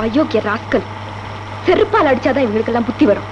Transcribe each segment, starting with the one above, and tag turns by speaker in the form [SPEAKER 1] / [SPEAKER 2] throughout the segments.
[SPEAKER 1] அயோக்கிய ராஸ்கல், செருப்பால் அடிச்சாதான் இவங்களுக்கெல்லாம் புத்தி வரும்.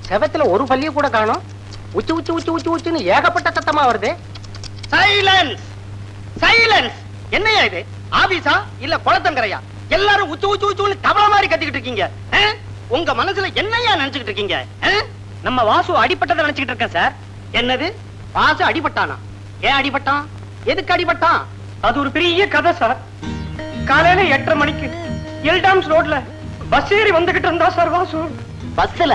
[SPEAKER 2] செவத்துல ஒரு பள்ளிய கூட காணோம். உச்சு உச்சு உச்சு உச்சு உச்சுன்னு ஏகப்பட்ட சத்தமா வருது. Silence silence. என்னையா இது, ஆபீஸா இல்ல குளத்தங்கரையா? எல்லாரும் உச்சு உச்சு உச்சுன்னு தவள மாதிரி கத்திக்கிட்டு இருக்கீங்க. உங்க மனசுல என்னையா நினைச்சுக்கிட்டு இருக்கீங்க? நம்ம வாசு அடிபட்டதை நினைச்சுக்கிட்டு இருக்கேன் சார். என்னது, வாசு அடிபட்டானா? ஏன் அடிபட்டான்? எதுக்கு அடிபட்டான்? அது ஒரு பெரிய கதை சார். காலையில 8:30 மணிக்கு எல்டாம்ஸ் ரோட்ல பஸ் ஏறி வந்துகிட்டு இருந்தா சார் வாசு. பஸ்ல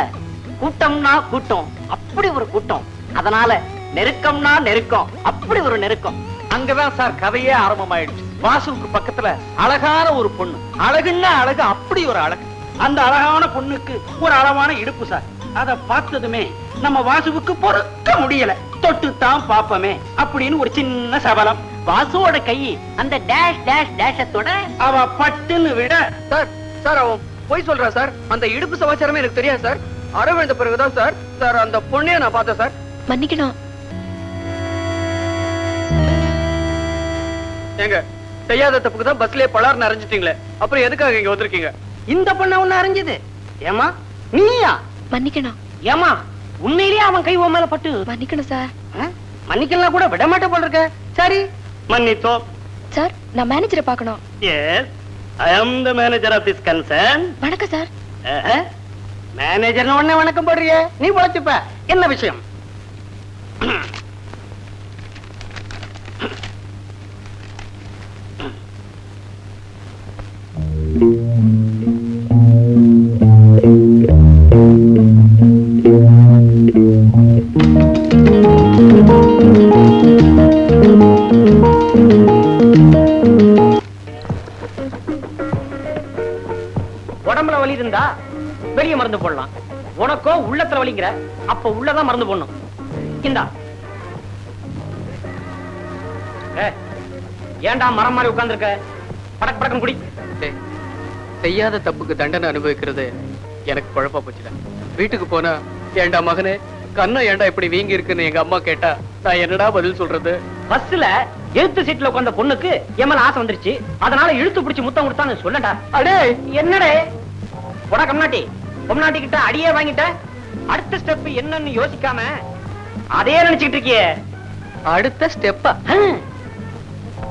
[SPEAKER 2] கூட்டம்னா கூட்டம், அப்படி ஒரு கூட்டம். அதனால நெருக்கம்னா நெருக்கம், அப்படி ஒரு நெருக்கம். அங்கதான் சார் கதையே ஆரம்பமாயிடுச்சு. வாசுவுக்கு பக்கத்துல அழகான ஒரு பொண்ணு, அழகுன்னா அழகு, அப்படி ஒரு அழகு. அந்த அழகான பொண்ணுக்கு ஒரு அளவான இடுப்பு சார். அத பார்த்ததுமே நம்ம வாசுவுக்கு பொறுக்க முடியல. தொட்டுத்தான் பாப்பமே அப்படின்னு ஒரு சின்ன சபலம். வாசுவோட கை அந்த டேஷ் டேஷ் டேஷத்தோட அவ பட்டுன்னு விட. சார் சார் அவன் போய் சொல்றா சார். அந்த இடுப்பு சமாச்சாரமே எனக்கு தெரியாது சார். அரவிந்த பிறகுதான் சார் சார் அந்த பொண்ணைய நான் பார்த்தேன் சார்.
[SPEAKER 1] மன்னிக்கணும்.
[SPEAKER 2] ஏங்க, செய்யாத தப்புக்கு தான் பஸ்லயே பலார்னு அரைஞ்சிட்டீங்களே, அப்புறம் எதுக்காக இங்க வந்திருக்கீங்க? இந்த பொண்ண ஒண்ணு அரைஞ்சது ஏமா? நீயா?
[SPEAKER 1] மன்னிக்கணும்.
[SPEAKER 2] ஏமா உண்மையிலேயே அவன் கை உன் மேல பட்டு
[SPEAKER 1] மன்னிக்கணும் சார்.
[SPEAKER 2] மன்னிக்கலாம் கூட விட மாட்டே போல இருக்க. சரி மன்னித்தோம்.
[SPEAKER 1] சார், நான் மேனேஜரை பார்க்கணும்.
[SPEAKER 2] Yes, I am the manager of this concern.
[SPEAKER 1] வணக்கம் சார்.
[SPEAKER 2] மேனேஜர் உடனே வணக்கம் போடுறிய, நீ பொழைச்சுப்ப. என்ன விஷயம்? உடம்புல வலி இருந்தா வெளிய மருந்து போடலாம். உனக்கோ உள்ளத்துல வலிங்கிற, அப்ப உள்ளதான் மருந்து போடணும். இந்தா. ஏன்டா மரம் மாதிரி உட்கார்ந்திருக்க? படக் படக்குன்னு குடி.
[SPEAKER 3] செய்யாத தப்புக்கு தண்டனை அனுபவிக்கிறது எனக்கு குழப்பா போச்சுடா. வீட்டுக்கு போனா ஏண்டா மகனே கண்ணா ஏண்டா இப்படி வீங்கி இருக்குன்னு எங்க அம்மா கேட்டா நான் என்னடா பதில் சொல்றது?
[SPEAKER 2] பஸ்ல எழுத்து சீட்ல உட்கார்ந்த பொண்ணுக்கு எம்மல ஆசை வந்துருச்சு, அதனால இழுத்து பிடிச்சு முத்தம் கொடுத்தான்னு சொல்லடா. அடே என்னடே போடா கம்நாட்டி, பொம்நாட்டி கிட்ட அடியே வாங்கிட்ட. அடுத்த ஸ்டெப் என்னன்னு யோசிக்காம அதே நினைச்சிட்டு இருக்கியே.
[SPEAKER 3] அடுத்த ஸ்டெப்பா?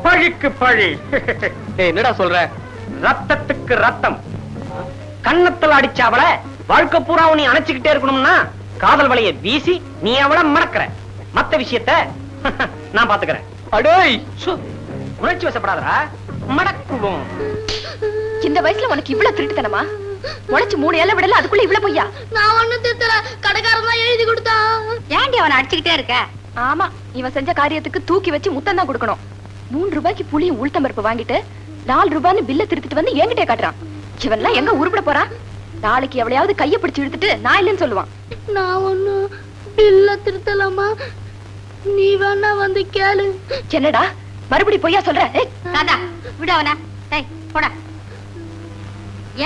[SPEAKER 2] பழிக்கு பழி.
[SPEAKER 3] என்னடா சொல்ற?
[SPEAKER 2] ரத்தத்துக்கு ரத்தம். கண்ணத்துல அடிச்ச அவளை வாழ்க்கை பூரா நீ அணைச்சுக்கிட்டே இருக்கணும்னா காதல் வலைய வீசி நீ அவளை மறக்கிற. மத்த விஷயத்த நான் பாத்துக்கிறேன்.
[SPEAKER 3] அடேய்
[SPEAKER 2] உணர்ச்சி வசப்படாதடா, மடக்குவோம்.
[SPEAKER 1] இந்த வயசுல உனக்கு இவ்வளவு திருட்டுத்தனமா? முளைச்சு 3 இலை விடல, அதுக்குள்ள இவ்வளவு பொய்யா?
[SPEAKER 4] நான் ஒண்ணு திருத்தல, கடைக்காரன் தான் எழுதி கொடுத்தான். ஏன்டி அவனை அடிச்சுக்கிட்டே இருக்க?
[SPEAKER 1] ஆமா, இவன் செஞ்ச காரியத்துக்கு தூக்கி வச்சு முத்தம் தான் கொடுக்கணும். 3 ரூபாய்க்கு புளியும் உளுத்தம் பருப்பு வாங்கிட்டு 4 ரூபான்னு பில்ல திருத்திட்டு வந்து என்கிட்ட காட்டுறான். இவன்லாம் எங்க உருப்பட போறான்? நாளைக்கு எவளையாவது கைய பிடிச்சு இழுத்துட்டு நான் இல்லைன்னு சொல்லுவான்.
[SPEAKER 4] நான் ஒண்ணு பில்ல திருத்தலாமா? நீ வேணா வந்து கேளு.
[SPEAKER 1] என்னடா மறுபடி பொய்யா சொல்ற?
[SPEAKER 4] தாதா விடு அவன. டேய் போடா.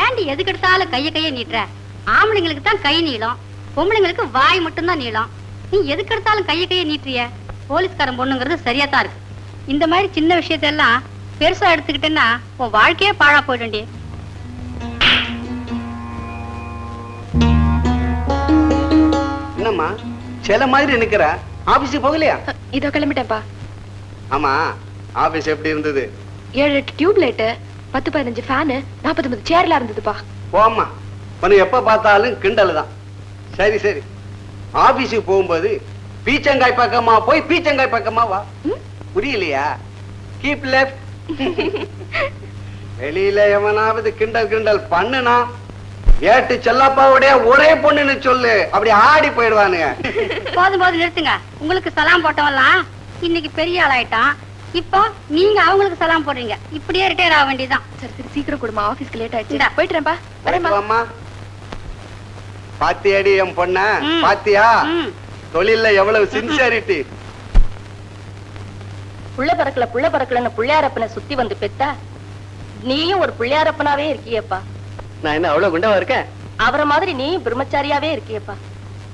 [SPEAKER 4] ஏண்டி எதுக்கு எடுத்தாலும் கைய நீட்டுற? ஆம்பளைங்களுக்கு தான் கை நீளம், பொம்பளைங்களுக்கு வாய் மட்டும் தான் நீளம். நீ எதுக்கு எடுத்தாலும் கைய நீட்டுறிய? போலீஸ்காரன் பொண்ணுங்கிறது சரியா தான் இருக்கு. இந்த மாதிரி சின்ன விஷயத்தெல்லாம் பெருசா எடுத்துக்கிட்டேன்னா உன் வாழ்க்கையே பாழா போயிடும்டி.
[SPEAKER 5] என்னம்மா சில மாதிரி நிக்கிற? ஆபீஸுக்கு போகலையா?
[SPEAKER 1] இதோ கிளம்பிட்டேன்ப்பா.
[SPEAKER 5] ஆமா, ஆபீஸ் எப்படி இருந்தது?
[SPEAKER 1] 7-8 டியூப் லைட், 10-15 ஃபேனு, 49 சேர்ல இருந்ததுப்பா.
[SPEAKER 5] போம்மா, உனக்கு எப்ப பார்த்தாலும் கிண்டல் தான். சரி சரி, ஆபீஸுக்கு போகும்போது பீச்சங்காய் பக்கமா போய் பீச்சங்காய் பக்கமா வா. புரியலையா? Keep left. வெளியில எவனாவது கிண்டல் பண்ணுனா ஏட்டு செல்லப்பாவுடைய ஒரே பொண்ணுன்னு சொல்லு, அப்படி ஆடி போயிடுவானுங்க.
[SPEAKER 4] போதும் நிறுத்துங்க. உங்களுக்கு சலாம் போட்டவெல்லாம் இன்னைக்கு பெரிய ஆளாயிட்டான். இப்போ நீங்க அவங்களுக்கு சலாம் போடுறீங்க. இப்படியே ரிட்டையர் ஆக வேண்டியதான்.
[SPEAKER 1] சரி சரி, சீக்கிரம் கொடுமா, ஆபீஸ்க்கு லேட் ஆயிடுச்சு. போயிட்டுறேன்ப்பா.
[SPEAKER 5] வரேம்மா. பாத்தியாடி என் பொண்ண? பாத்தியா தொழில்ல எவ்வளவு சின்சியாரிட்டி.
[SPEAKER 6] புள்ள பறக்கலன்னு புள்ளையாரப்பனை சுத்தி வந்து பெத்தா நீயும் ஒரு புள்ளையாரப்பனாவே இருக்கியப்பா.
[SPEAKER 3] நான் என்ன அவ்வளவு குண்டாவா இருக்கேன்?
[SPEAKER 6] அவரை மாதிரி நீ பிரம்மச்சாரியாவே இருக்கியப்பா.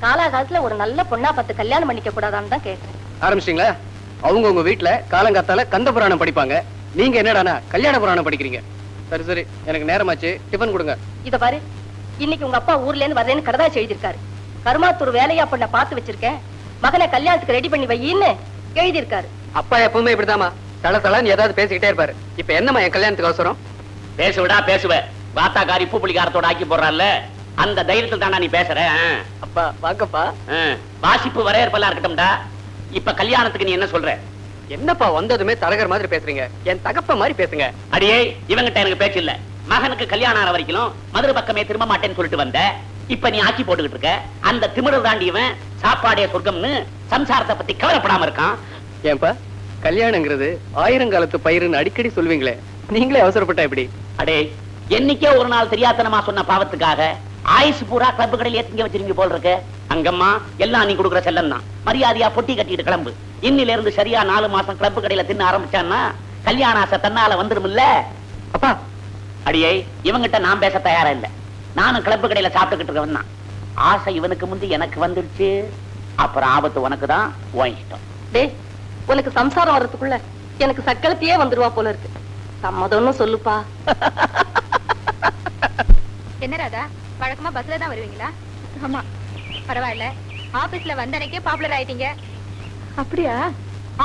[SPEAKER 6] காலாகாலத்துல ஒரு நல்ல பொண்ணா பார்த்து கல்யாணம் பண்ணிக்க கூடாதான்னு தான் கேட்டேன்.
[SPEAKER 3] ஆரம்பிச்சிட்டீங்களா? அவங்க உங்க வீட்டுல காலங்காத்தால கந்த புராணம் படிப்பாங்க, நீங்க என்னடானா கல்யாண புராணம் படிக்கிறீங்க. சரி சரி, எனக்கு நேரமாச்சு, டிபன் கொடுங்க.
[SPEAKER 6] இத பாரு, இன்னைக்கு உங்க அப்பா ஊர்ல இருந்து வரேன்னு கடதாச்சு எழுதியிருக்காரு. கருமாத்தூர் வேலையா பொண்ண பார்த்து வச்சிருக்கேன், மகனை கல்யாணத்துக்கு ரெடி பண்ணி வையின்னு எழுதியிருக்காரு.
[SPEAKER 3] அப்பா எப்பவுமே இப்படிதாமா தளன்னு ஏதாவது பேசிக்கிட்டே இருப்பாரு. இப்ப என்னமா என் கல்யாணத்துக்கு அவசரம்?
[SPEAKER 2] பேசுவிடா பேசுவ. வாத்தாக்காரி பூ புளிகாரத்தோட ஆக்கி போடுறான்ல, அந்த தைரியத்தில் தானா நீ பேசுற?
[SPEAKER 3] அப்பா வாக்கப்பா.
[SPEAKER 2] வாசிப்பு வரையறுப்பெல்லாம் இருக்கட்டும்டா. இப்ப கல்யாணத்துக்கு நீ என்ன சொல்ற?
[SPEAKER 3] என்னப்பா வந்ததுமே தரகர் மாதிரி பேசுறீங்க? என் தகப்ப மாதிரி பேசுங்க.
[SPEAKER 2] அடியே, இவங்கிட்ட எனக்கு பேச்சு இல்ல. மகனுக்கு கல்யாணம் ஆன வரைக்கும் மதுரை பக்கமே திரும்ப மாட்டேன்னு சொல்லிட்டு வந்த, இப்ப நீ ஆக்கி போட்டுக்கிட்டு இருக்க. அந்த திமிரு தாண்டியவன் சாப்பாடே சொர்க்கம்னு சம்சாரத்தை பத்தி கவலைப்படாம இருக்கான்.
[SPEAKER 3] ஏன்பா கல்யாணங்கிறது 1000 காலத்து பயிருன்னு அடிக்கடி சொல்வீங்களே, நீங்களே அவசரப்பட்டா எப்படி?
[SPEAKER 2] அடே, என்னைக்கே ஒரு நாள் தெரியாதனமா சொன்ன பாவத்துக்காக ஆயுசு பூரா கிளப்பு கடையில ஏத்திங்க வச்சிருங்க போல் இருக்கு. அங்கம்மா எல்லாம் நீ கொடுக்குற செல்லம் தான். மரியாதையா பொட்டி கட்டிட்டு கிளம்பு. இன்னில இருந்து சரியா 4 மாசம் கிளப்பு கடையில தின்ன ஆரம்பிச்சான்னா கல்யாண ஆசை தன்னால வந்துருமில்ல.
[SPEAKER 3] அப்பா
[SPEAKER 2] அடியே, இவங்கிட்ட நான் பேச தயாரா இல்ல. நானும் கிளப்பு கடையில சாப்பிட்டுக்கிட்டு இருக்கவன் தான். ஆசை இவனுக்கு முந்தி எனக்கு வந்துருச்சு, அப்புறம் ஆபத்து உனக்கு தான். உன் இஷ்டம்.
[SPEAKER 6] டேய், உனக்கு சம்சாரம் வர்றதுக்குள்ள எனக்கு சக்களத்தையே வந்துருவா போல இருக்கு. சம்மதம்னு சொல்லுப்பா.
[SPEAKER 1] என்ன ராதா, வழக்கமா பஸ்ல தான் வருவீங்களா? ஆமா. பரவாயில்ல, ஆபீஸ்ல வந்தனைக்கே பாப்புலர் ஆயிட்டீங்க. அப்படியா?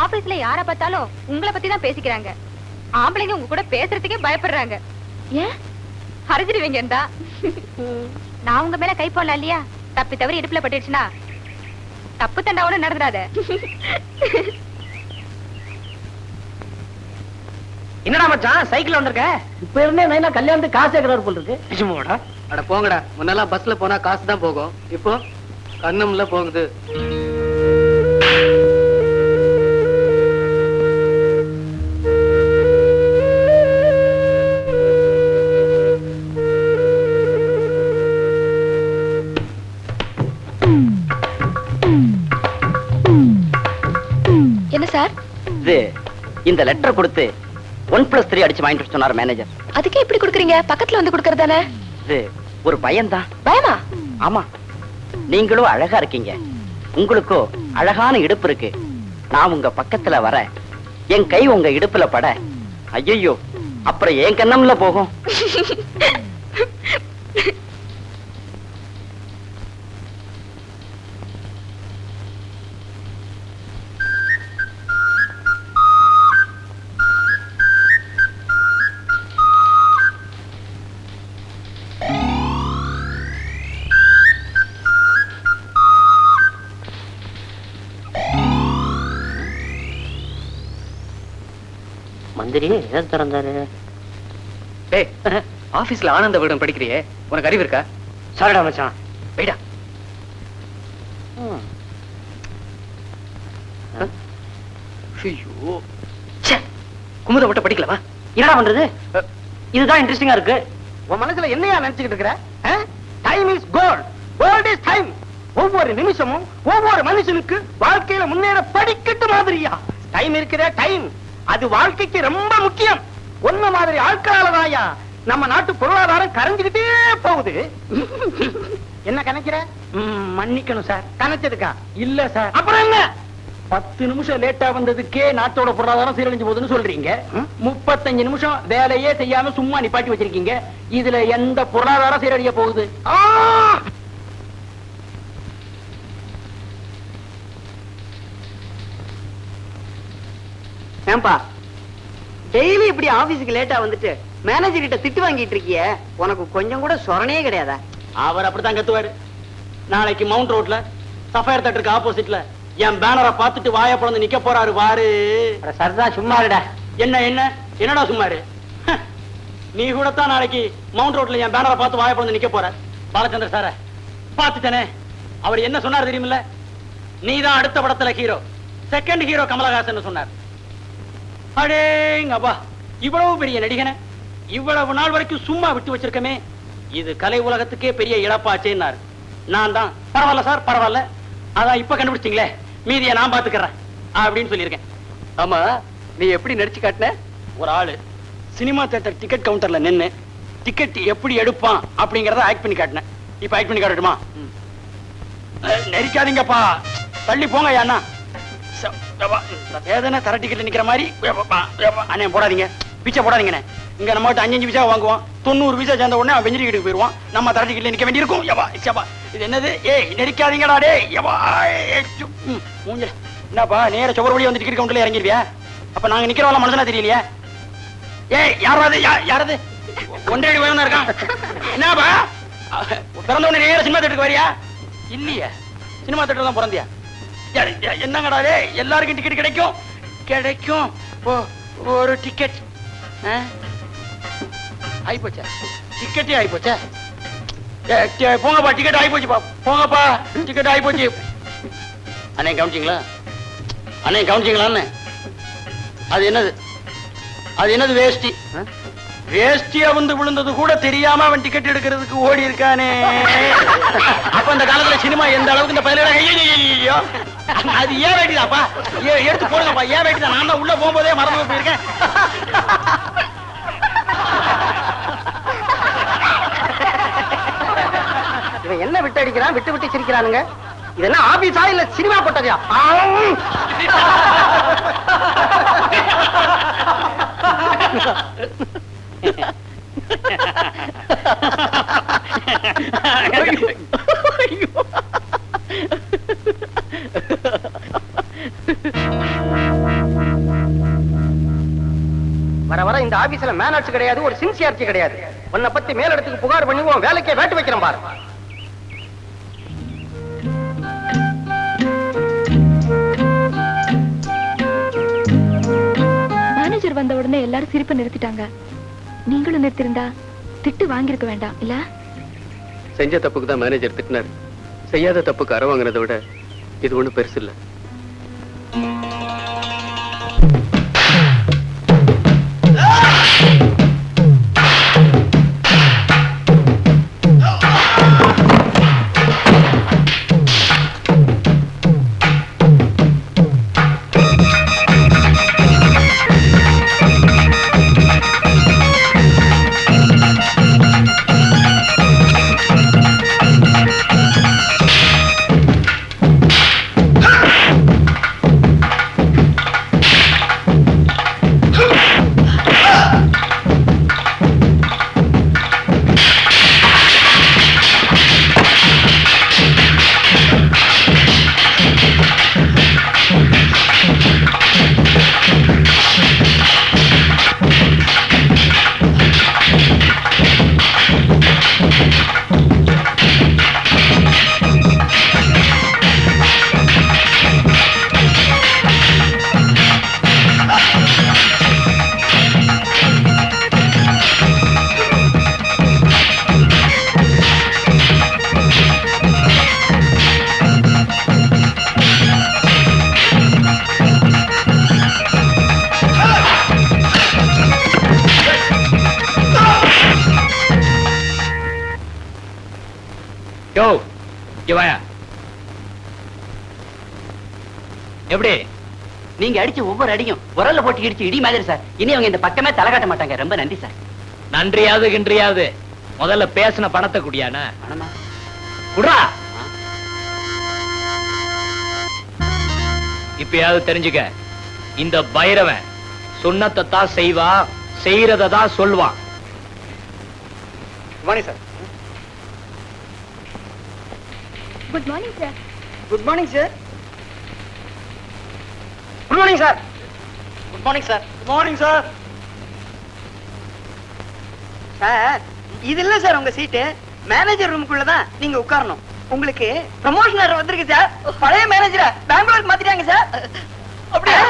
[SPEAKER 1] ஆபீஸ்ல யார பார்த்தாலும் உங்களை பத்தி தான் பேசிக்கிறாங்க. ஆம்பளைங்க உங்க கூட பேசுறதுக்கே பயப்படுறாங்க. ஏன்? அரைஞ்சிடுவீங்க. நான் உங்க மேல கை போடல இல்லையா? தப்பி தவறி இடுப்புல பட்டுடுச்சுன்னா தப்பு தண்டாவோட நடந்துடாத.
[SPEAKER 2] என்னடா மச்சான் சைக்கிள் வந்திருக்க? இப்ப இருந்தே நைனா கல்யாணத்துக்கு காசு கேக்குறாரு போல இருக்கு.
[SPEAKER 3] நிஜமாடா? அட போங்கடா. முன்னெல்லாம் பஸ்ல போனா காசு தான் போகும், இப்போ கண்ணம்ல போகுது.
[SPEAKER 1] என்ன சார்
[SPEAKER 7] இது? இந்த லெட்டர் கொடுத்து 1+3 அடிச்சு வாங்கிட்டு சொன்னார் மேனேஜர்.
[SPEAKER 1] அதுக்கே இப்படி குடுக்குறீங்க? பக்கத்துல வந்து குடுக்கறதானே?
[SPEAKER 7] இது ஒரு பயம்தான்.
[SPEAKER 1] பயமா?
[SPEAKER 7] ஆமா, நீங்களும் அழகா இருக்கீங்க, உங்களுக்கோ அழகான இடுப்பு இருக்கு. நான் உங்க பக்கத்துல வர, என் கை உங்க இடுப்புல பட, ஐயோ அப்புறம் என் கண்ணம்ல போகும்.
[SPEAKER 2] மந்திரி ஏன் திறந்தாரு?
[SPEAKER 3] டேய், ஆபீஸ்ல ஆனந்த விகடன் படிக்கிறியே, உனக்கு அறிவு இருக்கா?
[SPEAKER 2] சாரிடா மச்சான்.
[SPEAKER 3] போய்டா. ஐயோ, குமுத மட்டும் படிக்கலவா?
[SPEAKER 2] என்னடா பண்றது? இதுதான் இன்ட்ரெஸ்டிங்கா இருக்கு. உன் மனசுல என்னையா நினைச்சுக்கிட்டு இருக்கிற? Time is gold. Gold is time. ஒவ்வொரு நிமிஷமும் ஒவ்வொரு மனுஷனுக்கு வாழ்க்கையில முன்னேற படிக்கட்டு மாதிரியா டைம் இருக்குதே. டைம் அது வாழ்க்கைக்கு ரொம்ப முக்கியம். ஒன்ன மாதிரி ஆட்களாலதாயா நம்ம நாட்டு பொருளாதாரம் கரைஞ்சுக்கிட்டே போகுது. என்ன கணக்கிற? மன்னிக்கணும் சார். கணச்சதுக்கா? இல்ல சார். அப்புறம் என்ன? 10 நிமிஷம் லேட்டா வந்ததுக்கே நாட்டோட பொருளாதாரம் சீரழிஞ்சு போகுதுன்னு சொல்றீங்க. 35 நிமிஷம் வேலையே செய்யாம சும்மா நிப்பாட்டி வச்சிருக்கீங்க. இதுல எந்த பொருளாதாரம் சீரழிய போகுது?
[SPEAKER 7] ஏன்பா டெய்லி இப்படி ஆபீஸுக்கு லேட்டா வந்துட்டு மேனேஜர் கிட்ட திட்டு வாங்கிட்டு இருக்கிய, உனக்கு கொஞ்சம் கூட சொரணே கிடையாதா?
[SPEAKER 2] அவர் அப்படித்தான் கத்துவாரு. நாளைக்கு மவுண்ட் ரோட்ல சஃபயர் தேட்டருக்கு ஆப்போசிட்ல என் பேனரை பார்த்துட்டு வாய பிளந்து நிக்க போறாரு வாரு. சரிதான், சும்மா இருடா. என்ன என்ன என்னடா சும்மாரு? நீ கூட தான் நாளைக்கு மவுண்ட் ரோட்ல என் பேனரை பார்த்து வாய பிளந்து நிக்க போற. பாலச்சந்திர சார பார்த்துட்டனே, அவர் என்ன சொன்னார் தெரியுமில்ல? நீதான் அடுத்த படத்துல ஹீரோ, செகண்ட் ஹீரோ கமலஹாசன் சொன்னார். அடேங்கப்பா, இவ்வளவு பெரிய நடிகனை இவ்வளவு நாள் வரைக்கும் சும்மா விட்டு வச்சிருக்கமே, இது கலை உலகத்துக்கே பெரிய இழப்பாச்சேன்னாரு. நான் தான் பரவாயில்ல சார், பரவாயில்ல, அதான் இப்ப கண்டுபிடிச்சிங்களே, மீதியை நான் பாத்துக்கிறேன் அப்படின்னு சொல்லியிருக்கேன்.
[SPEAKER 3] ஆமா, நீ எப்படி நடிச்சு காட்டின?
[SPEAKER 2] ஒரு ஆளு சினிமா தியேட்டர் டிக்கெட் கவுண்டர்ல நின்னு டிக்கெட் எப்படி எடுப்பான் அப்படிங்கறத ஆக்ட் பண்ணி காட்டினேன். இப்ப ஆக்ட் பண்ணி காட்டட்டுமா? நெரிக்காதீங்கப்பா, தள்ளி போங்க அண்ணா. வேதனை தர டிக்கெட்ல நிக்கிற மாதிரி அண்ணே போடாதீங்க, பிச்சை போடாதீங்கண்ணே. இங்க நம்ம 5 விசா வாங்குவோம், 90 விசா சேர்ந்த உடனே அவன் வெஞ்சரி கிட்ட போயிருவான். நம்ம தர டிக்கெட்ல நிக்க வேண்டியிருக்கும். இது என்னது? ஏய் நெரிக்காதீங்கடா டே. மூஞ்சல என்னப்பா நேர சுவர் வழியா வந்து டிக்கெட் கவுண்டர்ல இறங்கிருவியா? அப்ப நாங்க நிக்கிறவங்க மனசுனா தெரியலையா? ஏய் யாராவது யாராவது ஒன்றரை வயதா இருக்கான். என்னப்பா பிறந்த உடனே நேர சினிமா தேட்டருக்கு வரியா? இல்லையா, சினிமா தேட்டர் தான் பிறந்தியா? என்னங்கடா எல்லாருக்கும் டிக்கெட் கிடைக்கும் கிடைக்கும். ஒரு டிக்கெட் ஆயிப்போச்சா? டிக்கெட்டே ஆயிப்போச்சா? போங்கப்பா, டிக்கெட் ஆயிப்போச்சுப்பா, போங்கப்பா, டிக்கெட் ஆயிப்போச்சு. அண்ணே கவனிச்சிங்களா? அண்ணே கவனிச்சிங்களா? அது என்னது? அது என்னது? வேஷ்டி. வேஷ்டியா வந்து விழுந்தது கூட தெரியாம அவன் டிக்கெட் எடுக்கிறதுக்கு ஓடி இருக்கானே. அப்ப அந்த காலத்துல சினிமா எந்த அளவுக்கு இந்த பயில அது ஏன் வேட்டிதாப்பா? எடுத்து போடுங்கப்பா. ஏன் வேட்டிதான்? நான் தான் உள்ள போகும்போதே மறந்து போயிருக்கேன். இவன் என்ன விட்டு அடிக்கிறான்? விட்டு விட்டு சிரிக்கிறானுங்க. இதெல்லாம் ஆபீஸா இல்ல சினிமா போட்டதா? இந்த ஆபீஸ்ல மேனர்ஸ் கிடையாது, ஒரு சின்சியாரிட்டி கிடையாது. உன்னை பத்தி மேலிடத்துக்கு புகார் பண்ணி உன் வேலைக்கே வேட்டு வைக்கிறேன் பாரு.
[SPEAKER 1] மேனேஜர் வந்த உடனே எல்லாரும் சிரிப்பை நிறுத்திட்டாங்க. நீங்களும் நிறுத்திருந்தா திட்டு வாங்கியிருக்க வேண்டாம் இல்ல?
[SPEAKER 3] செஞ்ச தப்புக்கு தான் மேனேஜர் திட்டினார். செய்யாத தப்புக்கு அற வாங்கினதை விட இது ஒண்ணும் பெருசு இல்ல.
[SPEAKER 7] எப்படி நீங்க அடிச்ச ஒவ்வொரு அடியும் உரல்ல போட்டு இடிச்சு இடி மாதிரி சார். இனி அவங்க இந்த பக்கமே தலை காட்ட மாட்டாங்க. ரொம்ப நன்றி சார்.
[SPEAKER 8] நன்றியாவது கின்றியாவது முதல்ல பேசின பணத்தை குடியானா குடுறா. இப்பயாவது தெரிஞ்சுக்க, இந்த பைரவன் சொன்னத்தை தான் செய்வான், செய்யறதை தான் சொல்வான்.
[SPEAKER 2] Morning sir.
[SPEAKER 1] Good morning sir.
[SPEAKER 2] Good morning sir. Good morning sir. Good morning sir. Good morning sir. Sir, இது இல்ல சார் உங்க சீட்டு. மேனேஜர் ரூமுக்குள்ள தான் நீங்க உட்காரணும். உங்களுக்கு ப்ரமோஷன் வந்திருக்கு சார். பழைய மேனேஜரை பெங்களூருக்கு மாத்திட்டாங்க சார். அப்படியே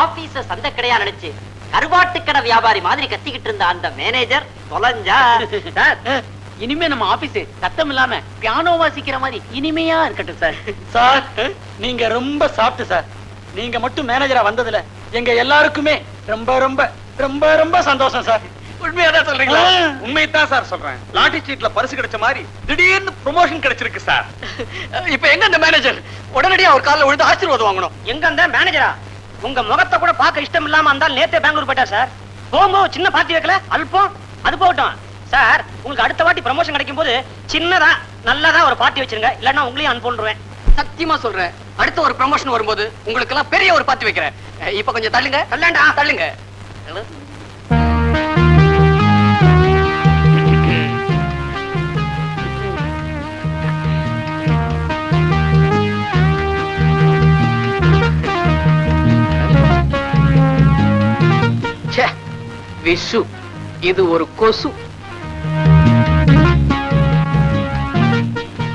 [SPEAKER 7] ஆபீஸ சந்தை கடையா நினைச்சு கருவாட்டு கடை வியாபாரி மாதிரி கத்திக்கிட்டு இருந்த அந்த மேனேஜர் தொலைஞ்சா.
[SPEAKER 3] இனிமே நம்ம ஆபீஸ் சத்தம் இல்லாம பியானோ வாசிக்கிற மாதிரி இனிமையா இருக்கட்டும் சார்.
[SPEAKER 2] சார், நீங்க ரொம்ப சாப்பிட்டு சார். நீங்க மட்டும் மேனேஜரா வந்ததுல எங்க எல்லாருக்குமே ரொம்ப ரொம்ப ரொம்ப ரொம்ப சந்தோஷம் சார்.
[SPEAKER 9] உண்மையாதான் சொல்றீங்களா? உண்மையத்தான் சார் சொல்றேன். லாட்டரி சீட்ல பரிசு கிடைச்ச மாதிரி திடீர்னு ப்ரமோஷன் கிடைச்சிருக்கு சார்.
[SPEAKER 2] இப்ப எங்க அந்த மேனேஜர்? உடனடியா ஒரு கால்ல விழுந்து ஆசீர்வாதம் வாங்கணும். எங்க அந்த மேனேஜரா? உங்க முகத்தை கூட பார்க்க இஷ்டம் இல்லாம இருந்தால் நேத்தே பெங்களூர் போயிட்டா சார். போகும்போது சின்ன பார்ட்டி வைக்கல அல்பம். அது போகட்டும் சார், உங்களுக்கு அடுத்த வாட்டி ப்ரமோஷன் கிடைக்கும் போது சின்னதா நல்லதா ஒரு பார்ட்டி வச்சிருங்க. இல்லன்னா உங்களையும் அனுப்பிடுறேன்.
[SPEAKER 3] சத்தியமா சொல்றேன், அடுத்த ஒரு ப்ரமோஷன் வரும்போது உங்களுக்கு எல்லாம் பெரிய ஒரு பார்ட்டி வைக்கிறேன். இப்ப கொஞ்சம் தள்ளுங்க.
[SPEAKER 2] தள்ளேண்டா
[SPEAKER 3] தள்ளுங்க. விஷு, இது ஒரு கொசு.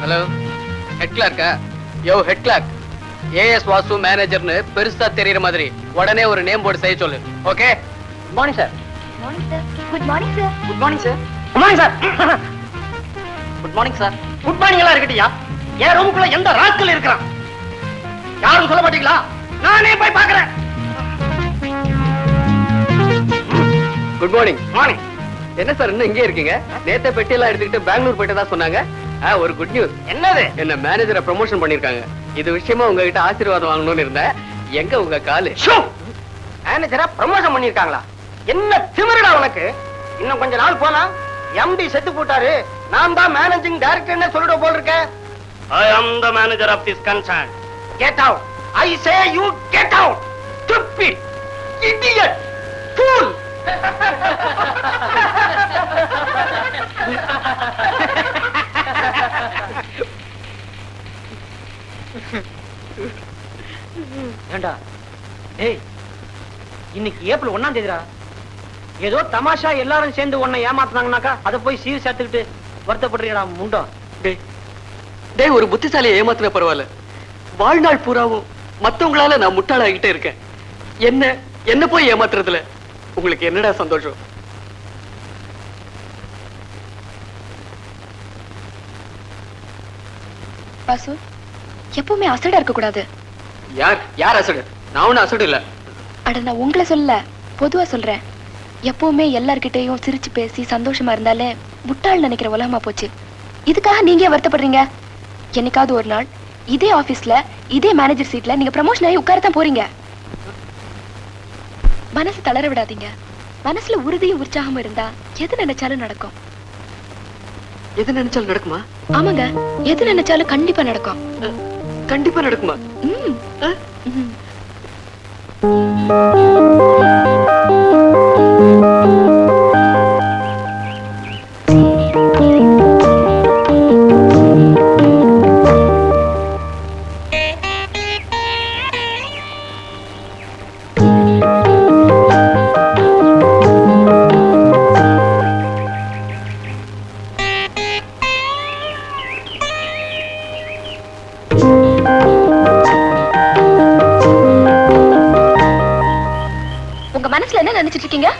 [SPEAKER 3] ஹலோ, ஹெட் கிளார்க்கா? Yo head clerk, AS Vasu மேனேஜர்னு பெருசா தெரியற மாதிரி உடனே ஒரு நேம் போர்டு செய்ய சொல்லு. Okay?
[SPEAKER 2] Good morning sir.
[SPEAKER 1] Morning sir. Good morning sir.
[SPEAKER 2] Good morning sir. Good morning sir.
[SPEAKER 7] Good morning sir.
[SPEAKER 2] Good morning எல்லாம் இருக்கட்டியா? என் ரூமுக்குள்ள எந்த ராஸ்கல் இருக்கிறான்? யாரும் சொல்ல மாட்டீங்களா? நானே போய் பாக்குறேன்.
[SPEAKER 3] Good morning.
[SPEAKER 2] மார்னிங்.
[SPEAKER 3] என்ன சார் இன்னும் இங்கே இருக்கீங்க? நேத்த பெட்டி எல்லாம் எடுத்துக்கிட்டு பெங்களூர் போயிட்டதா சொன்னாங்க. ஒரு குட் நியூஸ்.
[SPEAKER 2] என்னது?
[SPEAKER 3] என்ன மேனேஜரை ப்ரமோஷன் பண்ணிருக்காங்க. இது விஷயமா உங்ககிட்ட ஆசீர்வாதம் வாங்கணும்னு இருந்தேன். எங்க உங்க காலு?
[SPEAKER 2] மேனேஜரா ப்ரமோஷன் பண்ணிருக்காங்களா? என்ன திமிருடா உனக்கு? இன்னும் கொஞ்ச நாள் போனா எம்டி செத்து போட்டாரு, நான் தான் மேனேஜிங் டைரக்டர்னு சொல்லிட போல் இருக்க.
[SPEAKER 9] I am the manager of this concern.
[SPEAKER 2] Get out. I say you get out. Stupid, idiot, fool. ஏண்டா டேய், இன்னைக்கு ஏப்ரல் 1ஆம் தேதிடா. ஏதோ தமாஷா எல்லாரும் சேர்ந்து உன்னை ஏமாத்துனாங்கனாக்கா அதை போய் சீர் சேர்த்துக்கிட்டு வருத்தப்படுறீங்களா முண்டோ?
[SPEAKER 3] டேய் ஒரு புத்திசாலியை ஏமாத்தின பரவாயில்ல, வாழ்நாள் பூராவும் மத்தவங்களால நான் முட்டாளாகிட்டே இருக்கேன். என்ன போய் ஏமாத்துறதுல உங்களுக்கு என்னடா சந்தோஷம்?
[SPEAKER 1] வாசு, எப்பவுமே அசடா இருக்க கூடாது.
[SPEAKER 3] யார் அசடு? நான் ஒண்ணு அசடு இல்ல.
[SPEAKER 1] அட நான் உங்களை சொல்ல, பொதுவா சொல்றேன். எப்பவுமே எல்லார்கிட்டையும் சிரிச்சு பேசி சந்தோஷமா இருந்தாலே முட்டாள் நினைக்கிற உலகமா போச்சு. இதுக்காக நீங்க வருத்தப்படுறீங்க? என்னைக்காவது ஒரு நாள் இதே ஆபீஸ்ல இதே மேனேஜர் சீட்ல நீங்க ப்ரமோஷன் ஆகி உட்காரத்தான் போறீங்க. மனசு தளர விடாதீங்க. மனசுல உறுதியும் உற்சாகமும் இருந்தா எது நினைச்சாலும் நடக்கும்.
[SPEAKER 3] எது நினைச்சாலும் நடக்குமா?
[SPEAKER 1] ஆமாங்க, எது நினைச்சாலும் கண்டிப்பா நடக்கும்.
[SPEAKER 3] கண்டிப்பா நடக்குமா?
[SPEAKER 1] நினைச்சிட்டு இருக்கீங்க?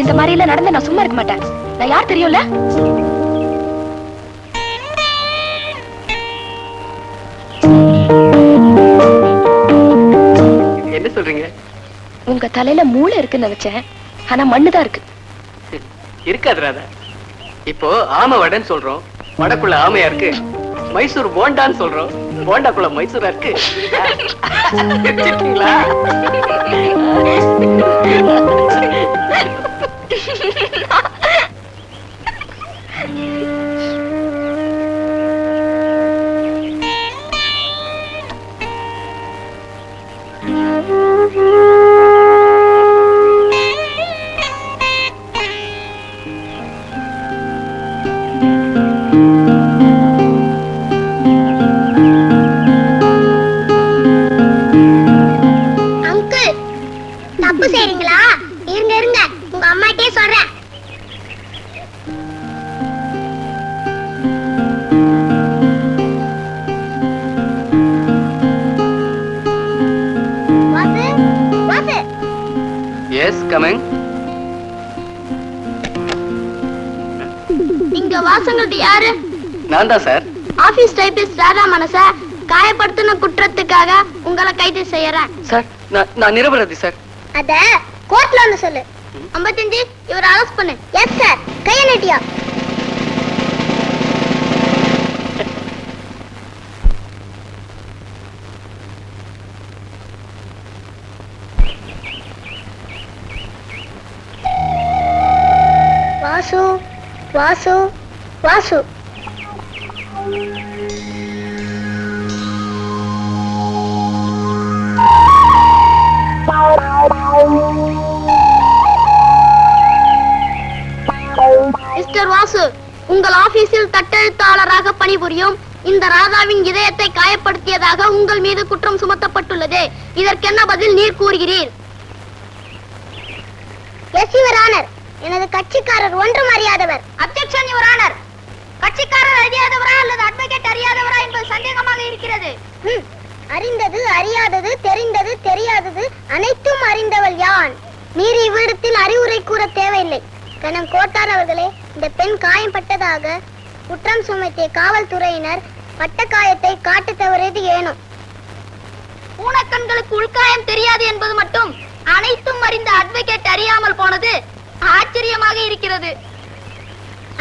[SPEAKER 1] இந்த மாதிரி எல்லாம் நடந்து நான் சும்மா இருக்க மாட்டேன். நான் யார் தெரியும்ல?
[SPEAKER 3] என்ன சொல்றீங்க?
[SPEAKER 1] உங்க தலையில மூளை இருக்குன்னு நினைச்சேன், ஆனா மண்ணுதான் இருக்கு.
[SPEAKER 3] இருக்காது ராதா. இப்போ ஆமை வடைன்னு சொல்றோம், வடக்குள்ள ஆமையா இருக்கு. மைசூர் போண்டான்னு சொல்றோம், போண்டாக்குள்ள மைசூரா இருக்கு. இருக்கீங்களா? நான் தான் சார்.
[SPEAKER 10] ஆபீஸ் டைபிஸ்ட் ராதா மனச காயப்படுத்தின குற்றத்துக்காக உங்களை கைது செய்யறேன்
[SPEAKER 3] சார். நான் நிரபராதி சார்.
[SPEAKER 10] அத கோர்ட்ல வந்து சொல்லு. 55 இவரை அரெஸ்ட் பண்ணு. Yes sir. கைய நீட்டியா. வாசு வாசு வாசு மிஸ்டர் வாசு, உங்கள் ஆபீஸில் தட்டெழுத்தாளராக பணிபுரியும் இந்த ராதாவின் இதயத்தை காயப்படுத்தியதாக உங்கள் மீது குற்றம் சுமத்தப்பட்டுள்ளது. இதற்கென்ன பதில் நீர் கூறுகிறீர்? எஸ் யுவர் ஆனர், எனது கட்சிக்காரர் ஒன்றும் அறியாதவர். Objection your honour. கட்சிக்காரர் அறியாதவரா அல்லது அட்வொகேட் அறியாதவரா என்பது சந்தேகமாக இருக்கிறது. அறிந்தது அறியாதது தெரிந்தது தெரியாதது அனைத்தும் அறிந்தவள் யான். நீர் இவ்விடத்தில் அறிவுரை கூற தேவையில்லை. கணம் கோட்டார் அவர்களே, இந்த பெண் காயம்பட்டதாக குற்றம் சுமத்திய காவல்துறையினர் பட்ட காயத்தை காட்டு தவறியது ஏனோ? பூனக்கண்களுக்கு உள்காயம் தெரியாது என்பது மட்டும் அனைத்தும் அறிந்த அட்வொகேட் அறியாமல் போனது ஆச்சரியமாக இருக்கிறது.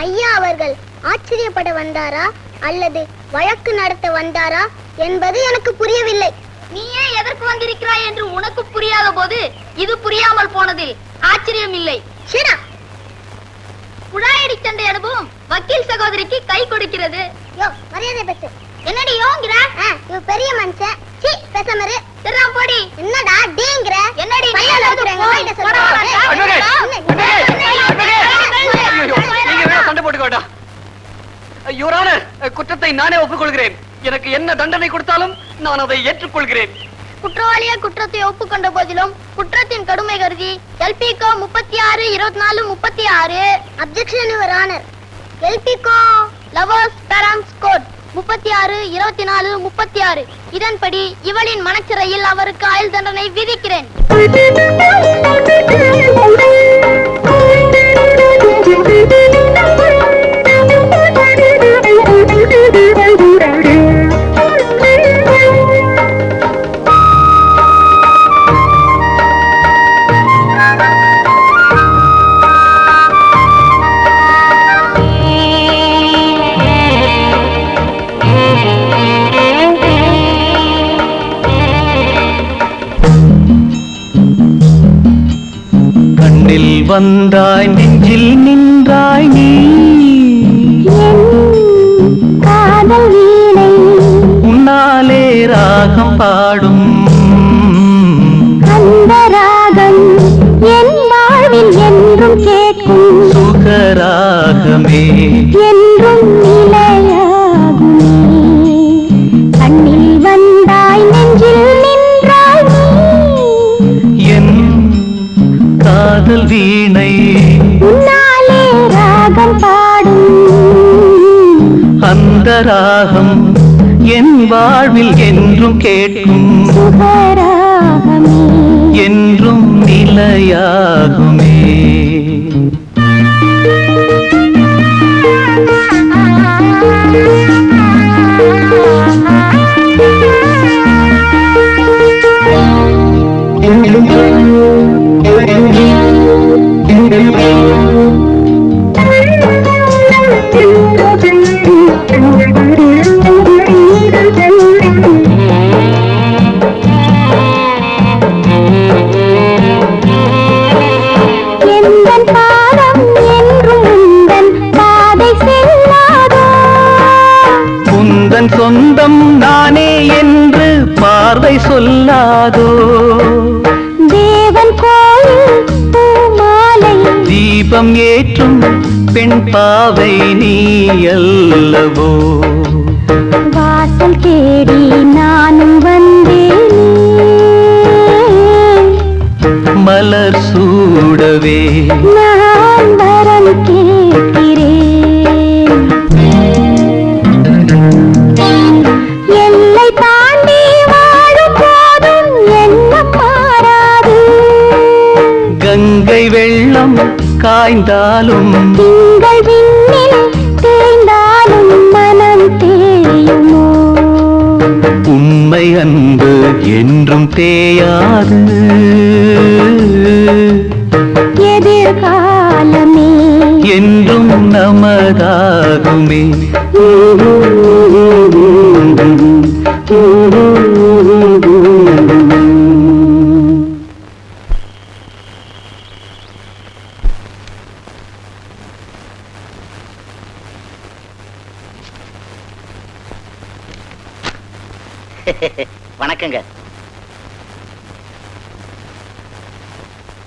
[SPEAKER 10] ஐயா அவர்கள் ஆச்சரியப்பட வந்தாரா அல்லது வழக்கு நடத்த வந்தாரா என்பது எனக்கு புரியவில்லை. நீயே எதற்கு வந்திருக்கிறாய் என்று உனக்கு புரியாத போது இது புரியாமல் போனதில் ஆச்சரியம் இல்லை. குழாயடி சண்டை அனுபவம் வக்கீல் சகோதரிக்கு கை கொடுக்கிறது. யோ மரியாதை பேசு. என்னடி யோங்கற? இவ பெரிய மனுஷன். சீ பேசாமரு. தெறாம் போடி. என்னடா டீங்கற? என்னடி நீ சொல்றங்க? வாயிட சொல்ற.
[SPEAKER 3] நீங்க சண்டை போட்டுக்கோடா. யுவர் ஆனர், குற்றத்தை நானே ஒப்புக்கொள்கிறேன். எனக்கு என்ன தண்டனை கொடுத்தாலும் நான் அதை ஏற்றுக்கொள்கிறேன்.
[SPEAKER 10] குற்றவாளியா குற்றத்தை ஒப்புக்கொண்ட போதிலும் குற்றத்தின் கடுமை கருதி எல்பிகோ 36-24-36 அப்ஜெக்ஷன் யுவர் ஆனர். எல்பிகோ லவர்ஸ் பேரண்ட்ஸ் கோட் 36-24-36 இதன்படி இவளின் மனச்சிறையில் அவருக்கு ஆயுள் தண்டனை விதிக்கிறேன்.
[SPEAKER 11] கண்ணில் வந்தாய் நெஞ்சில் நின்றாய் நீ காதல் வீணை உன்னாலே ராகம் பாடும் அந்த ராகம் என் வாழ்வில் என்றும் கேட்கும் சுகராகமே என்றும் நிலையாகுமே. கண்ணில் வந்தாய் நெஞ்சில் நின்றாய் என் காதல் வீணை உன்னாலே ராகம் பாடும் அந்த ராகம் என் வாழ்வில் என்றும் கேட்கும் சுகராகமே என்றும் நிலையாகுமே. சொந்தம் நானே என்று பார்வை சொல்லாதோ தேவன் கோயில் பூமாலை தீபம் ஏற்றும் பெண் பாவை நீ அல்லவோ வாசல் தேடி நானும் வந்தேன் மலர் சூடவே நான் வரம் கேட்கிறேன். எல்லை தாண்டி வாழும் போதும் என்ன மாறாது கங்கை வெள்ளம் காய்ந்தாலும் திங்கள் விண்ணில் தேய்ந்தாலும் மனம் தேயுமோ உண்மை அன்பு என்றும் தேயாது எதிர்காலமே என்றும் நமதாகுமே.
[SPEAKER 7] வணக்கங்க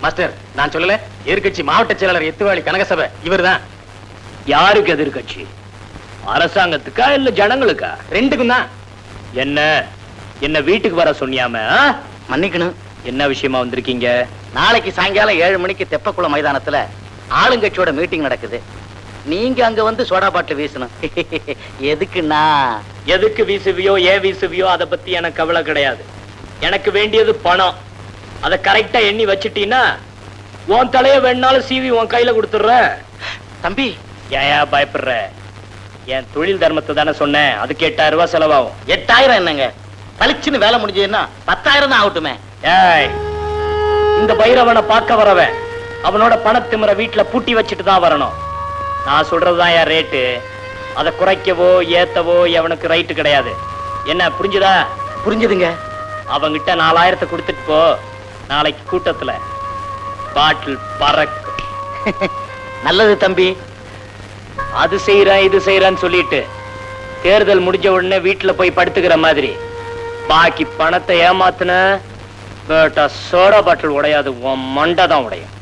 [SPEAKER 3] மாஸ்டர். நான் சொல்லல, எதிர்கட்சி மாவட்ட செயலாளர் எத்துவாளி கனகசபை இவர்தான்.
[SPEAKER 8] யாருக்கு எதிர்கட்சி? அரசாங்கத்துக்கா இல்ல ஜனங்களுக்கா?
[SPEAKER 3] ரெண்டுக்கும் தான்.
[SPEAKER 8] என்ன என்ன வீட்டுக்கு வர சொன்னியாம?
[SPEAKER 7] மன்னிக்கணும்.
[SPEAKER 8] என்ன விஷயமா வந்திருக்கீங்க?
[SPEAKER 7] நாளைக்கு சாயங்காலம் 7 மணிக்கு தெப்பக்குளம் மைதானத்துல ஆளுங்கட்சியோட மீட்டிங் நடக்குது. நீங்க அங்க வந்து சோடா பாட்டில் வீசணும். எதுக்குன்னா
[SPEAKER 8] எதுக்கு வீசுவியோ ஏன் வீசுவியோ அதை பத்தி எனக்கு கவலை கிடையாது. எனக்கு வேண்டியது பணம். அதை கரெக்டா எண்ணி வச்சுட்டீங்கன்னா உன் தலைய வேணாலும் சீவி உன் கையில கொடுத்துடுறேன்.
[SPEAKER 7] தம்பி
[SPEAKER 8] ஏன் பயப்படுற? என் தொழில் தர்மத்தை தானே சொன்னேன். அதுக்கு 8000 ரூபாய் செலவாகும்.
[SPEAKER 7] 8000 என்னங்க? பளிச்சுன்னு வேலை முடிஞ்சதுன்னா 10,000 தான் ஆகட்டுமே.
[SPEAKER 8] ஏய், இந்த பைரவனை பார்க்க வரவன் அவனோட பணத்திமிர வீட்டுல பூட்டி வச்சுட்டு தான் வரணும். நான் சொல்றதுதான் என் ரேட்டு. அதை குறைக்கவோ ஏத்தவோ எவனுக்கு ரைட்டு கிடையாது. என்ன புரிஞ்சுதா?
[SPEAKER 7] புரிஞ்சுதுங்க.
[SPEAKER 8] அவங்கிட்ட 4000 கொடுத்துட்டு போ. நாளைக்கு கூட்டத்துல பாட்டில் பறக்கும்.
[SPEAKER 7] நல்லது தம்பி.
[SPEAKER 8] அது செய்யறேன் இது செய்யறேன்னு சொல்லிட்டு தேர்தல் முடிஞ்ச உடனே வீட்டுல போய் படுத்துக்கிற மாதிரி பாக்கி பணத்தை ஏமாத்துன கேட்டா சோடா பாட்டில் உடையாது, உன் மண்டை தான் உடையும்.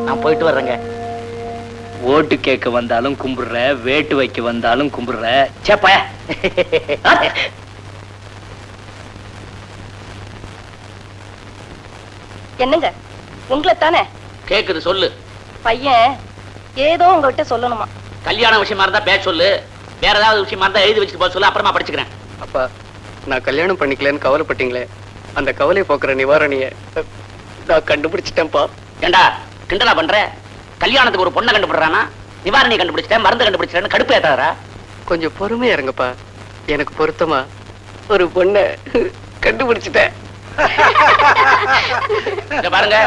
[SPEAKER 7] நான் போயிட்டு வர்றேங்க.
[SPEAKER 8] ஓட்டு கேட்க வந்தாலும் கும்பிடுற, வேட்டு வைக்க வந்தாலும் கும்பிடுற. சேப்ப
[SPEAKER 6] என்னங்க உங்களை தானே
[SPEAKER 7] கேக்குது, சொல்லு.
[SPEAKER 6] பையன் ஏதோ உங்ககிட்ட சொல்லணுமா?
[SPEAKER 7] கல்யாண விஷயமா இருந்தா பேச சொல்லு, வேற ஏதாவது விஷயமா இருந்தா எழுதி வச்சுட்டு போக சொல்லு, அப்புறமா படிச்சுக்கிறேன்.
[SPEAKER 3] அப்பா, நான் கல்யாணம் பண்ணிக்கலன்னு கவலைப்பட்டீங்களே, அந்த கவலை போக்குற நிவாரணிய நான் கண்டுபிடிச்சிட்டேன்ப்பா.
[SPEAKER 7] ஏண்டா கிண்டலா பண்ற? கல்யாணத்துக்கு ஒரு பொண்ணை கண்டுபிடுறானா, நிவாரணி கண்டுபிடிச்சிட்டேன், மருந்து கண்டுபிடிச்சிட்டேன்னு கடுப்பு ஏத்தாதரா?
[SPEAKER 3] கொஞ்சம் பொறுமையா இருங்கப்பா. எனக்கு பொருத்தமா ஒரு பொண்ணை கண்டுபிடிச்சிட்டேன்.
[SPEAKER 7] இங்க பாருங்க,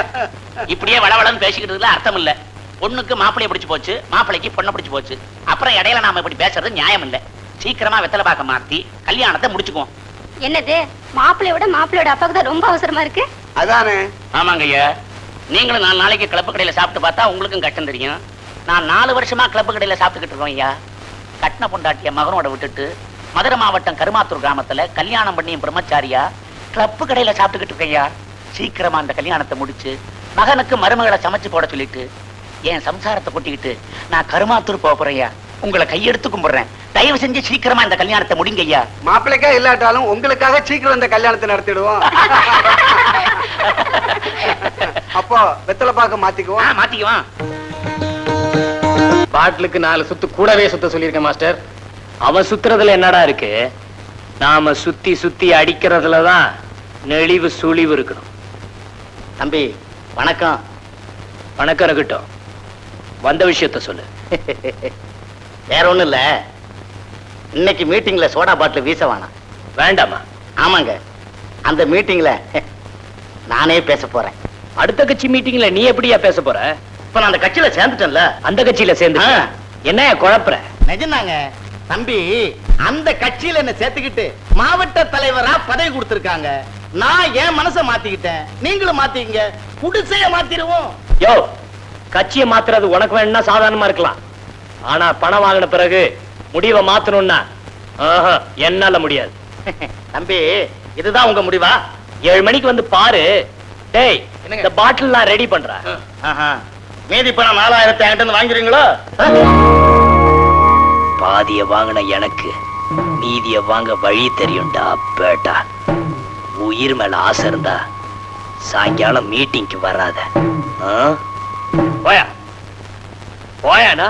[SPEAKER 7] இப்படியே வளவளன்னு பேசிக்கிட்டதுல அர்த்தம் இல்ல. பொண்ணுக்கு மாப்பிளைய பிடிச்சு போச்சு, மாப்பிளைக்கு பொண்ணை பிடிச்சு போச்சு. அப்புறம் இடையில நாம இப்படி பேசுறது நியாயம் இல்ல. சீக்கிரமா வெத்தலை பாக்க மாத்தி கல்யாணத்தை முடிச்சுக்குவோம்.
[SPEAKER 4] என்னது, மாப்பிள்ளையோட மாப்பிள்ளையோட அப்பாவுக்கு தான் ரொம்ப அவசரமா இருக்கு?
[SPEAKER 5] அதானே.
[SPEAKER 7] ஆமாங்க ஐயா, நீங்களும் 4 நாளைக்கு கிளப்பு கடையில சாப்பிட்டு பார்த்தா உங்களுக்கும் கஷ்டம் தெரியும். நான் 4 வருஷமா கிளப்பு கடையில சாப்பிட்டுக்கிட்டு இருக்கோம் ஐயா. கட்டின பொண்டாட்டிய மகனோட விட்டுட்டு மதுரை மாவட்டம் கருமாத்தூர் கிராமத்துல கல்யாணம் பண்ணியும் பிரம்மச்சாரியா கிளப்பு கடையில சாப்பிட்டுக்கிட்டு இருக்கேன் ஐயா. சீக்கிரமா அந்த கல்யாணத்தை முடிச்சு மகனுக்கு மருமகளை சமைச்சு போட சொல்லிட்டு என் சம்சாரத்தை கொட்டிக்கிட்டு நான் கருமாத்தூர் போக போறேன் ஐயா. உங்களை கையெடுத்து கும்பிடுறேன், தயவு செஞ்சு சீக்கிரமா இந்த கல்யாணத்தை முடிங்க ஐயா.
[SPEAKER 5] மாப்பிள்ளைக்கா இல்லாட்டாலும் உங்களுக்காக சீக்கிரம் இந்த கல்யாணத்தை நடத்திடுவோம். அப்போ வெத்தலை பாக்க மாத்திக்குவோம்.
[SPEAKER 7] மாத்திக்குவோம்.
[SPEAKER 8] பாட்டிலுக்கு 4 சுத்து கூடவே சுத்த சொல்லியிருக்கேன் மாஸ்டர். அவன் சுத்துறதுல என்னடா இருக்கு? நாம சுத்தி சுத்தி அடிக்கிறதுலதான் நெளிவு சுழிவு இருக்கணும்.
[SPEAKER 7] தம்பி வணக்கம்.
[SPEAKER 8] வணக்கம் இருக்கட்டும், வந்த விஷயத்த சொல்லு.
[SPEAKER 7] வேற ஒண்ணும் இல்ல, இன்னைக்கு மீட்டிங்ல சோடா பாட்டில் வீச வேணாம்.
[SPEAKER 8] வேண்டாமா?
[SPEAKER 7] ஆமாங்க, அந்த மீட்டிங்ல நானே பேச போறேன்.
[SPEAKER 8] அடுத்த கட்சி மீட்டிங்ல நீ எப்படியா பேச போற?
[SPEAKER 7] இப்ப நான் அந்த கட்சியில சேர்ந்துட்டேன்ல.
[SPEAKER 8] அந்த கட்சியில சேர்ந்து என்ன குழப்பற?
[SPEAKER 2] நிஜம்தாங்க தம்பி, அந்த கட்சியில என்ன சேர்த்துக்கிட்டு மாவட்ட தலைவரா பதவி கொடுத்திருக்காங்க. நான் என் மனசை மாத்திக்கிட்டேன், நீங்களும் மாத்திக்கங்க, குடிசைய மாத்திடுவோம்.
[SPEAKER 8] யோ, கட்சியை மாத்துறது உனக்கு வேணும்னா சாதாரணமா இருக்கலாம். ஆனா பணம் வாங்கின பிறகு முடிவை மாத்தணும்னா என்னால முடியாது.
[SPEAKER 7] தம்பி, இதுதான் உங்க முடிவா?
[SPEAKER 8] 7 மணிக்கு வந்து பாரு. டேய், இந்த பாட்டில் நான் ரெடி பண்றேன்.
[SPEAKER 7] மீதி பணம் 4000 என்கிட்ட வாங்குறீங்களோ?
[SPEAKER 8] பாதிய வாங்கின எனக்கு மீதிய வாங்க வழி தெரியும்டா பேட்டா. உயிர் மேல ஆசை இருந்தா சாயங்காலம் மீட்டிங்க்கு வராத. போயா போயானா?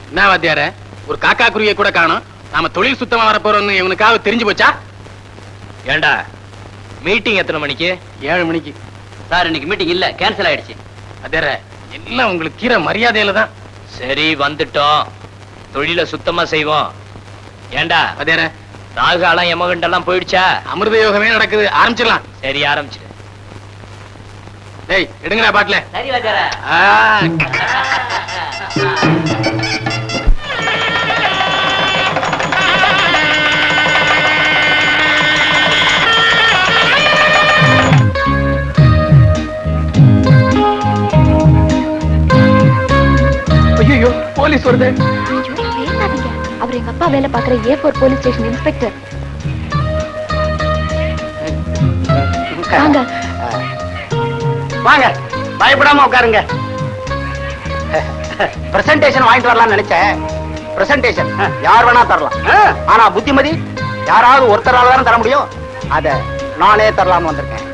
[SPEAKER 3] என்ன வாத்தியார, ஒரு காக்கா குருவியை கூட காணோம். நாம தொழில் சுத்தமா வரப்போறோம்னு இவனுக்காக தெரிஞ்சு போச்சா?
[SPEAKER 8] ஏண்டா, மீட்டிங் எத்தனை மணிக்கு?
[SPEAKER 3] 7 மணிக்கு.
[SPEAKER 7] சார், இன்னைக்கு மீட்டிங் இல்ல, கேன்சல் ஆயிடுச்சு.
[SPEAKER 3] வாத்தியார, எல்லாம் உங்களுக்கு கீரை மரியாதையில தான்.
[SPEAKER 8] சரி, வந்துட்டோம், தொழில சுத்தமா செய்வோம். ஏண்டா
[SPEAKER 3] வாத்தியார,
[SPEAKER 8] ராகாலம் யமகண்டெல்லாம் போயிடுச்சா?
[SPEAKER 3] அமிர்த யோகமே நடக்குது, ஆரம்பிச்சிடலாம்.
[SPEAKER 8] சரி, ஆரம்பிச்சிடு.
[SPEAKER 3] டேய், எடுங்கடா பாட்டில.
[SPEAKER 7] சரி வாத்தியார.
[SPEAKER 3] ஐயோ, போலீஸ் வருது.
[SPEAKER 1] பேசாதீங்க, அவர் எங்க அப்பா வேலை பாக்குற A4 போலீஸ் ஸ்டேஷன் இன்ஸ்பெக்டர். வாங்க
[SPEAKER 2] வாங்க, பயப்படாம உட்காருங்க. பிரசன்டேஷன் வாங்கிட்டு வரலாம்னு நினைச்சேன். பிரசன்டேஷன் யார் வேணா தரலாம், ஆனா புத்திமதி யாராவது ஒருத்தரால தானே தர முடியும். அத நானே தரலாம்னு வந்திருக்கேன்.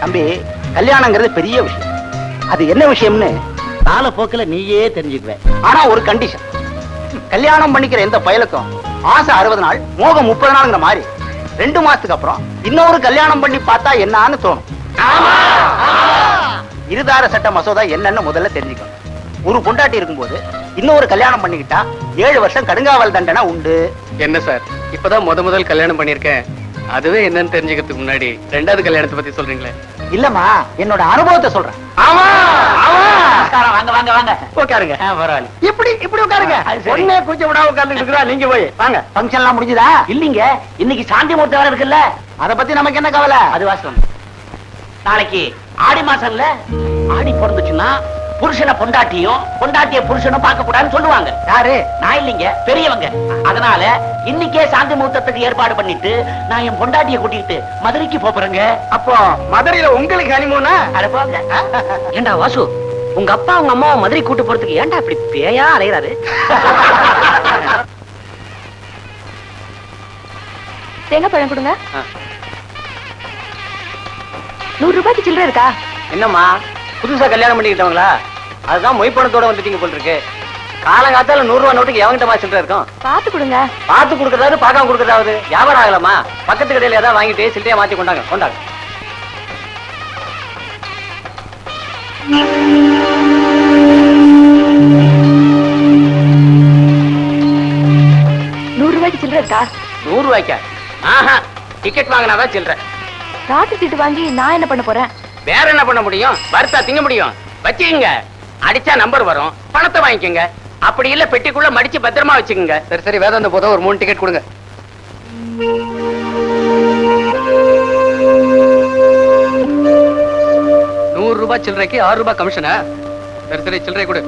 [SPEAKER 2] தம்பி, கல்யாணங்கிறது பெரிய விஷயம். அது என்ன விஷயம்னு காலப்போக்கில நீயே தெரிஞ்சுக்குவேன். ஆனா ஒரு கண்டிஷன், கல்யாணம் பண்ணிக்கிற எந்த பயலுக்கும் ஆசை 60 நாள், மோகம் 30 நாளுங்கிற மாதிரி 2 மாசத்துக்கு அப்புறம் இன்னொரு கல்யாணம் பண்ணி பார்த்தா என்னன்னு தோணும். இருதார சட்ட மசோதா என்னன்னு முதல்ல தெரிஞ்சுக்கணும். ஒரு பொண்டாட்டி இருக்கும்போது இன்னொரு கல்யாணம் பண்ணிக்கிட்டா 7 வருஷம் கடுங்காவல் தண்டனை உண்டு.
[SPEAKER 3] என்ன சார், இப்பதான் முதல் கல்யாணம் பண்ணிருக்கேன். அதுவே என்னன்னு தெரிஞ்சுக்கிறதுக்கு முன்னாடி 2வது கல்யாணத்தை பத்தி சொல்றீங்களே?
[SPEAKER 2] இல்லம்மா, என்னோட அனுபவத்தை சொல்றேன். வாங்க வாங்க வாங்க, உட்காருங்க. பரவாயில்ல, இப்படி உட்காருங்க. ஒண்ணே கூச்ச விடாம உட்கார்ந்து இருக்கிறா. நீங்க போய் வாங்க. ஃபங்க்ஷன் எல்லாம் முடிஞ்சதா? இல்லீங்க, இன்னைக்கு சாந்தி முகூர்த்த வேலை இருக்குல்ல, அத பத்தி நமக்கு என்ன கவலை? அது வாசம்.
[SPEAKER 7] நாளைக்கு ஆடி மாசம்ல, ஆடி பிறந்துச்சுன்னா புருஷனை பொண்டாட்டியும் பொண்டாட்டிய புருஷனும் பார்க்க கூடாதுன்னு சொல்லுவாங்க. யாரு? நான் இல்லைங்க, பெரியவங்க. அதனால இன்னைக்கே சாந்தி முகூர்த்தத்துக்கு ஏற்பாடு பண்ணிட்டு நான் என் பொண்டாட்டிய கூட்டிட்டு மதுரைக்கு போறேங்க.
[SPEAKER 2] அப்போ மதுரையில உங்களுக்கு ஹனிமூனா?
[SPEAKER 7] அட போங்க.
[SPEAKER 3] ஏண்டா வாசு, உங்க அப்பா உங்க அம்மாவை மதுரை கூட்டு போறதுக்கு ஏன்டா இப்படி பேயா அலையறாரு?
[SPEAKER 1] தேங்காய் பழம் கொடுங்க. 100 ரூபாய்க்கு சில்லறை இருக்கா?
[SPEAKER 3] என்னம்மா புதுசா கல்யாணம் பண்ணிக்கிட்டவங்களா? அதுதான் மொய் பணத்தோட வந்துட்டீங்க போல் இருக்கு. காலங்காத்தால 100 ரூபாய் நோட்டுக்கு எவங்கிட்ட சில்லறை இருக்கும்?
[SPEAKER 1] பார்த்து கொடுங்க.
[SPEAKER 3] பார்த்து கொடுக்கறதாவது பார்க்காம கொடுக்கறதாவது வியாபாரம் ஆகலாமா? பக்கத்து கடையில ஏதாவது வாங்கிட்டு சில்லறையா மாத்தி கொண்டாங்க.
[SPEAKER 1] 100 ரூபாய்க்கு சில்லறை இருக்கா?
[SPEAKER 3] 100 ரூபாய்க்கா? ஆஹா, டிக்கெட் வாங்கினாதான் சில்லறை.
[SPEAKER 1] ராத்திரி சீட்டு வாங்கி நான் என்ன பண்ண போறேன்?
[SPEAKER 3] வேற என்ன பண்ண முடியும்? வறுத்தா திங்க முடியும். வச்சுக்கங்க, அடிச்சா நம்பர் வரும், பணத்தை வாங்கிக்கோங்க. அப்படி இல்ல பெட்டிக்குள்ள மடிச்சு பத்திரமா வச்சுக்கோங்க. சரி சரி, வேதாந்த போதும் ஒரு 3 டிக்கெட் கொடுங்க. 100 ரூபாய் சில்லறைக்கு 6 ரூபாய் கமிஷனா? சரி சரி, சில்லறை கொடு.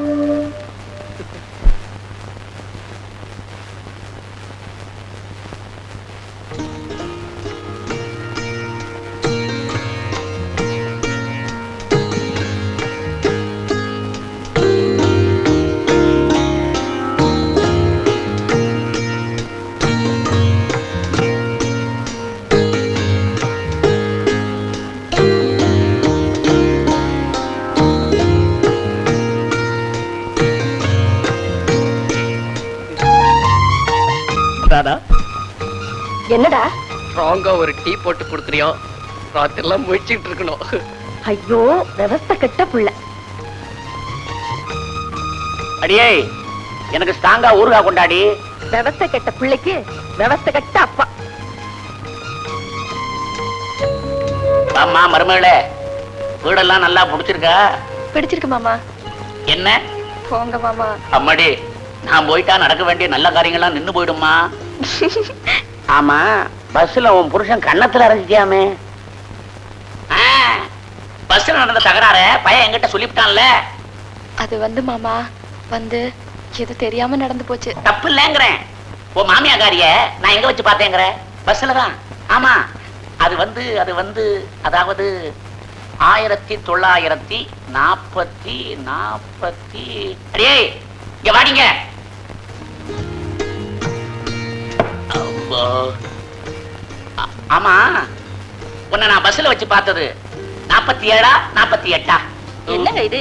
[SPEAKER 1] என்னடா
[SPEAKER 3] ஸ்ட்ராங்கா ஒரு டீ போட்டு கொடுக்குறியோ? ராத்திரி எல்லாம் முயற்சிட்டு இருக்கணும்.
[SPEAKER 1] ஐயோ, விவஸ்தை கெட்ட புள்ள.
[SPEAKER 7] அடியே, எனக்கு ஸ்ட்ராங்கா ஊறுகாய் கொண்டாடி.
[SPEAKER 1] விவஸ்தை கெட்ட பிள்ளைக்கு விவஸ்தை கெட்ட அப்பா.
[SPEAKER 7] அம்மா மருமகளே, வீடெல்லாம் நல்லா பிடிச்சிருக்கா?
[SPEAKER 1] பிடிச்சிருக்கு மாமா.
[SPEAKER 7] என்ன
[SPEAKER 1] போங்க மாமா.
[SPEAKER 7] அம்மாடி, நான் போயிட்டா நடக்க வேண்டிய நல்ல காரியங்கள்லாம் நின்னு போயிடுமா? ஆமா, பஸ்ல உன் புருஷன் கன்னத்துல அரைஞ்சிட்டியாமே. பஸ்ல நடந்த தகராற பையன் என்கிட்ட சொல்லிவிட்டான்ல.
[SPEAKER 1] அது வந்து மாமா வந்து எது தெரியாம நடந்து போச்சு.
[SPEAKER 7] தப்பு இல்லங்கிறேன். உன் மாமியாக்காரிய நான் எங்க வச்சு பார்த்தேங்கிற? பஸ்ல தான். ஆமா, அது வந்து அதாவது 1940 அடியே இங்க வாடிங்க. ஆமா, உன்னை நான் பஸ்ல வச்சு பார்த்தது 47 48?
[SPEAKER 6] என்னங்க இது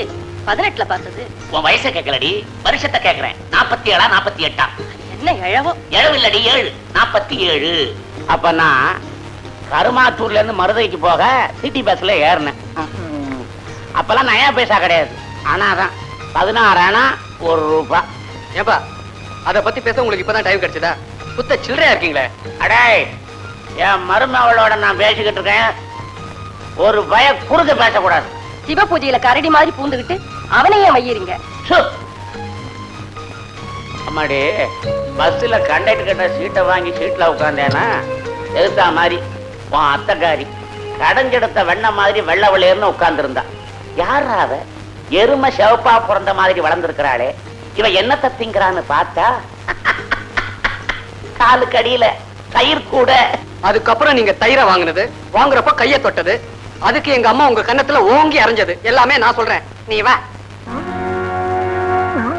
[SPEAKER 6] 18ல பார்த்தது?
[SPEAKER 7] உன் வயசை கேட்கலடி, வருஷத்தை கேட்கிறேன். 47 48?
[SPEAKER 6] என்ன எழவோ?
[SPEAKER 7] எழவு இல்லடி, 7 47. அப்ப நான் கருமாத்தூர்ல இருந்து மருதைக்கு போக சிட்டி பஸ்ல ஏறினேன். அப்பெல்லாம் நயா பைசா கிடையாது. ஆனாதான் 16 ஆனா 1 ரூபாய்.
[SPEAKER 3] ஏப்பா, அத பத்தி பேச உங்களுக்கு இப்பதான் டைம் கிடைச்சதா? புத்த சில்லறையா இருக்கீங்களே.
[SPEAKER 7] அடே, என் மருமகளோட நான் பேசிக்கிட்டு இருக்கேன். ஒரு பய குறுக்க பேசக்கூடாது.
[SPEAKER 6] சிவ பூஜையில கரடி மாதிரி பூந்துகிட்டு அவனையே மையறீங்க.
[SPEAKER 7] அம்மாடி, பஸ்ல கண்டக்டர் கிட்ட சீட்டை வாங்கி சீட்ல உட்காந்தேனா எதுத்தா மாதிரி உன் அத்தைக்காரி கடைஞ்செடுத்த வெண்ண மாதிரி வெள்ள வெள்ளையர்னு உட்கார்ந்து இருந்தா. யாரா அவ? எருமை செவப்பா பிறந்த மாதிரி வளர்ந்துருக்கிறாளே. இவ என்ன தத்திங்கிறான்னு பார்த்தா காலுக்கு அடியில தயிர் கூட.
[SPEAKER 3] அதுக்கப்புறம் நீங்க தயிரை வாங்கினது, வாங்குறப்ப கைய தொட்டது, அதுக்கு எங்க அம்மா உங்க கன்னத்துல ஓங்கி அரைஞ்சது எல்லாமே நான் சொல்றேன். நீ வா.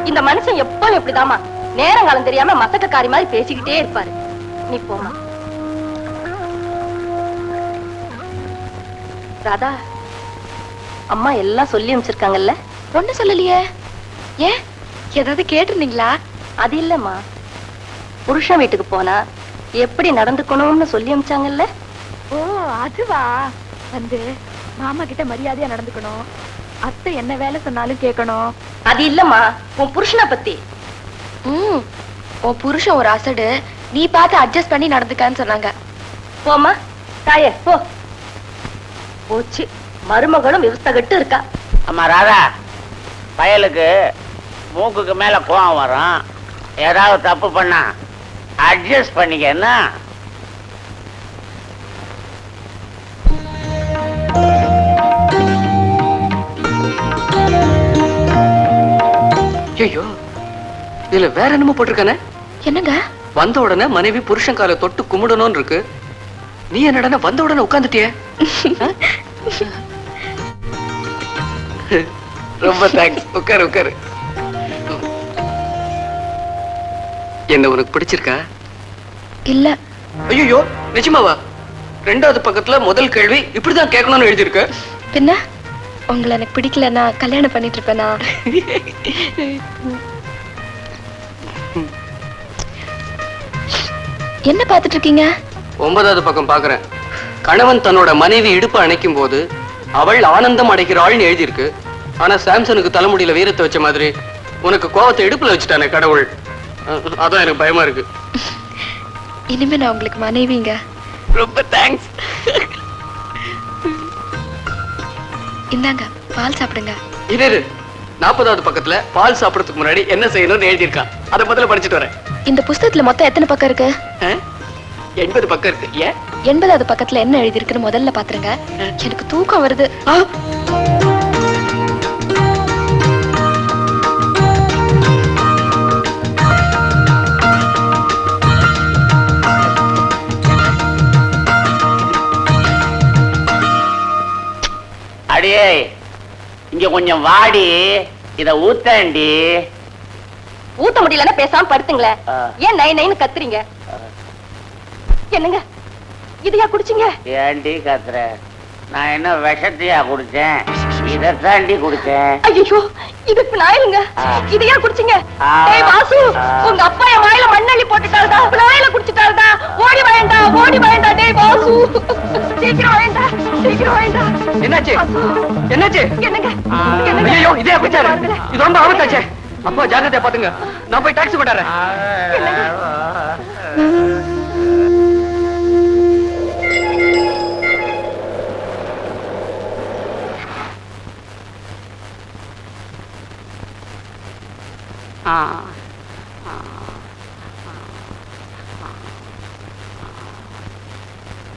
[SPEAKER 6] இந்த மனுஷன் எப்பவும் எப்படிதாமா நேரங்காலம் தெரியாம மசக்கக்காரி மாதிரி பேசிக்கிட்டே இருப்பாரு. நீ போமா. ராதா, அம்மா எல்லாம் சொல்லி அனுப்பிச்சிருக்காங்கல்ல?
[SPEAKER 1] ஒண்ணு சொல்லலையே. ஏன், ஏதாவது கேட்டிருந்தீங்களா?
[SPEAKER 6] அது இல்லம்மா, புருஷன் வீட்டுக்கு போனா எப்படி நடந்துக்கணும்னு சொல்லி அனுப்பிச்சாங்கல்ல?
[SPEAKER 1] ஓ, அதுவா? வந்து மாமா கிட்ட மரியாதையா நடந்துக்கணும், அத்தை என்ன வேலை சொன்னாலும் கேட்கணும்.
[SPEAKER 6] அது இல்லம்மா, உன் புருஷனை பத்தி.
[SPEAKER 1] உன் புருஷன் ஒரு அசடு, நீ பார்த்து அட்ஜஸ்ட் பண்ணி நடந்துக்கான்னு சொன்னாங்க.
[SPEAKER 6] போமா தாயே, போ. போச்சு, மருமகளும் விவஸ்தகட்டு இருக்கா.
[SPEAKER 7] அம்மா ராதா, பயலுக்கு மூக்குக்கு மேல கோவம் வரும். ஏதாவது தப்பு பண்ணா அட்ஜஸ்ட் பண்ணிக்க. என்ன
[SPEAKER 3] ஐயோ, இதுல வேற என்னமோ போட்டிருக்கானே.
[SPEAKER 1] என்னங்க?
[SPEAKER 3] வந்த உடனே மனைவி புருஷன் காலை தொட்டு கும்பிடணும்னு இருக்கு. நீ என்னடா வந்த உடனே உட்கார்ந்துட்டியே? ரொம்ப தேங்க்ஸ். உட்காரு உட்காரு. என்ன உனக்கு பிடிச்சிருக்கா?
[SPEAKER 1] இல்ல.
[SPEAKER 3] ஐயோ, நிஜமாவா? ரெண்டாவது பக்கத்துல முதல் கேள்வி இப்படிதான் கேட்கணும்னு எழுதியிருக்கு.
[SPEAKER 1] பின்ன உங்களை எனக்கு பிடிக்கலன்னா கல்யாணம் பண்ணிட்டு இருப்பேனா? என்ன பாத்துட்டு இருக்கீங்க?
[SPEAKER 3] 9வது பக்கம் பாக்குறேன். கணவன் தன்னோட மனைவி இடுப்பு அணைக்கும் போது அவள் ஆனந்தம் அடைகிறாள்னு எழுதியிருக்கு. ஆனா சாம்சனுக்கு தலைமுடியில வீரத்தை வச்ச மாதிரி உனக்கு கோவத்தை இடுப்புல வச்சுட்டானே கடவுள். அதான் எனக்கு பயமா இருக்கு.
[SPEAKER 1] இனிமே நான் உங்களுக்கு மனைவிங்க.
[SPEAKER 3] ரொம்ப தேங்க்ஸ்.
[SPEAKER 1] இந்தாங்க பால் சாப்பிடுங்க.
[SPEAKER 3] இரு, 40வது பக்கத்துல பால் சாப்பிடறதுக்கு முன்னாடி என்ன செய்யணும்னு எழுதியிருக்கான். அதை முதல்ல படிச்சுட்டு வரேன்.
[SPEAKER 1] இந்த புஸ்தகத்துல மொத்தம் எத்தனை பக்கம் இருக்கு?
[SPEAKER 3] 80 பக்கம் இருக்கு. ஏன்?
[SPEAKER 1] 80வது பக்கத்துல என்ன எழுதி இருக்குன்னு முதல்ல பாத்துருங்க. எனக்கு தூக்கம் வருது.
[SPEAKER 7] அடியே, இங்க கொஞ்சம் வாடி, இத ஊத்தாண்டி.
[SPEAKER 6] ஊத்த முடியலன்னா பேசாம படுத்துங்களேன். ஏன் நை நைன்னு கத்துறீங்க? என்னங்க இதையா குடிச்சீங்க?
[SPEAKER 7] ஏண்டி கத்துற? நான் என்ன விஷத்தையா குடிச்சேன்? இதத்தாண்டி குடிச்சேன்.
[SPEAKER 6] ஐயோ, இது பினாயிலுங்க. இதையா குடிச்சீங்க? டேய் வாசு, உங்க அப்பா என் வாயில மண்ணள்ளி போட்டுட்டாருடா. பினாயில குடிச்சிட்டாருடா. ஓடி வாயேண்டா, ஓடி வாயேண்டா. டேய் வாசு, சீக்கிரம் வாயேண்டா, சீக்கிரம் வாயேண்டா.
[SPEAKER 3] என்னாச்சு? என்னாச்சு?
[SPEAKER 6] என்னங்க?
[SPEAKER 3] ஐயோ, இதே குடிச்சாரு. இது ரொம்ப ஆபத்தாச்சே. அப்பா ஜாக்கிரதையா பாத்துங்க. நான் போய் டாக்ஸி போட்டாரேன்.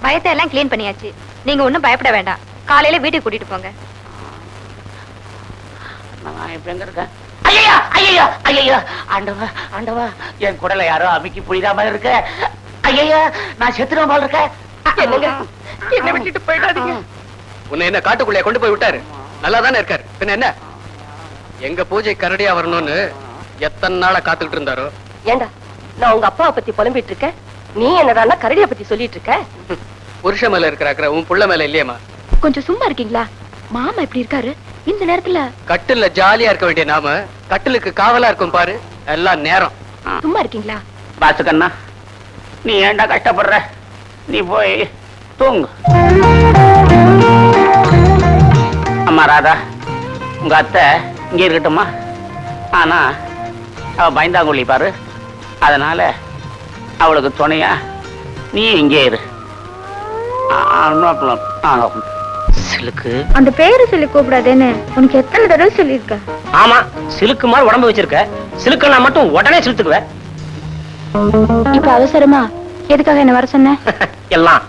[SPEAKER 1] பயத்தை எல்லாம் கிளீன் பண்ணியாச்சு. நீங்க ஒண்ணும் பயப்பட வேண்டாம். காலையில வீட்டுக்கு கூட்டிட்டு போங்க.
[SPEAKER 7] நான் இப்ப எங்க இருக்கேன்? ஐயா, ஐயா, ஐயா, ஆண்டவா, ஆண்டவா, என் குடலை யாரோ அமுக்கி புரியாம இருக்க. ஐயா, நான் செத்துற போல இருக்கேன்.
[SPEAKER 6] என்னங்க, என்ன விட்டுட்டு போயிடாதீங்க.
[SPEAKER 3] உன்னை என்ன காட்டுக்குள்ளே கொண்டு போய் விட்டாரு? நல்லா தானே இருக்காரு. பின்ன என்ன? எங்க பூஜை கரடியா வரணும்னு எத்தனை நாளா காத்துக்கிட்டு இருந்தாரோ.
[SPEAKER 6] ஏண்டா, நான் உங்க அப்பாவை பத்தி புலம்பிட்டு இருக்கேன். நீ என்னடா கரடியை பத்தி சொல்லிட்டு இருக்க?
[SPEAKER 3] புருஷ மேல இருக்கிற உன் புள்ள மேல இல்லையம்மா.
[SPEAKER 1] கொஞ்சம் சும்மா இருக்கீங்களா? மாமா இப்படி இருக்காரு இந்த நேரத்துல.
[SPEAKER 3] கட்டில்ல ஜாலியா இருக்க வேண்டிய நாம கட்டிலுக்கு காவலா இருக்கும் பாரு. எல்லாம் நேரம்.
[SPEAKER 1] சும்மா இருக்கீங்களா?
[SPEAKER 7] பாத்துக்கண்ணா, நீ ஏண்டா கஷ்டப்படுற? நீ போய் தூங்கு. அம்மா ராதா, உங்க அத்தை இங்க இருக்கட்டுமா? ஆனா அவ பயந்தாங்குழி பாரு. அதனால அவளுக்கு துணையா நீ இங்கே இரு. சிலுக்கு,
[SPEAKER 10] அந்த பேரு சொல்லி கூப்பிடாதேன்னு உனக்கு எத்தனை தடவை சொல்லியிருக்க?
[SPEAKER 2] ஆமா, சிலுக்கு மாதிரி உடம்பு வச்சிருக்க. சிலுக்குன்னா மட்டும் உடனே சிலுத்துக்குவேன்.
[SPEAKER 10] இப்ப அவசரமா எதுக்காக என்ன வர சொன்ன?
[SPEAKER 2] எல்லாம்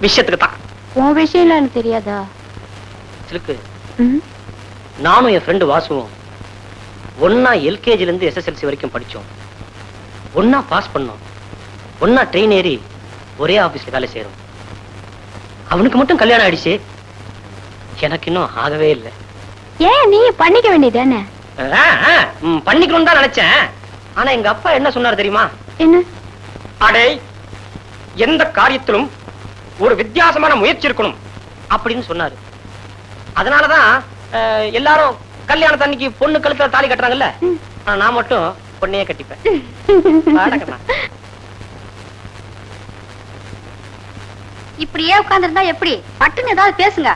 [SPEAKER 2] விஷயத்துக்கு தான்.
[SPEAKER 10] உன் விஷயம் எனக்கு தெரியாதா?
[SPEAKER 2] சிலுக்கு, நானும் என் ஃப்ரெண்டு வாசுவோம் ஒன்னா எல்கேஜில இருந்து SSLC வரைக்கும் படிச்சோம். ஒன்னா பாஸ் பண்ணோம். ஒன்னா ட்ரெயின் ஏறி ஒரே ஆபீஸ்ல வேலை செய்யறோம். அவனுக்கு மட்டும் கல்யாணம் ஆயிடுச்சு, எனக்கு இன்னும் ஆகவே இல்லை.
[SPEAKER 10] ஏன் நீ பண்ணிக்க வேண்டியதானே?
[SPEAKER 2] பண்ணிக்கணும் தான் நினைச்சேன். ஆனா எங்க அப்பா என்ன சொன்னார் தெரியுமா?
[SPEAKER 10] என்ன?
[SPEAKER 2] அடே, எந்த காரியத்திலும் ஒரு வித்தியாசமான முயற்சி இருக்கணும் அப்படின்னு சொன்னாரு. அதனாலதான் எல்லாரும் கல்யாணத்து அன்னைக்கு பொண்ணு கழுத்துல தாலி கட்டுறாங்கல்ல. ஆனா நான் மட்டும் பொண்ணையே கட்டிப்பேன்.
[SPEAKER 4] இப்படியே உட்கார்ந்திருந்தா எப்படி? பட்டுன்னு ஏதாவது பேசுங்க.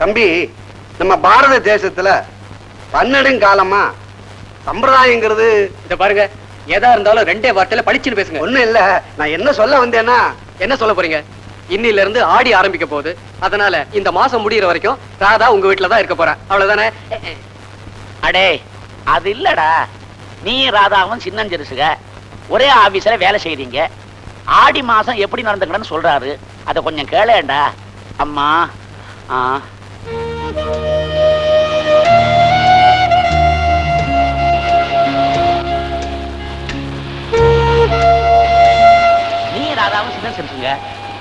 [SPEAKER 5] தம்பி, நம்ம பாரத தேசத்துல பன்னெடுங்காலமா சம்பிரதாயங்கிறது.
[SPEAKER 3] இத பாருங்க, எதா இருந்தாலும் ரெண்டே வார்த்தையில படிச்சுன்னு பேசுங்க.
[SPEAKER 5] ஒண்ணும் இல்ல, நான் என்ன சொல்ல வந்தேன்னா.
[SPEAKER 3] என்ன சொல்ல போறீங்க? இன்னில இருந்து ஆடி ஆரம்பிக்க போகுது. அதனால இந்த மாசம் முடியற வரைக்கும் ராதா உங்க வீட்டுல தான் இருக்க போறேன். அவ்வளவுதானே?
[SPEAKER 7] அடே, அது இல்லடா. நீ ராதாவும் சின்னஞ்சிறுசுக ஒரே ஆபீஸ்ல வேலை செய்றீங்க. ஆடி மாசம் எப்படி நடந்துக்கணும்னு சொல்றாரு. அத கொஞ்சம் கேளேண்டா அம்மா.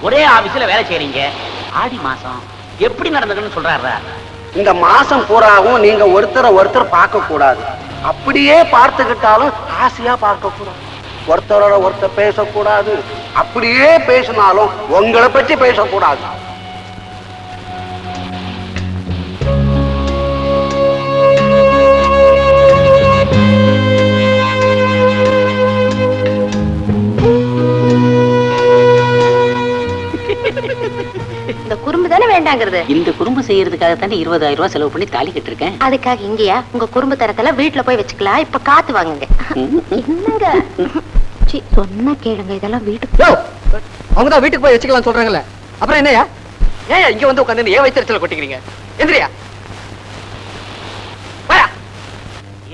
[SPEAKER 7] ஒரே ஆபீஸ்ல வேலை செய்றீங்க. ஆடி மாசம் எப்படி நடந்ததுன்னு சொல்றாரா?
[SPEAKER 5] இந்த மாசம் பூராவும் நீங்க ஒருத்தர் பார்க்க கூடாது. அப்படியே பார்த்துக்கிட்டாலும் ஆசையா பார்க்க கூடாது. ஒருத்தரோட ஒருத்தர் பேசக்கூடாது. அப்படியே பேசினாலும் உங்களை பற்றி பேசக்கூடாது.
[SPEAKER 4] இந்த குறும்பு தானே வேண்டாங்கிறது.
[SPEAKER 7] இந்த குறும்பு செய்யறதுக்காக தானே 20,000 ரூபாய் செலவு பண்ணி தாலி கட்டிருக்கேன்.
[SPEAKER 4] அதுக்காக இங்கயா உங்க குறும்பு தரத்தெல்லாம் வீட்டுல போய் வச்சுக்கலாம். இப்ப காத்து வாங்குங்க. என்னங்க சொன்னா கேளுங்க. இதெல்லாம் வீட்டுக்கு
[SPEAKER 3] அவங்கதான் வீட்டுக்கு போய் வச்சுக்கலாம் சொல்றாங்கல்ல. அப்புறம் என்னையா ஏன் இங்க வந்து உட்காந்து ஏன் வயிற்றுல கொட்டிக்கிறீங்க? எந்திரியா.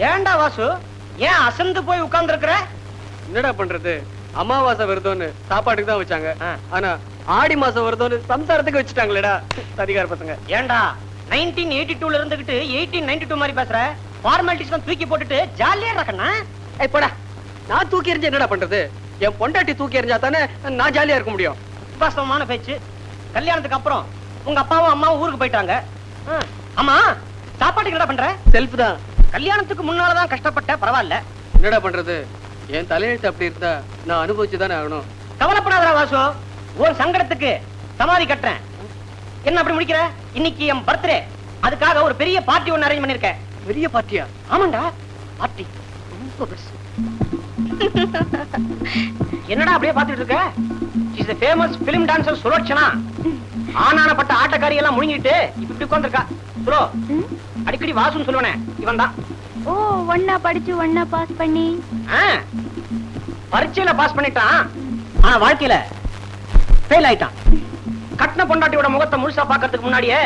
[SPEAKER 2] ஏன்டா வாசு, ஏன் அசந்து போய் உட்கார்ந்து இருக்கிற?
[SPEAKER 3] என்னடா பண்றது? அமாவாசை வருதோன்னு சாப்பாட்டுக்கு தான் வச்சாங்க. ஆனா ஆடி மாசம் வருதோன்னு சம்சாரத்துக்கு வச்சுட்டாங்களேடா அதிகார பசங்க.
[SPEAKER 2] ஏன்டா 1982ல இருந்துகிட்டு 1892 மாதிரி பேசுற? ஃபார்மாலிட்டிஸ் தூக்கி போட்டுட்டு ஜாலியா இருக்கண்ணா.
[SPEAKER 3] போடா. நான் தூக்கி எறிஞ்சு என்னடா பண்றது? என் பொண்டாட்டி தூக்கி எறிஞ்சா தானே நான் ஜாலியா இருக்க முடியும்.
[SPEAKER 2] வாஸ்தவமான பேச்சு. கல்யாணத்துக்கு அப்புறம் உங்க அப்பாவும் அம்மாவும் ஊருக்கு போயிட்டாங்க. ஆமா, சாப்பாட்டுக்கு என்ன பண்ற?
[SPEAKER 3] செல்ஃப் தான்.
[SPEAKER 2] கல்யாணத்துக்கு முன்னாலதான் கஷ்டப்பட்ட, பரவாயில்ல.
[SPEAKER 3] என்னடா பண்றது? என் தலையெழுத்து அப்படி இருந்தா நான் அனுபவிச்சுதானே ஆகணும்.
[SPEAKER 2] கவலைப்படாதடா வாசு, ஒரு சங்கடத்துக்கு சமாதி கட்டுறேன். என்ன அப்படி முடிக்கிற? இன்னைக்கு என் பர்த்டே, அதுக்காக ஒரு பெரிய பார்ட்டி ஒன்னு அரேஞ்ச் பண்ணிருக்கேன்.
[SPEAKER 3] பெரிய பார்ட்டியா?
[SPEAKER 2] ஆமாண்டா, பார்ட்டி ரொம்ப பெருசு. என்னடா அப்படியே பாத்துட்டு இருக்க? She is a famous film dancer Sulochana. ஆனானப்பட்ட ஆட்டக்காரி எல்லாம் முழுங்கிட்டு இப்படி உட்கார்ந்திருக்கா. சுலோ, அடிக்கடி வாசுன்னு சொல்லுவனே இவன் தான்.
[SPEAKER 1] ஓ, ஒண்ணா படிச்சு ஒண்ணா பாஸ் பண்ணி
[SPEAKER 2] பரீட்சையில பாஸ் பண்ணிட்டான். ஆனா வாழ்க்கையில ஃபெயில் ஆயிட்டான். கட்டின பொண்டாட்டியோட முகத்தை முழுசா பாக்கிறதுக்கு முன்னாடியே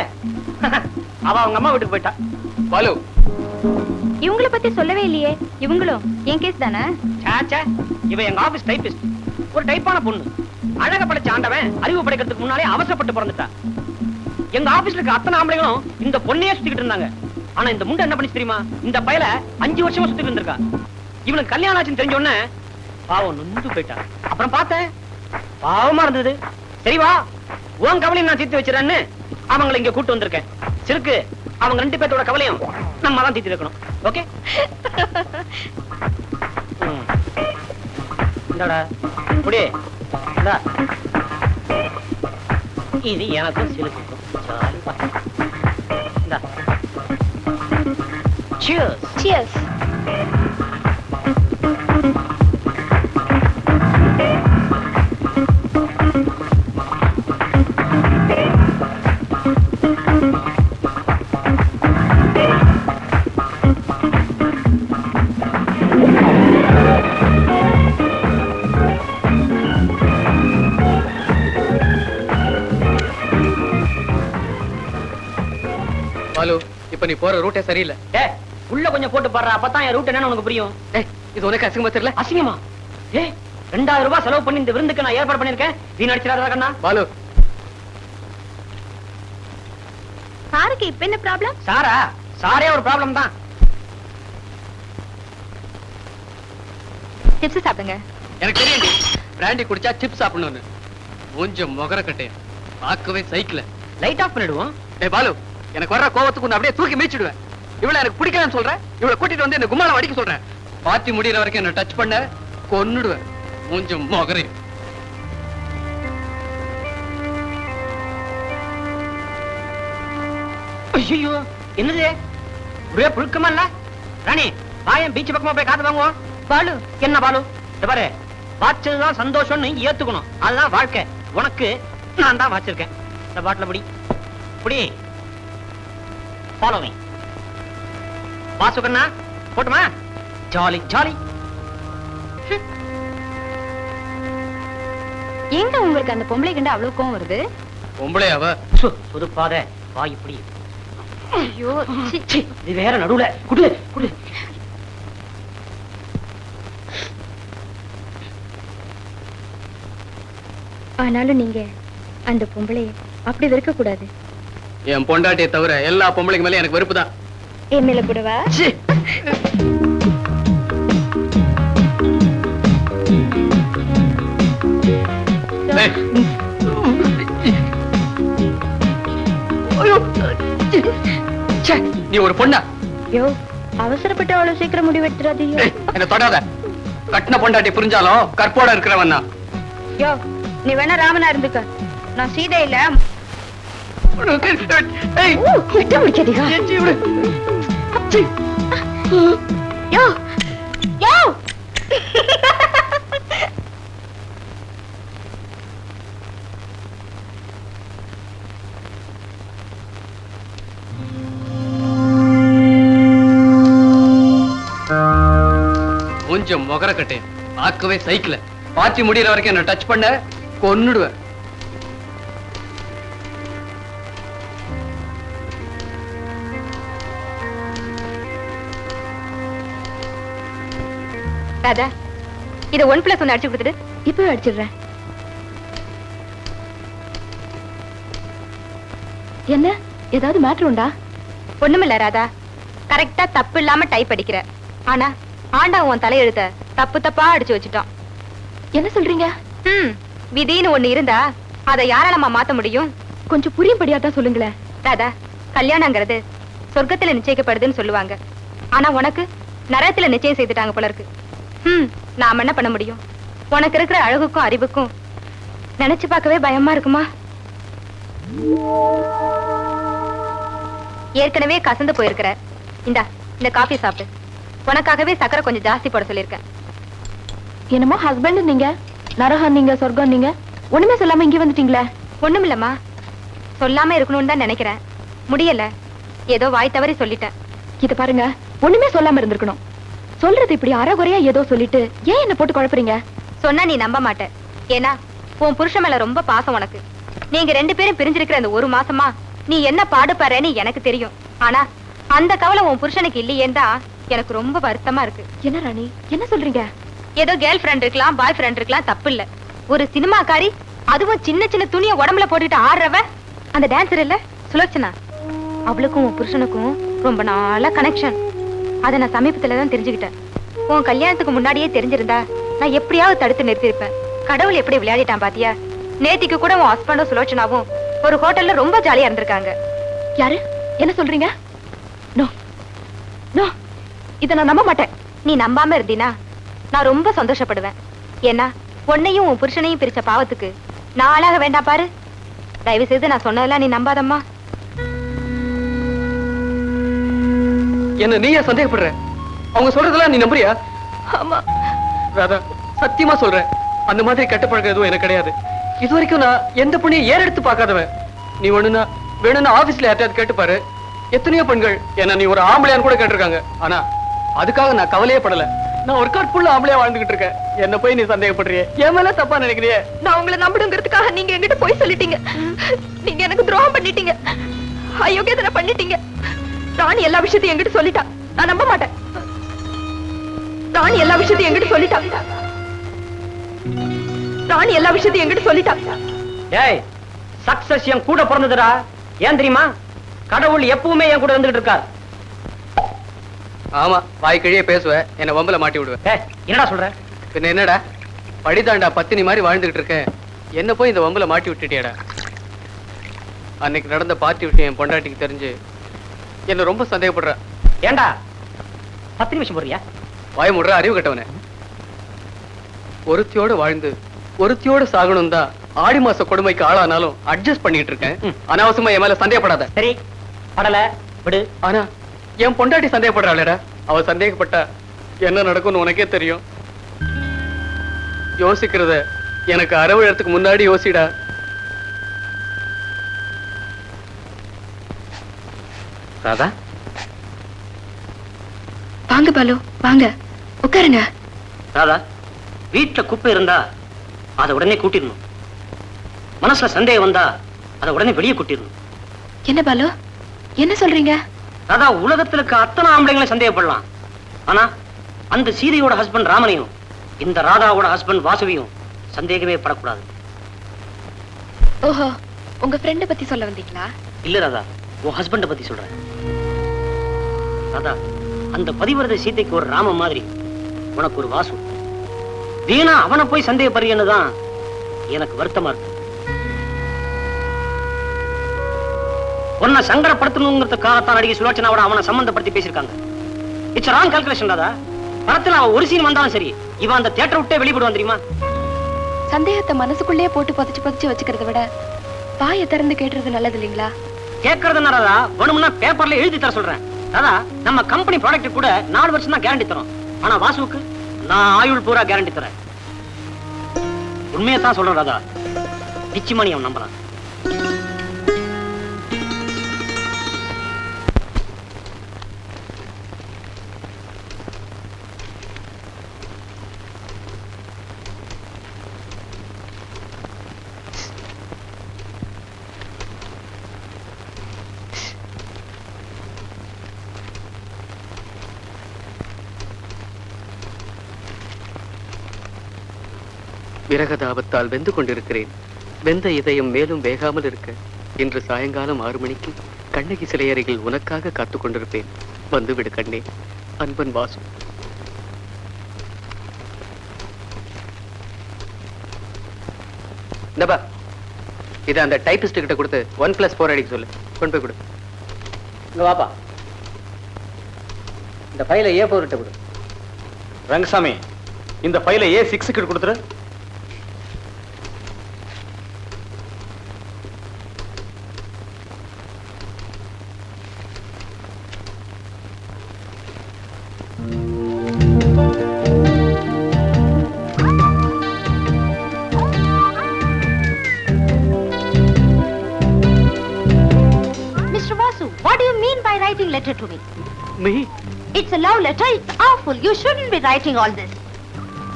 [SPEAKER 2] அவ அவங்க அம்மா வீட்டுக்கு போயிட்டா.
[SPEAKER 3] பாலு,
[SPEAKER 1] இவங்கள பத்தி சொல்லவே இல்லையே. இவங்களும் என் கேஸ் தானே?
[SPEAKER 2] சாச்சா, இவ எங்க ஆபீஸ் டைபிஸ்ட். ஒரு டைப்பான பொண்ணு. அழக படைச்ச ஆண்டவன் அறிவு படைக்கிறதுக்கு முன்னாலே அவசரப்பட்டு பிறந்துட்டா. எங்க ஆபீஸ்ல இருக்க அத்தனை ஆம்பளைங்களும் இந்த பொண்ணையே சுத்திக்கிட்டு இருந்தாங்க. ஆனா இந்த முண்டை என்ன பண்ணி தெரியுமா? இந்த பயல 5 வருஷமா சுத்திட்டு இருந்திருக்கா. இவனுக்கு கல்யாணம் ஆச்சுன்னு தெரிஞ்ச உடனே பாவம் நொந்து போயிட்டா. அப்புறம் பார்த்தேன், பாவமா இருந்தது. சரி வா, உன் கவலையும் நான் தீர்த்து வச்சிடறேன்னு அவங்களை இங்க கூட்டு வந்திருக்கேன். சிறுக்கு, அவங்க 2 பேர்த்தோட கவலையும் நம்ம தான் தீர்த்து வைக்கணும். ஓகே? இந்தாடா புடி. இந்தா, இது எனக்கும் சிலுக்கும் ஜாலி. இந்தா. Cheers.
[SPEAKER 1] Cheers.
[SPEAKER 3] பாலு, இப்ப நீ போற ரூட்டே சரியில்லை.
[SPEAKER 2] உள்ள கொஞ்சம் போட்டு பாடுற, அப்பதான் என் ரூட் என்னன்னு உனக்கு புரியும்.
[SPEAKER 3] இது உனக்கு அசிங்கமா தெரியல?
[SPEAKER 2] அசிங்கமா? 2000 ரூபாய் செலவு பண்ணி இந்த விருந்துக்கு நான் ஏற்பாடு பண்ணிருக்கேன். நீ நடிச்சிடாதா கண்ணா.
[SPEAKER 3] பாலு,
[SPEAKER 1] சாருக்கு இப்ப என்ன ப்ராப்ளம்?
[SPEAKER 2] சாரே ஒரு ப்ராப்ளம் தான்.
[SPEAKER 1] டிப்ஸ் சாப்பிடுங்க.
[SPEAKER 3] எனக்கு தெரியும் பிராண்டி குடிச்சா சிப்ஸ் சாப்பிடணும்னு. கொஞ்சம் முகர கட்டையா பார்க்கவே சைக்கிள்
[SPEAKER 2] லைட் ஆஃப் பண்ணிடுவோம்.
[SPEAKER 3] பாலு, எனக்கு வர்ற கோவத்துக்கு நான் அப்படியே தூக்கி மீச்சிடுவேன். இவளை எனக்கு பிடிக்கலன்னு சொல்றேன். இவளை கூட்டிட்டு வந்து இந்த கும்மாள வடிக்க சொல்றேன். பார்ட்டி முடியற வரைக்கும் என்ன டச் பண்ண கொன்னுடுவேன். கொஞ்சம் முகரை.
[SPEAKER 2] ஐயோ, என்னது ஒரே புழுக்கமா இல்ல? ராணி, வாயன் பீச் பக்கமா போய் காத்து வாங்குவோம்.
[SPEAKER 1] பாலு,
[SPEAKER 2] என்ன பாலு? பாரு, வாச்சதுதான் சந்தோஷம்னு ஏத்துக்கணும். அதுதான் வாழ்க்கை. உனக்கு நான் தான் வாச்சிருக்கேன். இந்த பாட்டில புடி புடி. Follow me. வாசுகண்ணா, போட்டுமா? Jolly jolly.
[SPEAKER 1] எங்க உங்களுக்கு அந்த பொம்பளை கண்டு அவ்வளவு கோவம் வருது?
[SPEAKER 3] பொம்பளையாவ
[SPEAKER 2] சொதுப்பாத வா. இப்படி
[SPEAKER 1] ஐயோ,
[SPEAKER 2] இது வேற நடுவுல குடு குடு.
[SPEAKER 1] ஆனாலும் நீங்க அந்த பொம்பளைய அப்படி வெறுக்க கூடாது.
[SPEAKER 3] என் பொண்டாட்டியை தவிர எல்லா பொம்பளைக்கு மேல எனக்கு வெறுப்பு தான்.
[SPEAKER 1] என் மேல கூடவா?
[SPEAKER 3] நீ ஒரு பொண்ணா?
[SPEAKER 6] யோ அவசரப்பட்டு அவ்வளவு சீக்கிரம் முடிவெடுத்துறாதீங்க.
[SPEAKER 3] என்ன தொடாத. கட்டின பொண்டாட்டி புரிஞ்சாலும் கற்போட இருக்கிறவன் தான்.
[SPEAKER 6] யோ நீ வேணா ராமனா இருந்துக்க, நான் சீதை இல்ல. விட்டு முடிக்காதீங்க. யோ யோ
[SPEAKER 3] கொஞ்சம் முகர கட்டேன் பார்க்கவே சைக்கிள் பார்ட்டி முடியற வரைக்கும் என்ன டச் பண்ண கொன்னுடுவேன்.
[SPEAKER 1] ராதா இத 1+1 அடிச்சு கொடுத்துட்டு இப்பவே அடிச்சிடுறேன். என்ன ஏதாவது மேட்ரு உண்டா? ஒண்ணுமில்ல ராதா, கரெக்டா தப்பு இல்லாம டைப் அடிக்கிற. ஆனா ஆண்டா உன் தலையெழுத்த தப்பு தப்பா அடிச்சு வச்சுட்டான். என்ன சொல்றீங்க? விதின்னு ஒண்ணு இருந்தா அதை யாராலமா மாத்த முடியும்? கொஞ்சம் புரியும்படியாதான் சொல்லுங்களேன். ராதா, கல்யாணங்கிறது சொர்க்கத்துல நிச்சயிக்கப்படுதுன்னு சொல்லுவாங்க. ஆனா உனக்கு நரகத்துல நிச்சயம் செய்துட்டாங்க போல இருக்கு. நாம என்ன பண்ண முடியும்? உனக்கு இருக்கிற அழகுக்கும் அறிவுக்கும் நினைச்சு பார்க்கவே பயமா இருக்குமா? ஏற்கனவே கசந்து போயிருக்கிற. இந்த காஃபி சாப்பிடு. உனக்காகவே சக்கரை கொஞ்சம் ஜாஸ்தி போட சொல்லிருக்கேன். என்னமோ ஹஸ்பண்ட் நீங்க, நரகம் நீங்க, சொர்க்கம் நீங்க, ஒண்ணுமே சொல்லாம இங்க வந்துட்டீங்களே. ஒண்ணுமில்லம்மா, சொல்லாம இருக்கணும்னு தான் நினைக்கிறேன். முடியல, ஏதோ வாய் தவறி சொல்லிட்டேன். இது பாருங்க, ஒண்ணுமே சொல்லாம இருந்திருக்கணும். சொல்றது இப்படி அறகுறையா ஏதோ சொல்லிட்டு ஏன் என்ன போட்டு குழப்பறீங்க? சொன்னா நீ நம்ப மாட்ட. ஏன்னா உன் புருஷன் மேல ரொம்ப பாசம் உனக்கு. நீங்க 2 பேரும் பிரிஞ்சிருக்கிற அந்த 1 மாசமா நீ என்ன பாடுபறேன்னு எனக்கு தெரியும். ஆனா அந்த கவலை உன் புருஷனுக்கு இல்லையேன்னு தான் எனக்கு ரொம்ப வருத்தமா இருக்கு. என்ன ராணி, என்ன சொல்றீங்க? ஏதோ கேர்ள் ஃப்ரெண்ட் இருக்கலாம், பாய் ஃப்ரெண்ட் இருக்கலாம், தப்பு இல்ல. ஒரு சினிமாக்காரி, அதுவும் சின்ன சின்ன துணியை உடம்புல போட்டுட்டு ஆடுறவ, அந்த டான்சர் இல்ல சுலோச்சனா, அவளுக்கும் உன் புருஷனுக்கும் ரொம்ப நாளா கனெக்ஷன். அதை நான் சமீபத்துல தான் தெரிஞ்சுக்கிட்டேன். உன் கல்யாணத்துக்கு முன்னாடியே தெரிஞ்சிருந்தா நான் எப்படியாவது தடுத்து நிறுத்திருப்பேன். கடவுள் எப்படி விளையாடிட்டான் பாத்தியா? நேத்திக்கு கூட உன் ஹஸ்பண்டும் சுலோச்சனாவும் ஒரு ஹோட்டல்ல ரொம்ப ஜாலியா இருந்திருக்காங்க. யாரு? என்ன சொல்றீங்க? நோ நோ, இத நான் நம்ப மாட்டேன். நீ நம்பாம இருந்தீனா நான் ரொம்ப சந்தோஷப்படுவேன். ஏன்னா உன்னையும் உன் புருஷனையும் பிரிச்ச பாவத்துக்கு நான் ஆளாக வேண்டாம் பாரு. தயவு செய்து நான் சொன்னதெல்லாம் நீ நம்பாதம்மா.
[SPEAKER 3] என்ன நீயா சந்தேகப்படுற? அவங்க சொல்றதெல்லாம் நீ நம்புறியா?
[SPEAKER 6] ஆமா
[SPEAKER 3] ராதா, சத்தியமா சொல்றேன், அந்த மாதிரி கெட்ட பழக்கம் எதுவும் எனக்கு கிடையாது. இது வரைக்கும் நான் எந்த பொண்ணையும் ஏறெடுத்து பார்க்காதவன். நீ வேணும்னா ஆபீஸ்ல யார்ட்டாவது கேட்டுப்பாரு. எத்தனையோ பெண்கள் என்ன நீ ஒரு ஆம்பளையான்னு கூட கேட்டிருக்காங்க. ஆனா அதுக்காக நான் கவலையே படல. நான் ஒரு காட்புள்ள ஆம்பளையா வாழ்ந்துகிட்டு இருக்கேன். என்ன போய் நீ சந்தேகப்படுறியே? என் மேல தப்பா நினைக்கிறியே?
[SPEAKER 6] நான் உங்களை நம்பணுங்கிறதுக்காக நீங்க என்கிட்ட போய் சொல்லிட்டீங்க. நீங்க எனக்கு துரோகம் பண்ணிட்டீங்க, அயோக்கியத்தனை பண்ணிட்டீங்க. ராணி எல்லா விஷயத்தையும் என்கிட்ட சொல்லிட்டா, நான் நம்ப மாட்டேன். ராணி எல்லா விஷயத்தையும் என்கிட்ட சொல்லிட்டா. ராணி எல்லா விஷயத்தையும் என்கிட்ட சொல்லிட்டா.
[SPEAKER 7] ஏய், சக்சஸ் என் கூட பிறந்ததுடா. ஏன் தெரியுமா? கடவுள் எப்பவுமே என் கூட வந்துட்டு இருக்கார்.
[SPEAKER 3] ஆமா, வாய் கிழியே பேசுவேன், என்ன வம்பல மாட்டி விடுவேன்.
[SPEAKER 7] என்னடா சொல்ற?
[SPEAKER 3] பின்ன என்னடா, படிதாண்டா பத்தினி மாதிரி வாழ்ந்துகிட்டு இருக்கேன், என்ன போய் இந்த வம்பல மாட்டி விட்டுட்டியாடா. அன்னைக்கு நடந்த பார்ட்டி விஷயம் என் பொண்டாட்டிக்கு தெரிஞ்சு என்ன ரொம்ப சந்தேகப்படுற.
[SPEAKER 7] ஏண்டா 10 நிமிஷம் போறியா?
[SPEAKER 3] வாய முடுற அறிவு கட்டவனே. ஒருத்தியோட வாழ்ந்து ஒருத்தியோட சாகணும் தான் ஆடி மாச கொடுமைக்கு ஆளானாலும் அட்ஜஸ்ட் பண்ணிட்டு இருக்கேன். அனாவசியமா என் மேல சந்தேகப்படாத.
[SPEAKER 7] சரி, படல விடு.
[SPEAKER 3] ஆனா என் பொண்டாட்டி சந்தேகப்படுறாளேடா. அவ சந்தேகப்பட்டா என்ன நடக்கும்னு உனக்கே தெரியும். யோசிக்கிறத எனக்கு அரவழத்துக்கு முன்னாடி யோசிடா.
[SPEAKER 7] ராதா,
[SPEAKER 1] வாங்க பாலு, வாங்க உட்காருங்க.
[SPEAKER 7] ராதா, வீட்டுல குப்பை இருந்தா அதை உடனே கூட்டிடணும். மனசுல சந்தேகம் வந்தா அதை உடனே வெளியே கூட்டிடணும்.
[SPEAKER 1] என்ன பாலு, என்ன சொல்றீங்க?
[SPEAKER 7] ராதா, உலகத்துல இருக்க அத்தனை ஆம்பளைங்களை சந்தேகப்படலாம். ஆனா அந்த சீதையோட ஹஸ்பண்ட் ராமனையும் இந்த ராதாவோட ஹஸ்பண்ட் வாசுவியும் சந்தேகமே படக்கூடாது.
[SPEAKER 1] ஓஹோ, உங்க ஃப்ரெண்ட பத்தி சொல்ல வந்தீங்களா?
[SPEAKER 7] இல்ல ராதா, உன் ஹஸ்பண்ட பத்தி சொல்றேன். ராதா, அந்த பதிவிரதை சீதைக்கு ஒரு ராம மாதிரி உனக்கு ஒரு வாசு. வீணா அவனை போய் சந்தேகப்படுறேன்னு தான் எனக்கு வருத்தமா இருக்கு. உன்னை சங்கடப்படுத்தணுங்கிறதுக்காகத்தான் நடிகை சுலோச்சனாவோட அவனை சம்பந்தப்படுத்தி பேசியிருக்காங்க. It's wrong calculation Radha. படத்துல அவன் ஒரு சீன் வந்தாலும் சரி, இவன் அந்த தியேட்டர் விட்டே வெளிப்படுவான் தெரியுமா?
[SPEAKER 1] சந்தேகத்தை மனசுக்குள்ளே போட்டு பதிச்சு வச்சுக்கிறத விட வாயை திறந்து கேட்டுறது நல்லது இல்லைங்களா?
[SPEAKER 7] கேட்கறது ராதா, வேணும்னா பேப்பர்ல எழுதி தர சொல்றேன். ராதா, நம்ம கம்பெனி ப்ராடக்ட் கூட 4 வருஷம் தான் கேரண்டி தரோம். ஆனா வாசுவுக்கு நான் ஆயுள் பூரா கேரண்டி தரேன். உண்மையை தான் சொல்றேன் ராதா, நிச்சயமா நீ அவன் நம்பலாம்.
[SPEAKER 3] விரகதாபத்தால் வெந்து கொண்டிருக்கிறேன். வெந்த இதயம் மேலும் வேகாமல் இருக்க இன்று சாயங்காலம் 6 மணிக்கு கண்ணகி சிலை அருகில் உனக்காக காத்துக் கொண்டிருப்பேன். வந்துவிடு கண்ணே. அன்பன் வாசு. இந்தபா, இதை அந்த டைபிஸ்ட் கிட்ட கொடுத்து 1+4 அடிக்க சொல்லு. கொண்டு போய் கொடு.
[SPEAKER 7] இங்க வாப்பா, இந்த ஃபைலை A4 கிட்ட கொடு.
[SPEAKER 9] ரங்கசாமி, இந்த ஃபைலை A6 கிட்ட கொடுத்துரு.
[SPEAKER 10] Letter to me.
[SPEAKER 3] Me?
[SPEAKER 10] It's a love letter. It's awful. You shouldn't be writing all this.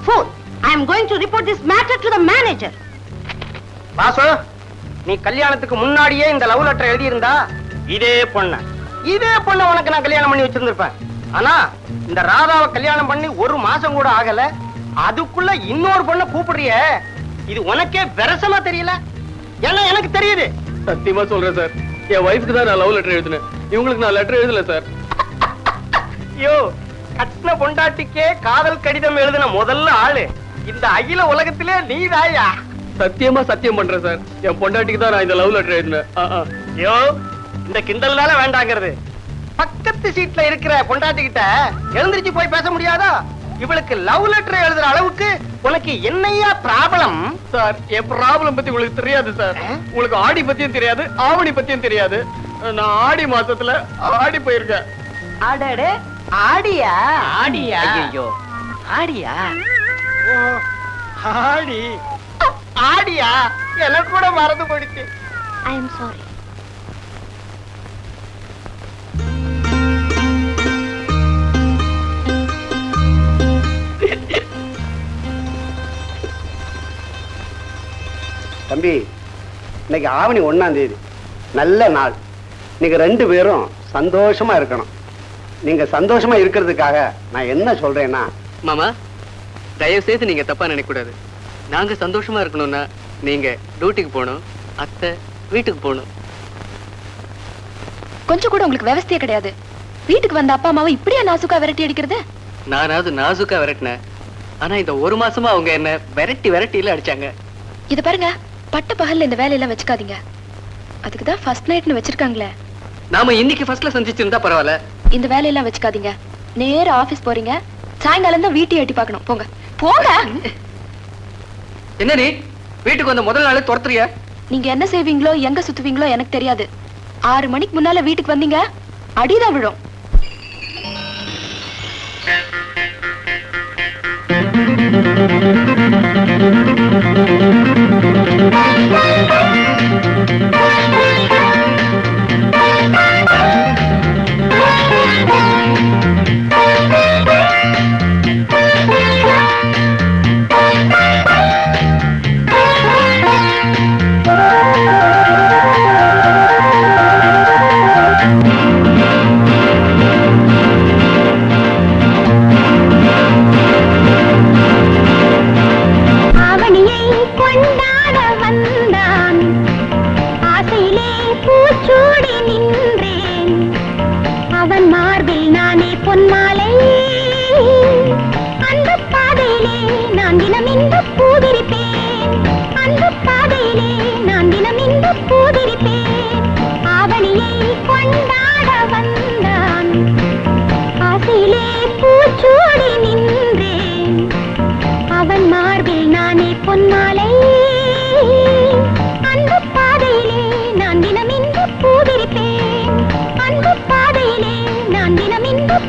[SPEAKER 10] Fool, I am going to report this matter to the manager.
[SPEAKER 2] Vasu, நீ கல்யாணத்துக்கு முன்னாடியே இந்த லவ் லெட்டர் எழுதி இருந்தா இதே பொண்ண உனக்கு நான் கல்யாணம் பண்ணி வச்சிருந்திருப்பேன். ஆனா இந்த ராதாவை கல்யாணம் பண்ணி 1 மாசம் கூட ஆகல, அதுக்குள்ள இன்னொரு பொண்ணை கூப்பிடுறிய, இது உனக்கே விரசமா தெரியல? ஏன்னா எனக்கு தெரியுது.
[SPEAKER 3] சத்தியமா சொல்றேன் சார், என் வைஃப்க்கு தான் நான் லவ் லெட்டர் எழுதினேன். இவங்களுக்கு நான் லெட்டர் எழுதல சார்.
[SPEAKER 2] ஐயோ, கட்டின பொண்டாட்டிக்கே காதல் கடிதம் எழுதின முதல்ல ஆளு இந்த அகில உலகத்திலே நீதாயா?
[SPEAKER 3] சத்தியமா சத்தியம் பண்றேன் சார், என் பொண்டாட்டிக்கு தான் நான் இந்த லவ் லெட்டர் எழுதினேன்.
[SPEAKER 2] ஐயோ, இந்த கிண்டல்னால வேண்டாங்கிறது. பக்கத்து சீட்ல இருக்கிற பொண்டாட்டி கிட்ட எழுந்திருச்சு போய் பேச முடியாதா? இவளுக்கு லவ் லெட்டர் எழுதுற அளவுக்கு உனக்கு என்னையா ப்ராப்ளம்?
[SPEAKER 3] சார், என் ப்ராப்ளம் பத்தி உங்களுக்கு தெரியாது சார். உங்களுக்கு ஆடி பத்தியும் தெரியாது, ஆவணி பத்தியும் தெரியாது. நான் ஆடி மாசத்துல ஆடி போயிருக்கேன்.
[SPEAKER 2] அடடே, ஆடியா?
[SPEAKER 7] ஆடியா? ஐயோ, ஆடியா?
[SPEAKER 2] ஓ, ஆடி ஆடியா? எனக்கு கூட மறந்து போயிடுச்சு.
[SPEAKER 10] I am sorry.
[SPEAKER 5] தம்பி, இன்னைக்கு ஆவணி 1ஆம் தேதி, நல்ல நாள். நீங்க 2 பேரும் சந்தோஷமா இருக்கணும். நீங்க சந்தோஷமா இருக்கிறதுக்காக நான் என்ன சொல்றேன்னா,
[SPEAKER 3] மாமா, தயவு செய்து நீங்க தப்பா நினைக்க கூடாது. நாங்க சந்தோஷமா இருக்கணும்னா நீங்க டியூட்டிக்கு போகணும், அத்தை வீட்டுக்கு போகணும்.
[SPEAKER 1] கொஞ்சம் கூட உங்களுக்கு விவசாயே கிடையாது. வீட்டுக்கு வந்த அப்பா அம்மாவை இப்படியா நாசுக்கா விரட்டி அடிக்கிறது?
[SPEAKER 3] நானாவது நாசுக்கா விரட்டினேன், ஆனா இந்த 1 மாசமா அவங்க என்ன விரட்டியில அடிச்சாங்க.
[SPEAKER 1] இது பாருங்க, பட்ட பகல்ல இந்த வேலையெல்லாம் வச்சுக்காதீங்க. அதுக்குதான் ஃபர்ஸ்ட் நைட்னு வச்சிருக்காங்களே.
[SPEAKER 3] நாம இன்னைக்கு ஃபர்ஸ்ட்ல சந்திச்சிருந்தா பரவாயில்ல.
[SPEAKER 1] இந்த வேலையெல்லாம் வச்சுக்காதீங்க. நேரா ஆபீஸ் போறீங்க, சாயங்காலம் தான் வீட்டை எட்டி பார்க்கணும். போங்க போங்க.
[SPEAKER 3] என்ன நீ வீட்டுக்கு வந்த முதல் நாளே துரத்துறிய?
[SPEAKER 1] நீங்க என்ன செய்வீங்களோ எங்க சுத்துவீங்களோ எனக்கு தெரியாது. 6 மணிக்கு முன்னால வீட்டுக்கு வந்தீங்க, அடிதான் விழும்.
[SPEAKER 10] அவனியை கொண்டாட வந்தார்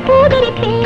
[SPEAKER 10] பூவிரிப்பேன்.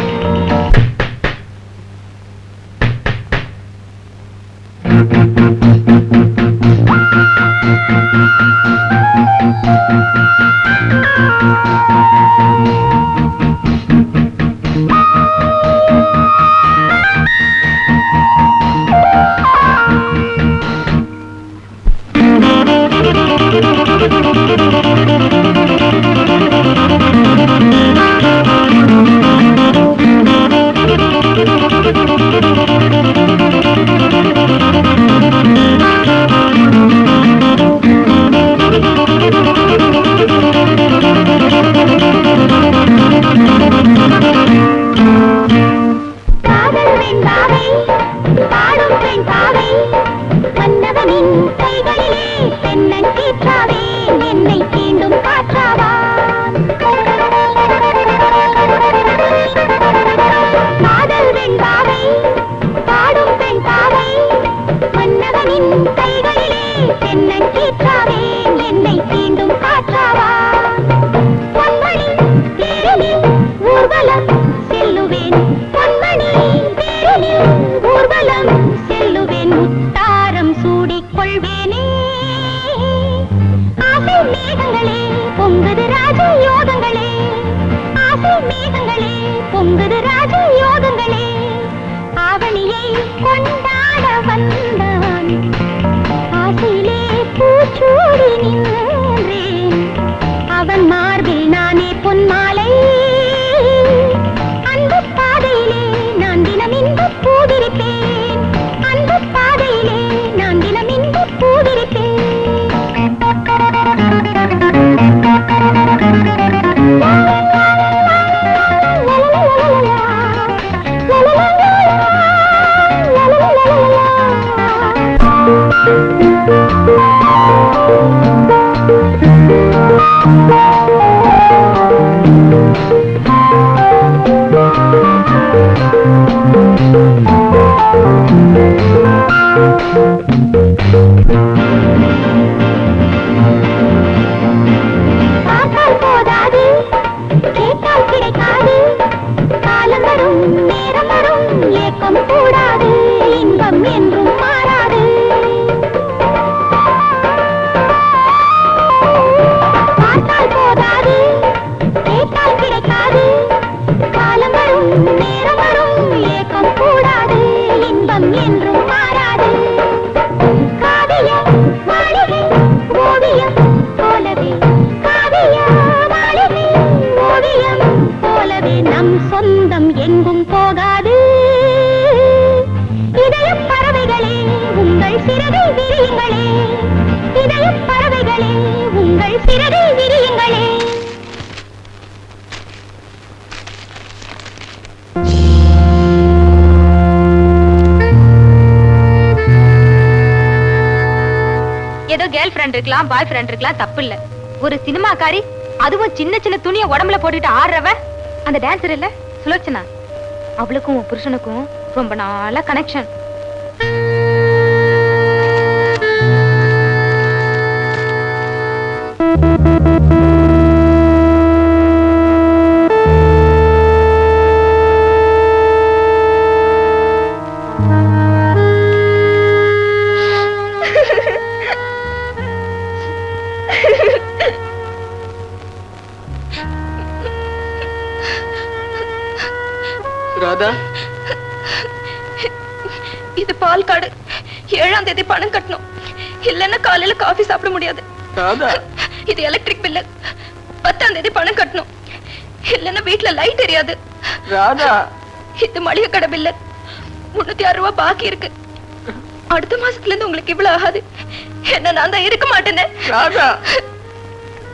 [SPEAKER 1] ஏதோ கேர்ள் ஃப்ரெண்ட் இருக்கலாம், பாய் ஃப்ரெண்ட் இருக்கலாம், தப்பு இல்ல. ஒரு சினிமாக்காரி, அதுவும் சின்ன சின்ன துணியை உடம்புல போட்டுட்டு ஆடுறவ, அந்த டான்சர் இல்ல சுலோச்சனா, அவளுக்கும் புருஷனுக்கும் ரொம்ப நாளா கனெக்ஷன்.
[SPEAKER 3] ராதா,
[SPEAKER 6] இது பால் கார்டு. 7ஆம் தேதி பணம் கட்டணும், இல்லன்னா காலையில காஃபி சாப்பிட முடியாது.
[SPEAKER 3] ராதா,
[SPEAKER 6] இது எலக்ட்ரிக் பில்லு. 10ஆம் தேதி பணம் கட்டணும், இல்லன்னா வீட்டுல லைட் எரியாது.
[SPEAKER 3] ராதா,
[SPEAKER 6] இது மளிகை கடை பில்லு. 306 ரூபாய் பாக்கி இருக்கு. அடுத்த மாசத்துல இருந்து உங்களுக்கு இவ்வளவு ஆகாது. என்ன நான் தான் இருக்க மாட்டேன்னு.
[SPEAKER 3] ராதா,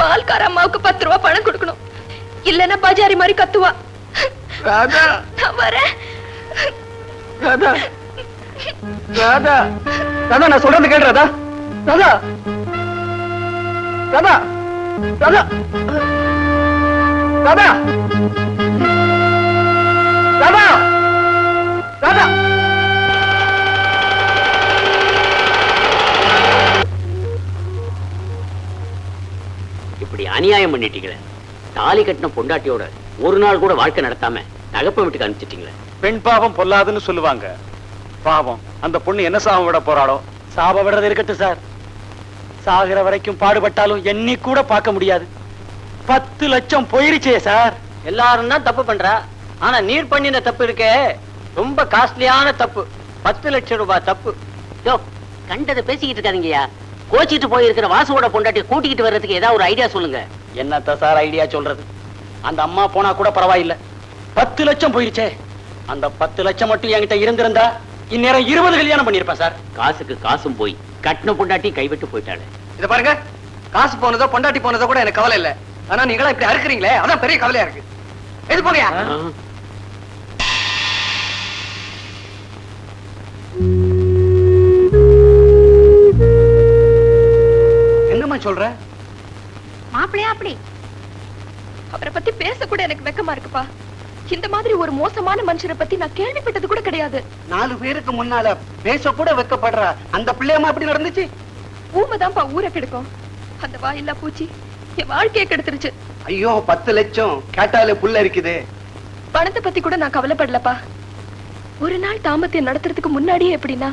[SPEAKER 6] பால்கார அம்மாவுக்கு 10 ரூபாய் பணம் கொடுக்கணும், இல்லன்னா பஜாரி மாதிரி கத்துவா.
[SPEAKER 3] ராதா,
[SPEAKER 6] நான் வரேன்.
[SPEAKER 3] ராதா, ராதா, ராதா, நான் சொல்றது கேளு ராதா. ராதா, ராதா, ராதா, ராதா, ராதா, ராதா.
[SPEAKER 7] இப்படி அநியாயம் பண்ணிட்டீங்களே. தாலி கட்டின பொண்டாட்டியோட ஒரு நாள் கூட வாழ்க்கை நடத்தாம தகப்ப வீட்டுக்கு அனுப்பிச்சிட்டீங்களே.
[SPEAKER 9] பெண் பாவம் பொல்லாதுன்னு சொல்லுவாங்க. பாவம் அந்த பொண்ணு என்ன சாபம் விட போறாளோ.
[SPEAKER 8] சாப விடுறது இருக்கட்டும் சார். சாகிற வரைக்கும் பாடுபட்டாலும் எண்ணி கூட பார்க்க முடியாது. 10 லட்சம் போயிருச்சே சார்.
[SPEAKER 7] எல்லாரும் தான் தப்பு பண்றா. ஆனா நீர் பண்ணின தப்பு இருக்கே, ரொம்ப காஸ்ட்லியான தப்பு. 10 லட்சம் ரூபாய் தப்பு. யோ, கண்டதை பேசிக்கிட்டு இருக்காதீங்கயா. கோச்சிட்டு போயிருக்கிற வாசுவோட பொண்டாட்டி கூட்டிக்கிட்டு வர்றதுக்கு ஏதாவது ஒரு ஐடியா சொல்லுங்க.
[SPEAKER 8] என்னத்த சார் ஐடியா சொல்றது? அந்த அம்மா போனா கூட பரவாயில்லை. 10 லட்சம் போயிருச்சே. அந்த 10 லட்சம் மட்டும் என்கிட்ட இருந்திருந்தா இந்நேரம் 20 கல்யாணம் பண்ணிருப்பேன் சார்.
[SPEAKER 7] காசுக்கு காசும் போய் கட்டின பொண்டாட்டி கைவிட்டு போயிட்டாளே.
[SPEAKER 3] இத பாருங்க, காசு போனதோ பொண்டாட்டி போனதோ கூட எனக்கு கவலை இல்ல. ஆனா நீங்களா இப்படி அறுக்குறீங்களே, அதான் பெரிய கவலையா இருக்கு. எது போறியா?
[SPEAKER 5] என்னம்மா சொல்ற?
[SPEAKER 4] மாப்பிள்ளையா அப்படி?
[SPEAKER 1] அவரை பத்தி பேச கூட எனக்கு வெக்கமா இருக்குப்பா. இந்த மாதிரி ஒரு மோசமான மனுஷரை பத்தி நான் கேள்விப்பட்டது கூட கிடையாது.
[SPEAKER 5] 4 பேருக்கு முன்னால பேச கூட வெக்கப்படுற அந்த பிள்ளையம்மா எப்படி நடந்துச்சு?
[SPEAKER 1] ஊமைதான்ப்பா ஊரை கெடுக்கும். அந்த வாயில்லா பூச்சி என் வாழ்க்கையை கெடுத்துருச்சு.
[SPEAKER 5] ஐயோ 10 லட்சம் கேட்டாலே புல்ல இருக்குது.
[SPEAKER 1] பணத்தை பத்தி கூட நான் கவலைப்படலப்பா. ஒரு நாள் தாமத்தியம் நடத்துறதுக்கு முன்னாடியே எப்படின்னா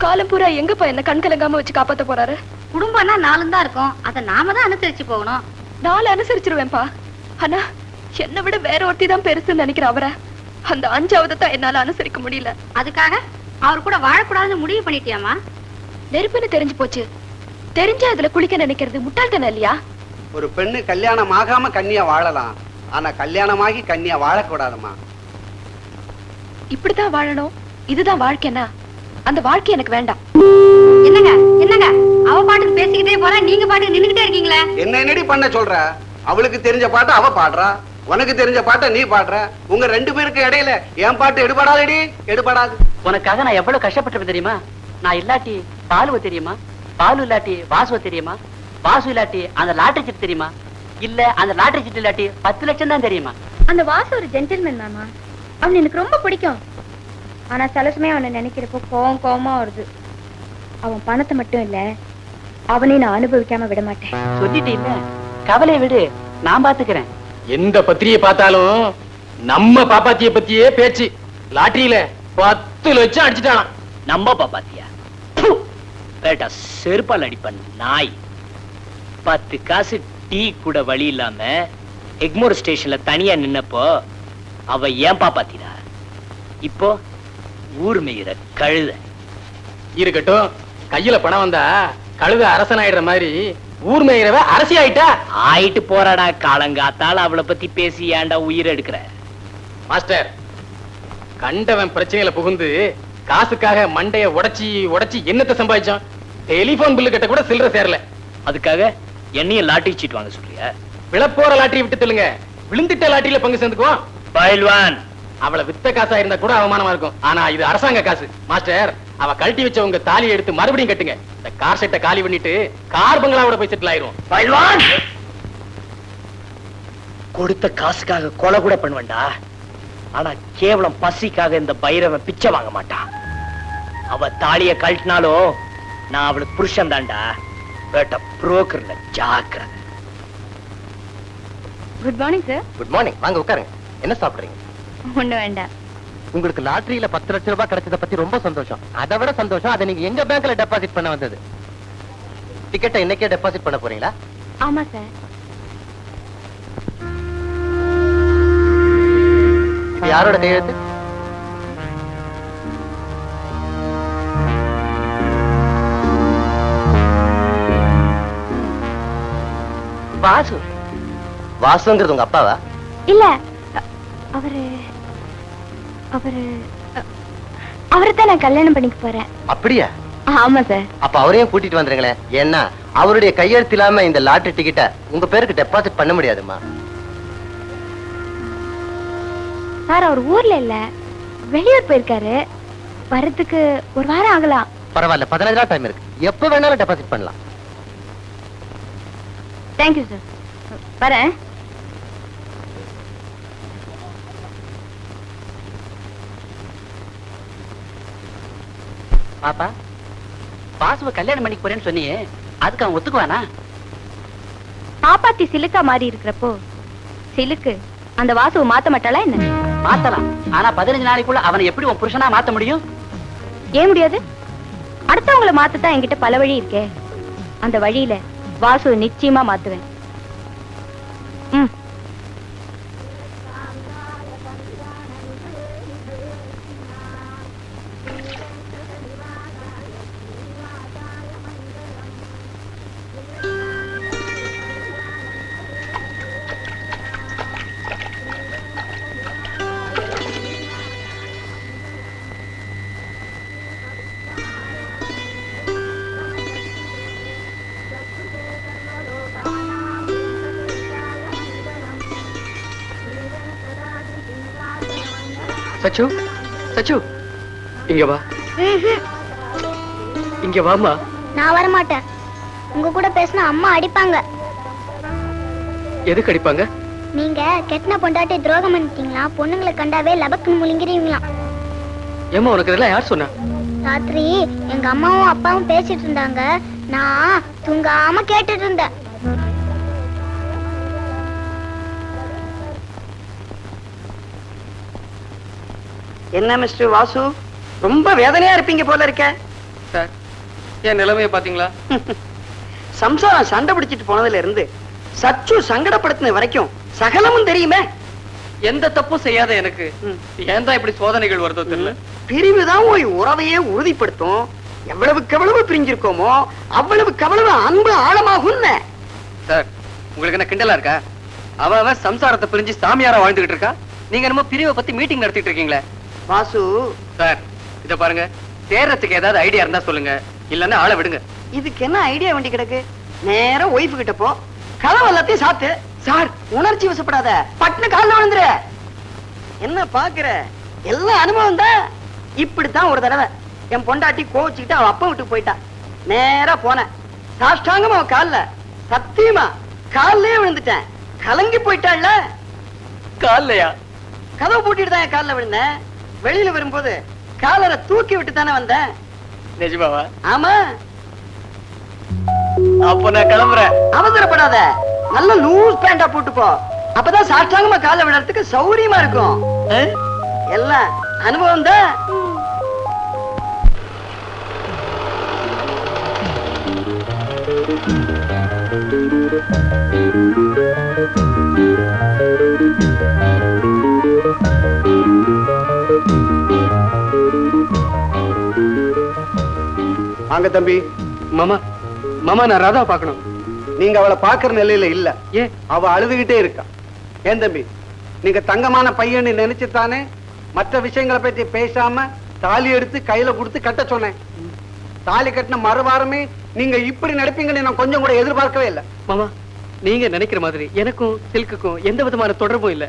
[SPEAKER 1] காலம் பூரா எங்கப்பா என்ன கண் கலங்காம வச்சு காப்பாத்த போறாரு?
[SPEAKER 4] குடும்பம்னா 4 தான் இருக்கும். அதை நாம தான் அனுசரிச்சு போகணும்.
[SPEAKER 1] 4 அனுசரிச்சிருவேன்பா. ஆனா என்னை விட வேற ஒருத்தி தான் பெருசுன்னு நினைக்கிற அவரை அந்த 5வது தான் என்னால அனுசரிக்க முடியல.
[SPEAKER 4] அதுக்காக அவர் கூட வாழக்கூடாதுன்னு முடிவு பண்ணிட்டியாமா?
[SPEAKER 1] நெருப்புன்னு தெரிஞ்சு போச்சு. தெரிஞ்சா அதுல குளிக்க நினைக்கிறது முட்டாள்தானே இல்லையா?
[SPEAKER 5] ஒரு பெண்ணு கல்யாணம் ஆகாம கன்னியா வாழலாம், ஆனா கல்யாணமாகி கன்னியா வாழக்கூடாதுமா.
[SPEAKER 1] இப்படிதான் வாழணும், இதுதான் வாழ்க்கைனா அந்த வாழ்க்கை எனக்கு வேண்டாம்.
[SPEAKER 4] என்னங்க என்னங்க அவ பாட்டுக்கு பேசிக்கிட்டே போறா, நீங்க பாட்டுக்கு நின்னுகிட்டே இருக்கீங்களே.
[SPEAKER 5] என்ன என்னடி பண்ண சொல்ற? அவளுக்கு தெரிஞ்ச பாட்டை அவ பாடுறா, உனக்கு தெரிஞ்ச பாட்டை நீ பாடுற. உங்க 2 பேருக்கு இடையில என் பாட்டு எடுபடாதடி, எடுபடாது.
[SPEAKER 7] உனக்காக நான் எவ்வளவு கஷ்டப்பட்டிருப்பேன் தெரியுமா? நான் இல்லாட்டி பாலுவ தெரியுமா? பாலு இல்லாட்டி வாசுவ தெரியுமா? வாசு இல்லாட்டி அந்த லாட்டரி சீட்டு தெரியுமா? இல்ல அந்த லாட்டரி சீட்டு இல்லாட்டி 10 லட்சம் தான் தெரியுமா?
[SPEAKER 10] அந்த வாசு ஒரு ஜென்டில்மேன் மாமா. அவன் எனக்கு ரொம்ப பிடிக்கும். ஆனா சில சமயம் அவனை நினைக்கிறப்போ கோவமா வருது. அவன் பணத்தை மட்டும் இல்ல, அவனை நான் அனுபவிக்காம விட மாட்டேன்.
[SPEAKER 7] சொல்லிட்டு இல்ல, கவலையை விடு, நான் பாத்துக்கிறேன்.
[SPEAKER 8] எந்த பத்திரியை பார்த்தாலும் நம்ம பாப்பாத்திய பத்தியே பேச்சு. லாட்டரியில 10 லட்சம் அடிச்சுட்டான்.
[SPEAKER 7] நம்ம பாப்பாத்தியா? பேட்டா செருப்பால் அடிப்பன் நாய். 10 காசு டீ கூட வழி இல்லாம எக்மோர் ஸ்டேஷன்ல தனியா நின்னப்போ அவ ஏன் பாப்பாத்திடா. இப்போ ஊர் மேயிற கழுத.
[SPEAKER 8] இருக்கட்டும், கையில பணம் வந்தா கழுத அரசன் ஆயிடுற மாதிரி ஊர் மேயிறவ அரசி ஆயிட்டா.
[SPEAKER 7] ஆயிட்டு போறாடா காலங்காத்தால அவளை பத்தி பேசி ஏன்டா உயிர் எடுக்கிற?
[SPEAKER 8] மாஸ்டர், கண்டவன் பிரச்சனையில புகுந்து காசுக்காக மண்டைய உடைச்சி என்னத்தை சம்பாதிச்சான்? டெலிபோன் பில்லு கட்ட கூட சில்லற சேரல.
[SPEAKER 7] அதுக்காக என்னையும் லாட்டரி சீட் வாங்க சொல்றியா?
[SPEAKER 8] விழப்போற லாட்டரி விட்டு சொல்லுங்க, விழுந்துட்ட லாட்டரியில பங்கு சேர்ந்துக்குவோம்.
[SPEAKER 7] பயில்வான்,
[SPEAKER 8] அவளை வித்த காசா இருந்தா கூட அவமானமா இருக்கும். ஆனா இது அரசாங்க காசு. மாஸ்டர், அவ கழட்டி வச்ச உங்க தாலியை எடுத்து மறுபடியும் கட்டுங்க. இந்த கார் செட்டை காலி பண்ணிட்டு கார் பங்களாவோட போய் செட்டில் ஆயிரும்.
[SPEAKER 7] பயில்வான், கொடுத்த காசுக்காக கொலை கூட பண்ணுவேன்டா. ஆனா கேவலம் பசிக்காக இந்த பைரவன் பிச்சை வாங்க மாட்டான். அவ தாலிய கழட்டினாலும் நான் அவளுக்கு புருஷன் தான்டா. பேட்ட புரோக்கர்ல ஜாக்கிரதை.
[SPEAKER 10] Good morning sir.
[SPEAKER 2] Good morning. வாங்க உட்காருங்க. என்ன சாப்பிடுறீங்க?
[SPEAKER 10] ஒண்ணு வேண்டாம்.
[SPEAKER 2] உங்களுக்கு லாட்டரியில 10 லட்சம் ரூபாய் கிடைச்சத பத்தி ரொம்ப சந்தோஷம். அதை விட சந்தோஷம், அதை நீங்க எங்க பேங்க்ல டெபாசிட் பண்ண வந்தது. டிக்கெட்டை இன்னைக்கே டெபாசிட் பண்ண போறீங்களா?
[SPEAKER 10] ஆமா சார்.
[SPEAKER 2] இது யாரோட கையெழுத்து?
[SPEAKER 7] வாசு.
[SPEAKER 2] வாசுங்கிறது உங்க அப்பாவா?
[SPEAKER 10] இல்ல, அவரு அவரைத்தான் நான் கல்யாணம் பண்ணிக்க போறேன்.
[SPEAKER 2] அப்படியா?
[SPEAKER 10] ஆமா சார்.
[SPEAKER 2] அப்ப அவரையும் கூட்டிட்டு வந்துருங்களேன். ஏன்னா அவருடைய கையெழுத்து இல்லாம இந்த லாட்டரி டிக்கெட்டை உங்க பேருக்கு டெபாசிட் பண்ண முடியாதுமா.
[SPEAKER 10] சார் அவர் ஊர்ல இல்ல, வெளியூர் போயிருக்காரு. வரதுக்கு 1 வாரம் ஆகலாம்.
[SPEAKER 2] பரவாயில்ல, 15 நாள் டைம் இருக்கு. எப்ப வேணாலும் டெபாசிட் பண்ணலாம்.
[SPEAKER 10] Thank you sir. வரேன்.
[SPEAKER 7] பாப்பா, வாசுவ கல்யாணம் பண்ணிக்க போறேன்னு சொன்னியே, அதுக்கு அவன் ஒத்துக்குவானா?
[SPEAKER 10] பாப்பாத்தி சிலுக்கா மாறி இருக்கிறப்போ சிலுக்கு
[SPEAKER 1] அந்த வாசுவை மாத்த மாட்டாளா என்ன?
[SPEAKER 7] மாத்தலாம். ஆனா 15 நாளைக்குள்ள அவனை எப்படி உன் புருஷனா மாத்த முடியும்?
[SPEAKER 1] ஏன் முடியாது? அடுத்தவங்களை மாத்தத்தான் என்கிட்ட பல வழி இருக்கே. அந்த வழியில வாசுவை நிச்சயமா மாத்துவேன்.
[SPEAKER 3] சச்சு, சச்சு, இங்க வா. இங்க வாமா.
[SPEAKER 10] நான் வர மாட்டேன். உங்க கூட பேசினா அம்மா அடிப்பாங்க.
[SPEAKER 3] எதுக்கு அடிப்பாங்க?
[SPEAKER 10] நீங்க கெட்டின பொண்டாட்டி துரோகம் பண்ணிட்டீங்களா? பொண்ணுங்களை கண்டாவே லபக்குன்னு முழுங்கிறீங்களாம்.
[SPEAKER 3] ஏமா உனக்கு இதெல்லாம் யார் சொன்னா?
[SPEAKER 10] ராத்திரி எங்க அம்மாவும் அப்பாவும் பேசிட்டு இருந்தாங்க. நான் தூங்காம கேட்டுட்டு இருந்தேன்.
[SPEAKER 2] என்ன மிஸ்டர் வாசு, ரொம்ப வேதனையா இருப்பீங்க போல இருக்க.
[SPEAKER 3] சார், என் நிலைமையை பாத்தீங்களா?
[SPEAKER 2] சம்சாரம் சண்டை பிடிச்சிட்டு போனதுல இருந்து சச்சு சங்கடப்படுத்தின வரைக்கும் சகலமும் தெரியுமே.
[SPEAKER 3] எந்த தப்பும் செய்யாத எனக்கு ஏன் தான் இப்படி சோதனைகள் வருதோ தெரியல.
[SPEAKER 2] பிரிவுதான் ஒரு உறவையே உறுதிப்படுத்தும். எவ்வளவுக்கு எவ்வளவு பிரிஞ்சிருக்கோமோ அவ்வளவுக்கு அவ்வளவு அன்பு ஆழமாகும்.
[SPEAKER 3] சார், உங்களுக்கு என்ன கிண்டலா இருக்கா? அவன் சம்சாரத்தை பிரிஞ்சு சாமியாரா வாழ்ந்துகிட்டு இருக்கா. நீங்க என்னமோ பிரிவை பத்தி மீட்டிங் நடத்திட்டு இருக்கீங்களே.
[SPEAKER 2] வாசு
[SPEAKER 3] சார், இத பாருங்க, தேர்றதுக்கு ஏதாவது ஐடியா இருந்தா சொல்லுங்க, இல்லன்னா ஆளை விடுங்க.
[SPEAKER 2] இதுக்கு என்ன ஐடியா வேண்டி கிடக்கு? நேரா ஒய்ஃபு கிட்ட போ, கதவு எல்லாத்தையும் சாத்து. சார், உணர்ச்சி வசப்படாத, பட்டுன்னு கால்ல விழுந்துரு. என்ன பாக்குற? எல்லாம் அனுபவம் தான். இப்படித்தான் ஒரு தடவை என் பொண்டாட்டி கோச்சுக்கிட்டு அவ அப்பா விட்டு போயிட்டா. நேரா போன சாஷ்டாங்கமா அவ கால்ல, சத்தியமா கால்லயே விழுந்துட்டேன். கலங்கி போயிட்டாள்ல.
[SPEAKER 3] கால்லையா?
[SPEAKER 2] கதவு பூட்டிட்டு தான் என் கால்ல விழுந்தேன். வெளியில வரும்போது காலரை தூக்கி விட்டு தானே வந்தேன்.
[SPEAKER 3] நிஜமாவா?
[SPEAKER 2] ஆமா.
[SPEAKER 3] அப்ப நான் கிளம்புறேன்.
[SPEAKER 2] அவசரப்படாத, நல்ல லூஸ் பேண்டா போட்டு போ. அப்பதான் சாஷ்டாங்கமா கால விடுறதுக்கு சௌரியமா இருக்கும். எல்லாம் அனுபவம் தான்.
[SPEAKER 5] வாங்க தம்பி.
[SPEAKER 3] மாமா, மாமா, நான் ராதா பார்க்கணும்.
[SPEAKER 5] நீங்க அவளை பாக்குற நிலையில இல்ல.
[SPEAKER 3] ஏன்?
[SPEAKER 5] அவ அழுதுகிட்டே இருக்கா. ஏன் தம்பி, நீங்க தங்கமான பையன்னு நினைச்சுத்தானே மற்ற விஷயங்களை பத்தி பேசாம தாலி எடுத்து கையில கொடுத்து கட்ட சொன்னேன். தாலி கட்டின மறுவாரமே நீங்க இப்படி நடப்பீங்கன்னு நான் கொஞ்சம் கூட எதிர்பார்க்கவே இல்லை.
[SPEAKER 3] மாமா, நீங்க நினைக்கிற மாதிரி எனக்கும் சில்க்குக்கும் எந்த விதமான தொடர்பும் இல்ல.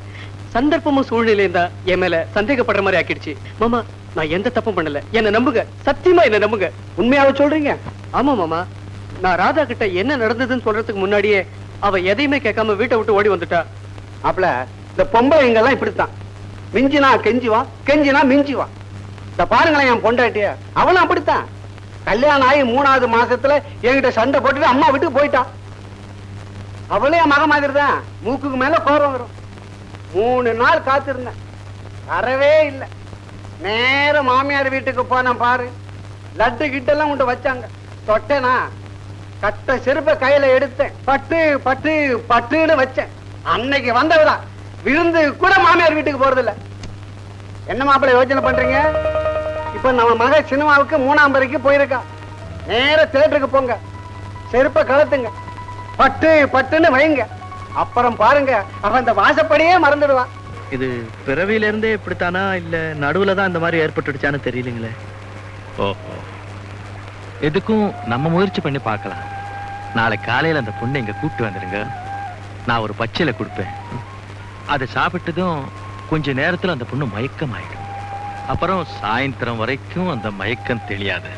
[SPEAKER 3] சந்தர்ப்பமும் சூழ்நிலையும் தான் என் மேல சந்தேகப்படுற மாதிரி ஆக்கிடுச்சு. மாமா, நான் எந்த தப்பும் பண்ணல. என்ன நம்புங்க, சத்தியமா என்ன நம்புங்க.
[SPEAKER 5] உண்மையாவே சொல்றீங்க?
[SPEAKER 3] ஆமா மாமா, நான் ராதா கிட்ட என்ன நடந்ததுன்னு சொல்றதுக்கு முன்னாடியே அவ எதையுமே கேட்காம வீட்டை விட்டு ஓடி வந்துட்டா.
[SPEAKER 5] அப்பல இந்த பொம்பளைங்க எல்லாம் இப்படித்தான். மிஞ்சினா கெஞ்சுவா, கெஞ்சினா மிஞ்சுவா. இந்த பாருங்களேன், என் பொண்டாட்டிய அவனும் அப்படித்தான். கல்யாணம் ஆகி 3வது மாசத்துல என்கிட்ட சண்டை போட்டுட்டு அம்மா விட்டு போயிட்டான். அவளே என் மக மாதிரி தான். மூக்குக்கு மேல கோரம் வரும். 3 நாள் காத்திருந்தேன், வரவே இல்லை. நேர மாமியார் வீட்டுக்கு போனேன். பாரு, லட்டு கிட்டெல்லாம் உண்டு வச்சாங்க. தொட்டேனா கட்ட செருப்ப கையில எடுத்தேன். பட்டு பட்டு பட்டுன்னு வச்சேன். அன்னைக்கு வந்தவரா விருந்து கூட மாமியார் வீட்டுக்கு போறதில்ல. என்ன மாப்பிள்ளை யோசனை பண்றீங்க? இப்ப நம்ம மக சினிமாவுக்கு 3ஆம் வரைக்கு போயிருக்கா. நேர தியேட்டருக்கு போங்க, செருப்ப கலத்துங்க, பட்டு பட்டுன்னு வைங்க. அப்புறம் பாருங்க, அவன் இந்த வாசப்படியே மறந்துடுவான்.
[SPEAKER 12] இது பிறவியில இருந்தே இப்படித்தானா, இல்ல நடுவுல தான் இந்த மாதிரி ஏற்பட்டுடுச்சான்னு தெரியலங்களே. ஓஹோ, எதுக்கும் நம்ம முயற்சி பண்ணி பார்க்கலாம். நாளை காலையில அந்த பொண்ணை இங்க கூப்பிட்டு வந்துருங்க. நான் ஒரு பச்சையில கொடுப்பேன். அதை சாப்பிட்டதும் கொஞ்ச நேரத்துல அந்த பொண்ணு மயக்கம் ஆயிடும். அப்புறம் சாயந்தரம் வரைக்கும் அந்த மயக்கம் தெரியாது.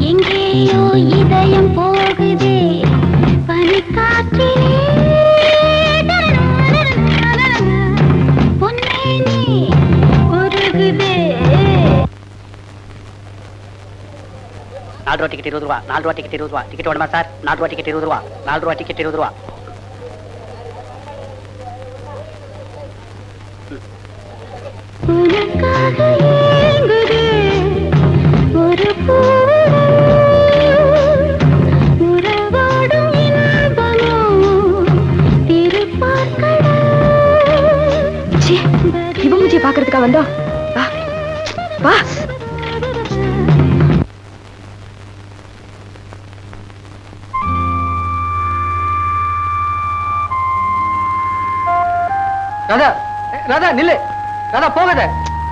[SPEAKER 10] எங்கேயோ இதயம் போகுதே பனிக்காற்றிலே பொன்னேனே உருகுதே.
[SPEAKER 7] 4 ரூபா டிக்கெட் 20 ரூபா. 4 ரூபா டிக்கெட் 20 ரூபா. டிக்கெட் வேணுமா சார்? 4 ரூபா டிக்கெட் 20 ரூபா. 4 ரூபா டிக்கெட் 20 ரூபா.
[SPEAKER 10] உனக்காக ஏங்குதே ஒரு பூ உறவாடும் இன்பமோ திருப்பார்க்கடல்.
[SPEAKER 1] இவங்க பாக்குறதுக்கா வந்தோம்? வா வா.
[SPEAKER 3] ராதா ராதா நில்லு. ராதா போகாத.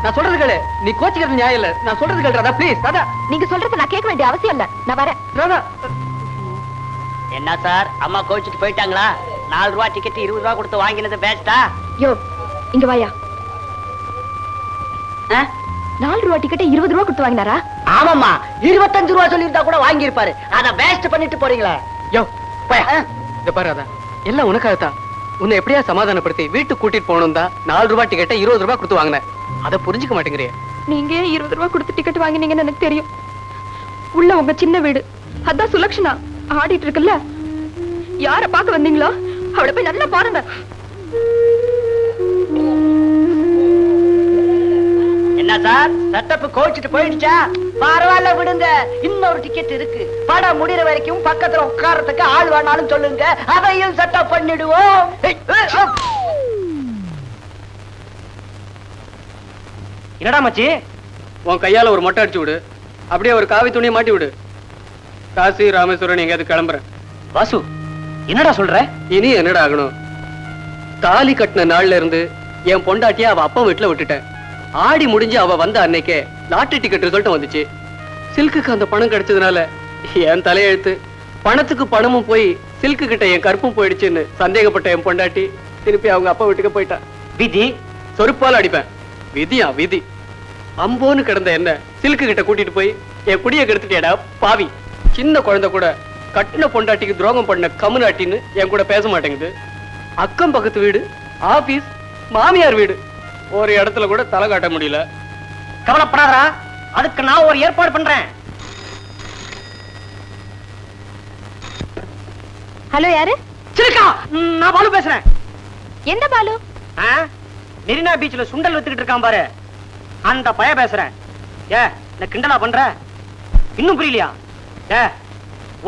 [SPEAKER 3] நான் சொல்றது கேளு. நீ கோச்சிக்கிறது நியாயம் இல்ல. நான் சொல்றது கேளு ராதா ப்ளீஸ். ராதா
[SPEAKER 1] நீங்க சொல்றது நான் கேட்க வேண்டிய அவசியம் இல்ல. நான் வரேன்.
[SPEAKER 3] ராதா.
[SPEAKER 7] என்ன சார் அம்மா கோச்சிட்டு போயிட்டாங்களா? 4 ரூபா டிக்கெட் 20 ரூபா கொடுத்து வாங்கினது பேஸ்டா?
[SPEAKER 1] யோ இங்க வாயா. 4 ரூபா டிக்கெட் 20 ரூபா கொடுத்து வாங்கினாரா?
[SPEAKER 7] ஆமாம்மா 25 ரூபா சொல்லியிருந்தா கூட வாங்கி இருப்பாரு. அத வேஸ்ட் பண்ணிட்டு போறீங்களா?
[SPEAKER 3] யோ போய். இத பாரு ராதா, எல்லாம் உனக்காகத்தான். உன்னை எப்படியா சமாதானப்படுத்தி வீட்டுக்கு கூட்டிட்டு போகணும் தான் 4 ரூபாய் டிக்கெட்டை 20 ரூபாய் கொடுத்து வாங்கினேன். அதை புரிஞ்சுக்க மாட்டேங்கிறிய.
[SPEAKER 1] நீங்க 20 ரூபாய் கொடுத்து டிக்கெட் வாங்கினீங்கன்னு எனக்கு தெரியும். உள்ள உங்க சின்ன வீடு அதான் சுலக்ஷனா ஆடிட்டு இருக்குல்ல. யார பார்க்க வந்தீங்களோ அவளை போய் நல்லா பாருங்க.
[SPEAKER 7] என்ன சார் செட்டப் கோச்சிட்டு போயிடுச்சா? பரவாயில்ல விடுங்க, இன்னொரு டிக்கெட் இருக்கு. படம் முடிகிற வரைக்கும் பக்கத்துல உட்கார்றதுக்கு ஆள் வேணாலும் சொல்லுங்க, அதையும் செட்டப் பண்ணிடுவோம்.
[SPEAKER 2] என்னடா மச்சி?
[SPEAKER 3] உன் கையால ஒரு மொட்டை அடிச்சு விடு. அப்படியே ஒரு காவி துணியை மாட்டி விடு. காசி ராமேஸ்வரன் எங்கேயாவது கிளம்புறேன்.
[SPEAKER 2] வாசு என்னடா சொல்ற?
[SPEAKER 3] இனி என்னடா ஆகணும்? தாலி கட்டின நாள்ல இருந்து என் பொண்டாட்டிய அவ அப்பா வீட்டுல விட்டுட்டேன். ஆடி முடிஞ்சு அவ வந்த அன்னைக்கே லாட்டரி டிக்கெட் ரிசல்ட் வந்துச்சு. சில்க்குக்கு அந்த பணம் கிடைச்சதுனால என் தலையெழுத்து. பணத்துக்கு பணமும் போய் சில்க்கு கிட்ட என் கற்பும் போயிடுச்சுன்னு சந்தேகப்பட்ட என் பொண்டாட்டி திருப்பி அவங்க அப்பா வீட்டுக்கு போயிட்டா.
[SPEAKER 2] விதி
[SPEAKER 3] சொருப்பால் அடிப்பேன். விதியா விதி. அம்போன்னு கிடந்த என்ன சில்க்கு கிட்ட கூட்டிட்டு போய் என் குடியை கெடுத்துட்டேடா பாவி. சின்ன குழந்தை கூட கட்டின பொண்டாட்டிக்கு துரோகம் பண்ண கம்முனாட்டின்னு என் கூட பேச மாட்டேங்குது. அக்கம் பக்கத்து வீடு, ஆபீஸ், மாமியார் வீடு, ஒரு இடத்துல கூட தலை காட்ட முடியல.
[SPEAKER 2] கவலைப்படாதடா, அதுக்கு நான் ஒரு ஏற்பாடு பண்றேன்.
[SPEAKER 1] ஹலோ யாரு?
[SPEAKER 2] சிலுக்கா, நான் பாலு பேசுறேன்.
[SPEAKER 1] எந்த பாலு?
[SPEAKER 2] மெரினா பீச்ல சுண்டல் வித்துக்கிட்டு இருக்கான் பாரு, அந்த பைய பேசுறேன். ஏ இந்த கிண்டலா பண்ற? இன்னும் புரியலையா? ஏ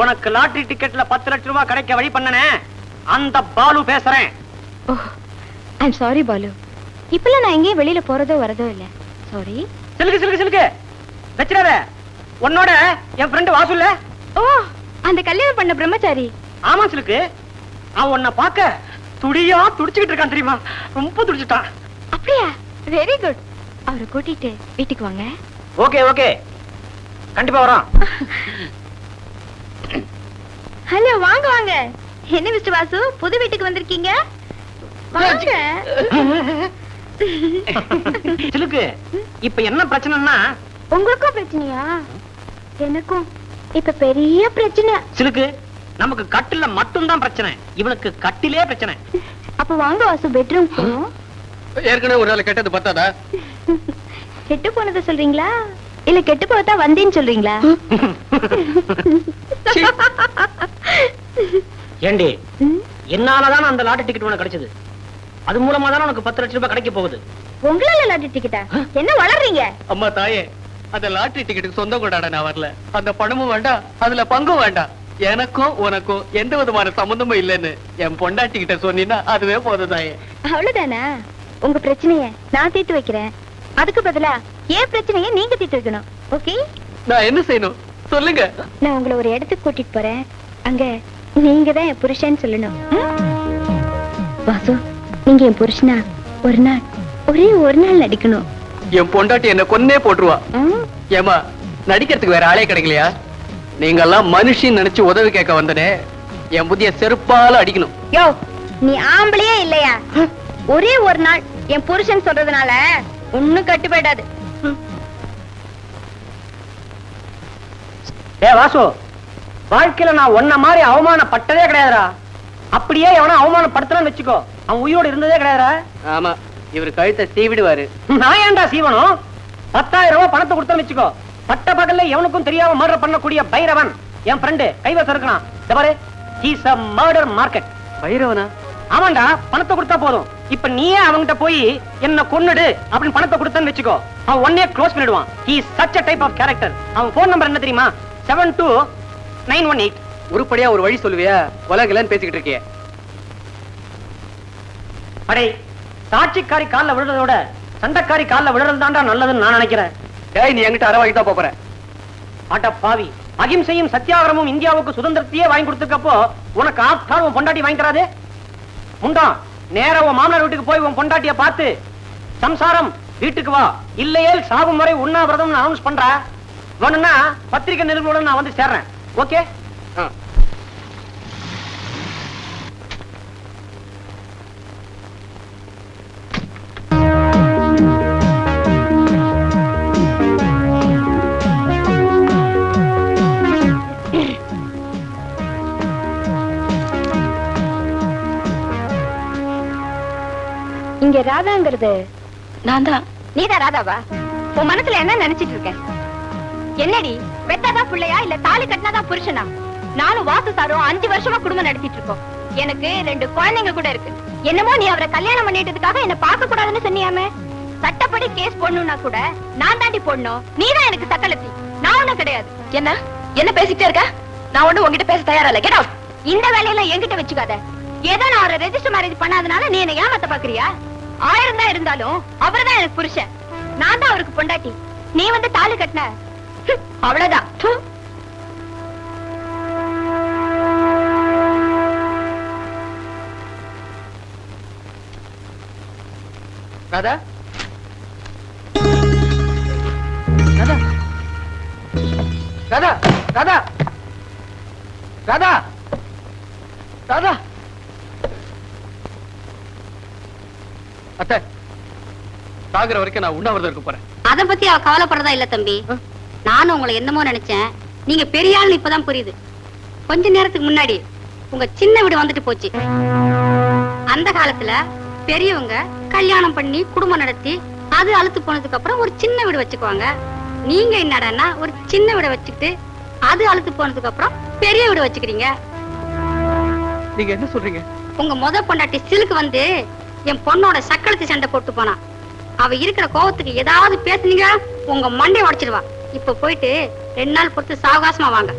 [SPEAKER 2] உனக்கு லாட்டரி டிக்கெட்ல 10 லட்சம் ரூபாய் கிடைக்க வழி பண்ணனே, அந்த பாலு பேசுறேன்.
[SPEAKER 1] I'm sorry Balu. இப்பெல்லாம் நான் எங்கேயும் வெளியில போறதோ வரதோ இல்ல. சாரி.
[SPEAKER 2] சிலுக்கு சிலுக்கு சிலுக்கு வச்சிடாத. உன்னோட என் ஃப்ரெண்ட் வாசு இல்ல?
[SPEAKER 1] ஓ, அந்த கல்யாணம் பண்ண பிரம்மச்சாரி.
[SPEAKER 2] ஆமா சிலுக்கு, அவன் உன்னை பார்க்க துடியா துடிச்சுக்கிட்டு இருக்கான் தெரியுமா? ரொம்ப துடிச்சுட்டான்.
[SPEAKER 1] அப்படியா? Very good. அவரை கூட்டிட்டு வீட்டுக்கு வாங்க.
[SPEAKER 2] ஓகே ஓகே, கண்டிப்பா வரோம்.
[SPEAKER 10] ஹலோ வாங்க வாங்க. என்ன மிஸ்டர் வாசு, புது வீட்டுக்கு வந்திருக்கீங்க? வாங்க.
[SPEAKER 2] சிலுக்கு, இப்ப என்ன பிரச்சனைன்னா?
[SPEAKER 10] உங்களுக்கும் பிரச்சனையா? எனக்கும் இப்ப பெரிய பிரச்சனை.
[SPEAKER 2] சிலுக்கு, நமக்கு கட்டில மட்டும் தான் பிரச்சனை, இவனுக்கு கட்டிலே பிரச்சனை.
[SPEAKER 10] அப்ப வாங்க வாசு, பெட்ரூம் போவோம்.
[SPEAKER 3] ஏற்கனவே ஒரு நாள் கெட்டது பத்தாதா?
[SPEAKER 10] கெட்டு போனதை சொல்றீங்களா இல்ல கெட்டு போதா வந்தேன்னு சொல்றீங்களா?
[SPEAKER 2] ஏண்டி, என்னாலதான் அந்த லாட்டரி டிக்கெட் உனக்கு கிடைச்சது. அது மூலமா தான் உனக்கு 10 லட்சம் ரூபாய் கிடைக்க போகுது.
[SPEAKER 10] உங்களால லாட்டரி டிக்கெட்டா? என்ன வளர்றீங்க?
[SPEAKER 3] அம்மா தாயே, அந்த லாட்டரி டிக்கெட்டுக்கு சொந்தம் கொண்டாட நான் வரல. அந்த பணமும் வேண்டாம், அதுல பங்கும் வேண்டாம். எனக்கும் உனக்கும் எந்த விதமான சம்பந்தமும் இல்லைன்னு என் பொண்டாட்டி கிட்ட சொன்னீங்கன்னா அதுவே போதும் தாயே.
[SPEAKER 10] அவ்வளவுதானா? உங்க பிரச்சனைய நான் தீர்த்து வைக்கிறேன். அதுக்கு பதிலா ஏன் பிரச்சனைய நீங்க தீர்த்து வைக்கணும். ஓகே?
[SPEAKER 3] நான் என்ன செய்யணும் சொல்லுங்க.
[SPEAKER 10] நான் உங்களை ஒரு இடத்துக்கு கூட்டிட்டு போறேன். அங்க நீங்க தான் என் புருஷன் சொல்லணும். வாசு, நீங்க என் புருஷனா ஒரு நாள், ஒரே ஒரு நாள் நடிக்கணும்.
[SPEAKER 3] என் பொண்டாட்டி என்ன கொன்னே போட்டுருவா. ஏமா, நடிக்கிறதுக்கு வேற ஆளே கிடைக்கலையா? நீங்க எல்லாம் மனுஷன் நினைச்சு உதவி கேட்க வந்தனே, என் புத்திய செருப்பால அடிக்கணும்.
[SPEAKER 10] யோ, நீ ஆம்பளையே இல்லையா? ஒரே ஒரு நாள் என் புருஷன் சொல்றதுனால ஒண்ணும்
[SPEAKER 2] வாழ்க்கையில நான் ஒன்ன மாதிரி அவமானப்பட்டதே கிடையாதுடா. அப்படியே எவனா அவமானப்படுத்தணும்னு வச்சுக்கோ, அவன் உயிரோடு இருந்ததே கிடையாதுடா.
[SPEAKER 3] ஆமா, இவர் கழுத்தை சீவிடுவாரு.
[SPEAKER 2] நான் ஏன்டா சீவனும்? 10,000 ரூபாய் பணத்தை கொடுத்தேன்னு வச்சுக்கோ, பட்ட பகல்ல எவனுக்கும் தெரியாம மர்டர் பண்ணக்கூடிய பைரவன் என் ஃப்ரெண்டு கைவசம் இருக்கான். இந்த பாரு, ஹீஸ் a murder market.
[SPEAKER 3] பைரவனா?
[SPEAKER 2] ஆமாண்டா, பணத்தை கொடுத்தா போதும். இப்ப நீயே அவன்கிட்ட போய் என்ன கொன்னுடு அப்படின்னு பணத்தை கொடுத்தேன்னு வச்சுக்கோ, அவன் ஒன்னே க்ளோஸ் பண்ணிடுவான். he is such a type of character. அவன் போன் நம்பர் என்ன தெரியுமா? 72918.
[SPEAKER 3] உருப்படியா ஒரு வழி சொல்லுவியா? உலகலன்னு பேசிக்கிட்டு இருக்கிய.
[SPEAKER 2] அடே, சாட்சிக்காரி கால்ல விழுறதோட சண்டைக்காரி கால்ல விழுறது தான்டா நல்லதுன்னு நான் நினைக்கிறேன்.
[SPEAKER 3] டேய், நீ என்கிட்ட அரை வாங்கி தான் போற.
[SPEAKER 2] ஆட்ட பாவி, அகிம்சையும் சத்தியாகிரமும் இந்தியாவுக்கு சுதந்திரத்தையே வாங்கி கொடுத்துக்கப்போ உனக்கு ஆப்கால் உன் பொண்டாட்டி வாங்கி தராது? முண்டா, நேரா உன் மாமனார் வீட்டுக்கு போய் உன் பொண்டாட்டிய பார்த்து சம்சாரம் வீட்டுக்கு வா, இல்லையே சாகும் வரை உண்ணாவிரதம் அனௌன்ஸ் பண்ற. வேணும்னா பத்திரிகை நிருபருடன் நான் வந்து சேர்றேன். ஓகே?
[SPEAKER 1] இங்க ராதாங்கிறது நான் தான். நீதான் ராதாவா? உன் மனசுல என்ன நினைச்சிட்டு இருக்க? என்னடி, பெத்தாதான் பிள்ளையா இல்ல தாலி கட்டினாதான் புருஷனா? நானும் வாசு சாரும் 5 வருஷமா குடும்பம் நடத்திட்டு இருக்கோம். எனக்கு 2 குழந்தைங்க கூட இருக்கு. என்னமோ நீ அவரை கல்யாணம் பண்ணிட்டதுக்காக என்ன பார்க்க கூடாதுன்னு சொன்னியாமே. சட்டப்படி கேஸ் போடணும்னா கூட நான் தாண்டி போடணும். நீதான் எனக்கு சக்கலத்தி, நான் ஒண்ணும் கிடையாது. என்ன பேசிட்டே இருக்க? நான் ஒண்ணு உங்ககிட்ட பேச தயாரா இல்ல. Get out. இந்த வேலையெல்லாம் என்கிட்ட வச்சுக்காத. ஏதோ நான் அவரை ரெஜிஸ்டர் மேரேஜ் பண்ணாதனால நீ என்ன ஏமாத்த பாக்குறியா? 1000 தான் இருந்தாலும் அவர்தான் எனக்கு புருஷன், நான் தான் அவருக்கு பொண்டாட்டி. நீ வந்து தாலி கட்டின அவ்வளவுதான்.
[SPEAKER 3] ராதா, ராதா, ராதா, ராதா, ராதா, ராதா. அத்தை, சாகுற வரைக்கும் நான் உண்ணாவிரதம் இருக்க போறேன்.
[SPEAKER 4] அத பத்தி அவ கவலைப்படுறதா இல்ல தம்பி. நானும் உங்களை என்னமோ நினைச்சேன். நீங்க பெரிய ஆள்னு இப்பதான் புரியுது. கொஞ்ச நேரத்துக்கு முன்னாடி உங்க சின்ன வீடு வந்துட்டு போச்சு. அந்த காலத்துல பெரியவங்க கல்யாணம் பண்ணி குடும்பம் நடத்தி அது அழுத்து போனதுக்கு அப்புறம் ஒரு சின்ன வீடு வச்சுக்குவாங்க. நீங்க என்னடான்னா ஒரு சின்ன வீடு வச்சுக்கிட்டு அது அழுத்து போனதுக்கு அப்புறம் பெரிய வீடு வச்சுக்கிறீங்க.
[SPEAKER 3] நீங்க என்ன சொல்றீங்க?
[SPEAKER 4] உங்க முத பொண்டாட்டி சிலுக்கு வந்து என் பொண்ணோட சக்களத்து சண்டை போட்டு போனா. அவ இருக்கிற கோவத்துக்கு ஏதாவது பேசுனீங்க உங்க மண்டையை உடைச்சிடுவா. இப்ப போயிட்டு 2 நாள் பொறுத்து சாவகாசமா வாங்க.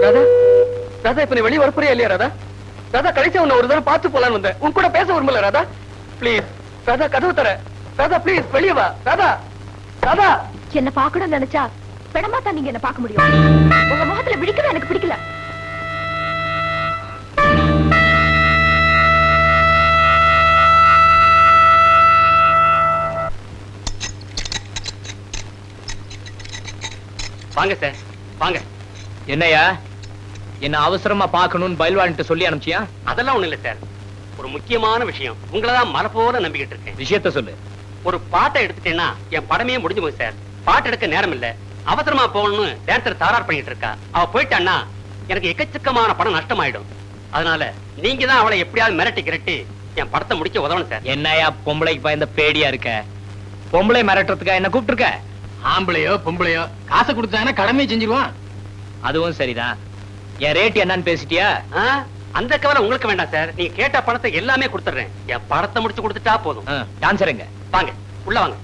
[SPEAKER 3] ராதா, ராதா, இப்ப நீ வெளியே வரப்போறியா இல்லையா? ராதா, ராதா, கடைசியா உன்னை ஒரு தடவை பார்த்து போலான்னு வந்தேன். உன் கூட பேச விரும்பல. ராதா பிளீஸ், ராதா கதவு தர. ராதா பிளீஸ் வெளியே வா. ராதா, ராதா.
[SPEAKER 1] என்ன பாக்கணும்னு நினைச்சா பெடமா தான் நீங்க என்ன பார்க்க முடியும். உங்க முகத்துல விழிக்கிறது எனக்கு பிடிக்கல.
[SPEAKER 3] வாங்க சார், வாங்க.
[SPEAKER 8] என்னையா, என்ன அவசரமா பாக்கணும்னு பயில்வான்ட்டு சொல்லி அனுப்பிச்சியா?
[SPEAKER 3] அதெல்லாம் ஒண்ணு இல்ல சார், ஒரு முக்கியமான விஷயம். உங்களதான் மலை போல நம்பிக்கிட்டு இருக்கேன்.
[SPEAKER 8] விஷயத்த சொல்லு.
[SPEAKER 3] ஒரு பாட்டை எடுத்துட்டேன்னா என் படமே முடிஞ்சு போகுது சார். பாட்டு எடுக்க நேரம் இல்ல, அவசரமா போகணும்னு டான்சர் தாரார் பண்ணிட்டு இருக்கா. அவ போயிட்டான்னா எனக்கு எக்கச்சக்கமான படம் நஷ்டமாயிடும். அதனால நீங்க தான் அவளை எப்படியாவது மிரட்டி கிரட்டி என் படத்தை முடிக்க உதவணும் சார்.
[SPEAKER 8] என்னையா பொம்பளைக்கு பயந்த பேடியா இருக்க? பொம்பளை மிரட்டுறதுக்கா என்ன கூப்பிட்டு இருக்க?
[SPEAKER 12] ஆம்பளையோ பொம்பளையோ காசை கொடுத்தாங்கன்னா கடமையை செஞ்சிருவான்.
[SPEAKER 8] அதுவும் சரிதான். என் ரேட் என்னன்னு பேசிட்டியா?
[SPEAKER 3] அந்த கவலை உங்களுக்கு வேண்டாம் சார். நீங்க கேட்ட பணத்தை எல்லாமே கொடுத்துறேன். என் படத்தை முடிச்சு கொடுத்துட்டா போதும்.
[SPEAKER 8] டான்சருங்க
[SPEAKER 3] வாங்க, உள்ள வாங்க.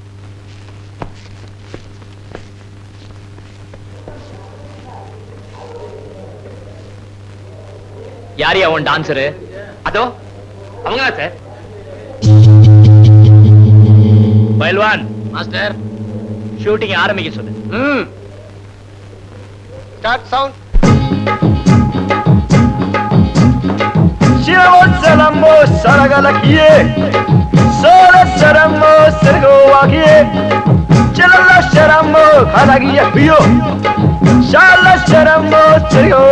[SPEAKER 8] யாரியா உன் டான்சரு?
[SPEAKER 3] அதோ அவங்கதான் சார்.
[SPEAKER 8] பயில்வான்
[SPEAKER 12] மாஸ்டர்,
[SPEAKER 8] ஷூட்டிங் ஆரம்பிக்க சொல்லு.
[SPEAKER 2] Start sound.
[SPEAKER 13] Salamo saragalakiye Sora saramo sergo wakiye Chalala sharamo khalagiye biyo Shala sharamo sergo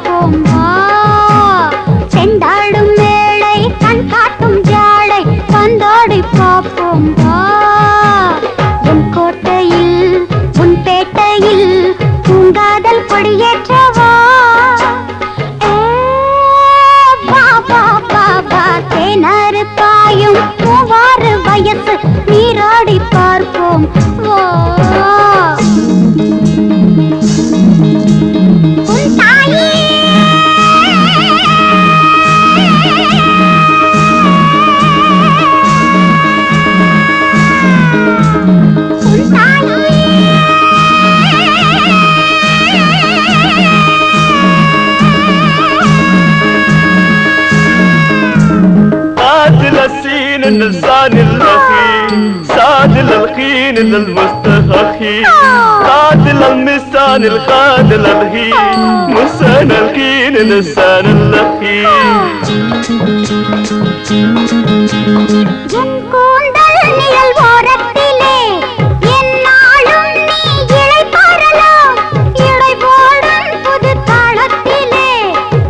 [SPEAKER 10] பார்ப்போம் வா. செண்டாடும் மேளை கண் காட்டும் ஜாடை பந்தாடி பார்ப்போம் வா. உன் கோட்டையில் உன் பேட்டையில் பூங்காதல் கொடியேற்றவா. வா வா வா வா தேனாறு பாயும் மூவாறு வயசு நீராடி பார்ப்போம் வா. உன் தாயே உன் தாயே
[SPEAKER 13] سادل السين اللسان الأخي سادل الخين المستخخي سادل المسان الخادل الهي مسان الخين اللسان الأخي
[SPEAKER 10] என் கூந்தல் நிழல் ஓரத்திலே என்னாலும் நீ இளைப்பாறலாம். இடை போடும் புது தாளத்திலே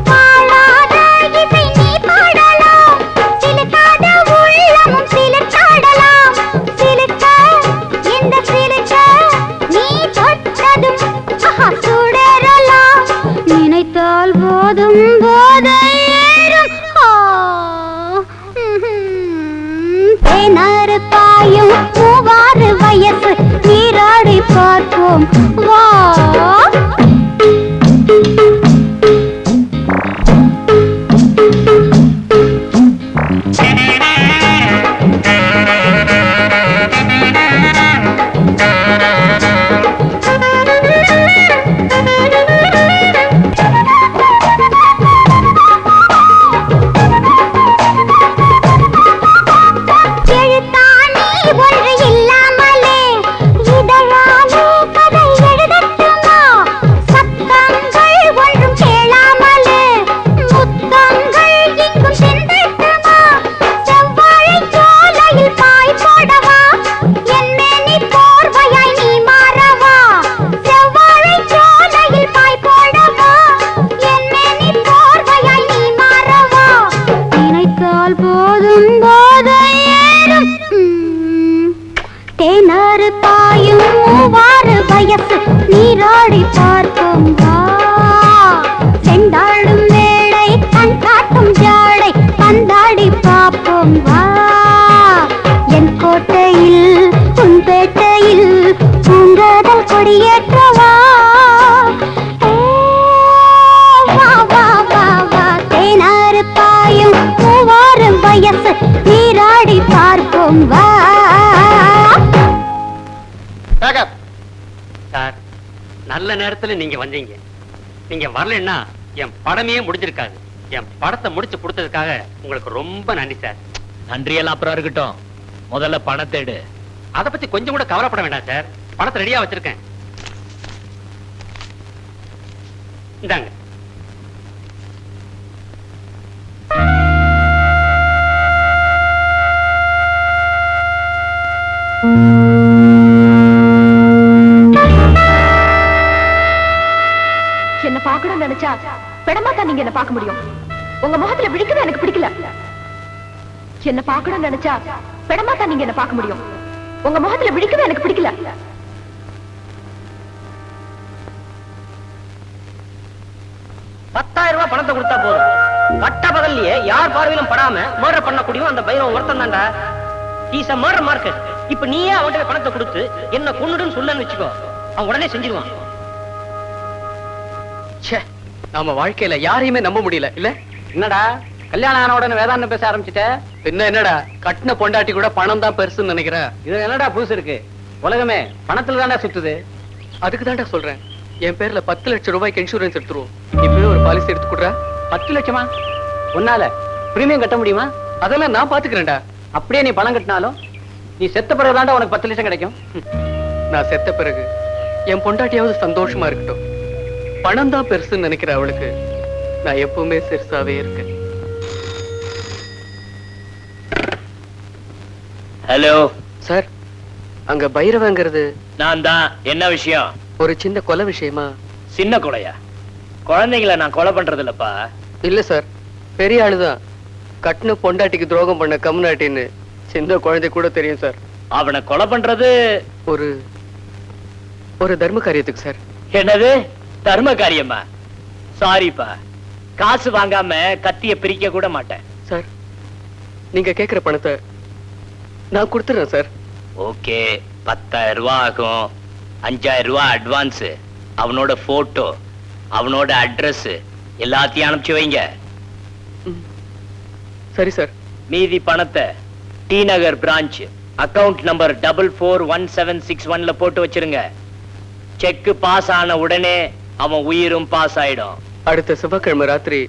[SPEAKER 10] பாடாத இசை நீ பாடலாம். சிலுக்காத உள்ளமும் சிலுக்காடலாம். சிலுக்க இந்த சிலுக்க நீ தொட்டதும் சுடரலாம். நினைத்தால் போதும் போதையேறும் தேனாறு பாயும் மூவாறு வயசு நீராடி பார்ப்போம் வா. எழுத்தாணி ஒன்று இல்லாமலே இதழாலே கதை எழுதட்டுமா. சத்தங்கள் ஒன்றும் கேளாமலே முத்தங்கள் இங்கும் சிந்தட்டுமா. செவ்வாழைச் சோலையில் பாய் போடவா. என் மேனி போர்வையாய் நீ மாறவா. செவ்வாழைச் சோலையில் பாய் போடவா. என் மேனி போர்வையாய் நீ மாறவா. நினைத்தால் போதும் போதையேறும் தேனாறு பாயும் மூவாறு வயசு நீராடி பார்ப்போம் வா. செண்டாடும் மேளை கண் காட்டும் ஜாடை பந்தாடி பார்ப்போம் வா. என் கோட்டையில் உன் பேட்டையில் பூங்காதல் கொடியேற்றவா. வா வா வா வா தேனாறு பாயும் மூவாறு வயசு நீராடி பார்ப்போம் வா.
[SPEAKER 3] சார், நல்ல நேரத்துல நீங்க வந்தீங்க. நீங்க வரலன்னா என் படமே முடிஞ்சிருக்காது. என் படத்தை முடிச்சு கொடுத்ததுக்காக உங்களுக்கு ரொம்ப நன்றி சார்.
[SPEAKER 8] நன்றியெல்லாம் அப்புறம் இருக்கட்டும், முதல்ல பணத்தை எடு.
[SPEAKER 3] அதை பத்தி கொஞ்சம் கூட கவலைப்பட வேண்டாம் சார். பணத்தை ரெடியா வச்சிருக்கேன். இந்தாங்க.
[SPEAKER 1] என்ன பார்க்கணும்னு நினைச்சா பெடமா தான் நீங்க என்ன பார்க்க முடியும். உங்க முகத்துல விழிக்கிறது எனக்கு பிடிக்கல. என்ன பார்க்கணும்னு நினைச்சா பெடமா தான் நீங்க என்ன பார்க்க முடியும். உங்க முகத்துல விழிக்கிறது எனக்கு பிடிக்கல.
[SPEAKER 7] ரூபாய் பணத்தை கொடுத்தா போதும். பட்ட பகல்லையே யார் பார்வையிலும் படாம மர்டர் பண்ணக்கூடியும் அந்த பையன் ஒருத்தன் தான்டா. Is a murder market. இப்ப நீயே அவன்கிட்ட பணத்தை கொடுத்து என்ன கொன்னுடுன்னு சொல்லன்னு வச்சுக்கோ, அவன் உடனே செஞ்சிருவான்.
[SPEAKER 3] நாம வாழ்க்கையில யாரையுமே நம்ப முடியல இல்ல.
[SPEAKER 7] என்னடா கல்யாணம் ஆன உடனே வேதாந்தம் பேச ஆரம்பிச்சுட்ட?
[SPEAKER 3] பின்ன என்னடா, கட்டின பொண்டாட்டி கூட பணம் தான் பெருசுன்னு நினைக்கிறேன்.
[SPEAKER 7] இது என்னடா புதுசு இருக்கு? உலகமே பணத்துல தானே சுத்துது.
[SPEAKER 3] அதுக்கு தான்டா சொல்றேன், என் பேர்ல 10 லட்சம் ரூபாய்க்கு இன்சூரன்ஸ் எடுத்துருவோம். இப்பவே ஒரு பாலிசி எடுத்து கொடுறா.
[SPEAKER 7] 10 லட்சமா? உன்னால பிரீமியம் கட்ட முடியுமா?
[SPEAKER 3] அதெல்லாம் நான் பாத்துக்கிறேன்டா.
[SPEAKER 7] அப்படியே நீ பணம் கட்டினாலும் நீ செத்த பிறகு தாண்டா உனக்கு 10 லட்சம் கிடைக்கும்.
[SPEAKER 3] நான் செத்த பிறகு என் பொண்டாட்டியாவது சந்தோஷமா இருக்கட்டும். பணம் தான் பெருசுன்னு நினைக்கிற அவளுக்கு நான் எப்பவுமே சிறுசாவே இருக்கேன்.
[SPEAKER 8] ஹலோ
[SPEAKER 3] சார், அங்க பைரவங்கிறது
[SPEAKER 8] நான் தான். என்ன விஷயம்?
[SPEAKER 3] ஒரு சின்ன கொலை விஷயமா.
[SPEAKER 8] சின்ன கொலையா? குழந்தைங்களை நான் கொலை பண்றது இல்லப்பா.
[SPEAKER 3] இல்ல சார், பெரிய ஆளுதான். கட்டின பொண்டாட்டிக்கு துரோகம் பண்ண கம்நாட்டின்னு சின்ன குழந்தை கூட தெரியும் சார்.
[SPEAKER 8] அவனை கொலை பண்றது
[SPEAKER 3] ஒரு ஒரு தர்ம காரியத்துக்கு சார்.
[SPEAKER 8] என்னது தர்ம காரியமா? சாரிப்பா, காசு வாங்காம கத்திய பிரிக்க கூட மாட்டேன்.
[SPEAKER 3] சார், நீங்க கேக்குற பணத்தை நான் கொடுத்துறேன் சார்.
[SPEAKER 8] ஓகே, 10,000 ரூபாய் ஆகும். 5,000 ரூபாய் அட்வான்ஸ், அவனோட போட்டோ, அவனோட அட்ரஸ் எல்லாத்தையும் அனுப்பிச்சு வைங்க.
[SPEAKER 3] சரி சார்.
[SPEAKER 8] மீதி பணத்தை டி நகர் பிரான்ச் அக்கவுண்ட் நம்பர் 441761ல போட்டு வச்சிருங்க. செக் பாஸ் ஆன உடனே அவன் உயிரும் பாஸ் ஆயிடும்.
[SPEAKER 3] அடுத்த செவ்வாய்க்கிழமை ராத்திரி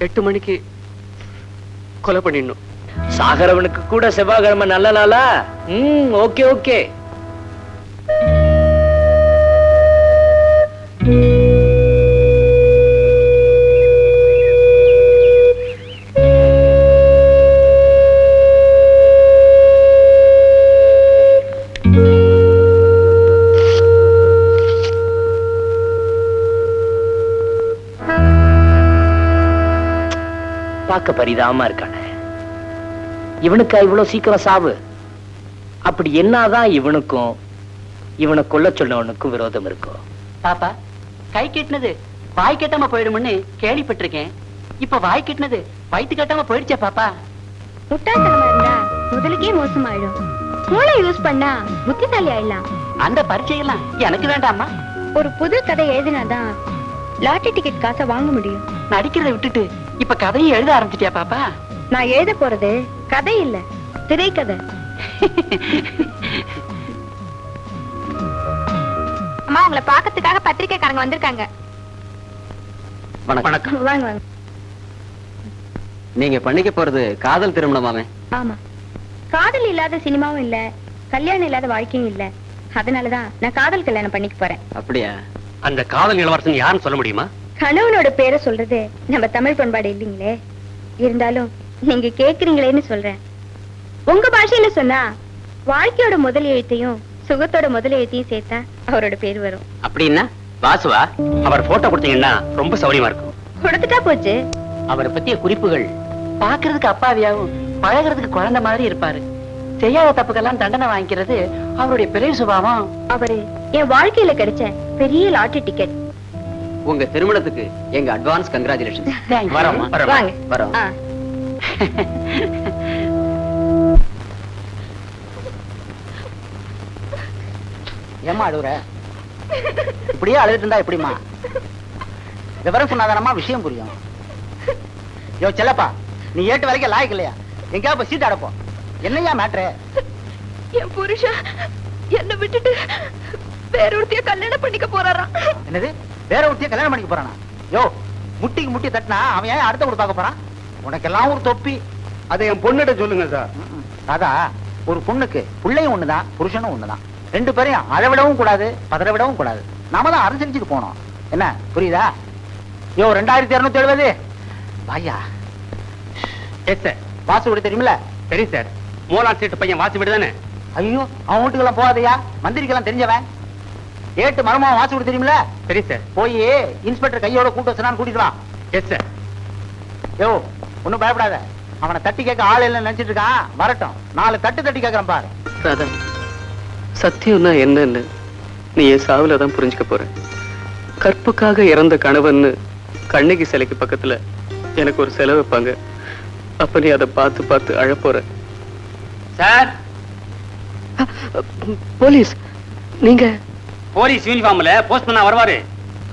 [SPEAKER 3] 8 மணிக்கு கொலை பண்ணிடணும்.
[SPEAKER 8] சாகரவனுக்கு கூட செவ்வாய்க்கிழமை நல்ல நாளா? Okay okay. பார்க்க பரிதாபமா இருக்கானே, இவனுக்கா இவ்வளவு சீக்கிரம் சாவு? அப்படி என்னதான் இவனுக்கும் இவனை கொல்ல சொன்னவனுக்கும் விரோதம் இருக்கும்?
[SPEAKER 7] பாப்பா, கை கெட்டினது வாய் கெட்டாம போயிடும்னு கேள்விப்பட்டிருக்கேன். இப்ப வாய் கெட்டினது வயிற்று கட்டாம போயிடுச்சே பாப்பா.
[SPEAKER 10] முட்டாள்தனமா இருந்தா முதலுக்கே மோசமாயிடும். மூளை யூஸ் பண்ணா புத்திசாலி ஆயிடலாம்.
[SPEAKER 7] அந்த பரீட்சையெல்லாம் எனக்கு வேண்டாமா?
[SPEAKER 10] ஒரு புது கதை எழுதினாதான் லாட்டரி டிக்கெட் காசை வாங்க முடியும்.
[SPEAKER 7] நடிக்கிறத விட்டுட்டு இப்ப கதையை எழுத ஆரம்பிச்சிட்டியா பாப்பா?
[SPEAKER 10] நான் எழுத போறது கதை இல்ல, திரைக்கதை. அம்மா, உங்களை பாக்கிறதுக்காக பத்திரிக்கைக்காரங்க வந்திருக்காங்க.
[SPEAKER 3] வணக்கம்.
[SPEAKER 10] வாங்க வாங்க.
[SPEAKER 3] நீங்க பண்ணிக்க போறது காதல் திருமணமாமே?
[SPEAKER 10] ஆமா, காதல் இல்லாத சினிமாவும் இல்ல, கல்யாணம் இல்லாத வாழ்க்கையும் இல்ல. அதனாலதான் நான் காதல் கல்யாணம் பண்ணிக்க போறேன்.
[SPEAKER 3] அப்படியா? அந்த காதல் இளவரசன் யாருன்னு சொல்ல முடியுமா?
[SPEAKER 10] கணவனோட பேரை சொல்றது நம்ம தமிழ் பண்பாடு இல்லைங்களே. இருந்தாலும் நீங்க கேக்குறீங்களேன்னு சொல்றேன். உங்க பாஷையில சொன்னா வாழ்க்கையோட முதல் எழுத்தையும் சுகத்தோட முதல் எழுத்தையும் சேர்த்தா அவரோட பேர் வரும்.
[SPEAKER 3] அப்படின்னா வாசுவா, அவர் போட்டோ கொடுத்தீங்கன்னா ரொம்ப சௌரியமா இருக்கும்.
[SPEAKER 10] கொடுத்துட்டா போச்சு.
[SPEAKER 7] அவரை பத்திய குறிப்புகள் பாக்குறதுக்கு அப்பாவியாவும் பழகிறதுக்கு குழந்தை மாதிரி இருப்பாரு. செய்யாத தப்புக்கெல்லாம் தண்டனை வாங்கிக்கிறது அவருடைய பெரிய சுபாவம்.
[SPEAKER 10] அவரு என் வாழ்க்கையில கிடைச்ச பெரிய லாட்டரி டிக்கெட்.
[SPEAKER 3] உங்க திருமணத்துக்கு எங்க அட்வான்ஸ் கங்க்ராச்சுலேஷன்.
[SPEAKER 10] வாங்க.
[SPEAKER 3] வரோம்.
[SPEAKER 7] ஏமா அழுவுற? இப்படியே அழுதுட்டு இருந்தா எப்படிமா? விவரம் சொன்னாதானமா விஷயம் புரியும். யோ செல்லப்பா, நீ ஏட்டு வரைக்கும் லாய்க்கு இல்லையா? எங்கேயா போய் சீட் அடப்போம். என்னையா மேட்ரு?
[SPEAKER 6] என் புருஷன் என்ன விட்டுட்டு வேற ஒருத்தைய கல்யாணம் பண்ணிக்க போறாராம்.
[SPEAKER 7] என்னது? வேற ஒருத்தைய கல்யாணம் பண்ணிக்க போறானா? யோ, முட்டிக்கு முட்டி தட்டினா அவன் ஏன் அடுத்த கூட பார்க்க போறான்? உனக்கெல்லாம் ஒரு தொப்பி.
[SPEAKER 5] அதை என் பொண்ணுகிட்ட சொல்லுங்க சார்.
[SPEAKER 7] ராதா, ஒரு பொண்ணுக்கு பிள்ளையும் ஒண்ணுதான், புருஷனும் ஒண்ணுதான். ரெண்டு பேரையும் அழவிடவும் கூடாது, பதற விடவும் கூடாது. நாம தான் அரசரிச்சுட்டு போனோம். என்ன புரியுதா? யோ, 2270 வாயா.
[SPEAKER 3] Yes sir.
[SPEAKER 7] வாசு வீடு தெரியுமில்ல?
[SPEAKER 3] சரி சார். மூணாம் சீட்டு பையன் வாசி வீடு தானே?
[SPEAKER 7] ஐயோ, அவன் வீட்டுக்கெல்லாம் போகாதையா, மந்திரிக்கெல்லாம் தெரிஞ்சவன். ஏட்டு மரமா வாசு வீடு தெரியுமில்ல?
[SPEAKER 3] சரி சார்.
[SPEAKER 7] போய் இன்ஸ்பெக்டர் கையோட கூட்டு வச்சனான்னு கூட்டிட்டு வா.
[SPEAKER 3] Yes sir.
[SPEAKER 7] யோ, ஒன்னும் பயப்படாத. அவனை தட்டி கேட்க ஆள் இல்லைன்னு நினைச்சிட்டு இருக்கான். வரட்டும், 4 தட்டி கேட்கறேன் பாரு.
[SPEAKER 3] ராதா, சத்தியம்னா என்னன்னு நீ என் சாவுல தான் புரிஞ்சுக்க போற. கற்புக்காக இறந்த கணவன்னு கண்ணகி சிலைக்கு பக்கத்துல எனக்கு ஒரு செலவு வைப்பாங்க. அப்ப நீ அதை பார்த்து பார்த்து அழப்போற.
[SPEAKER 2] சார்,
[SPEAKER 3] போலீஸ் நீங்க?
[SPEAKER 2] போலீஸ் யூனிஃபார்ம்ல போஸ்ட் பண்ணா வருவாரு.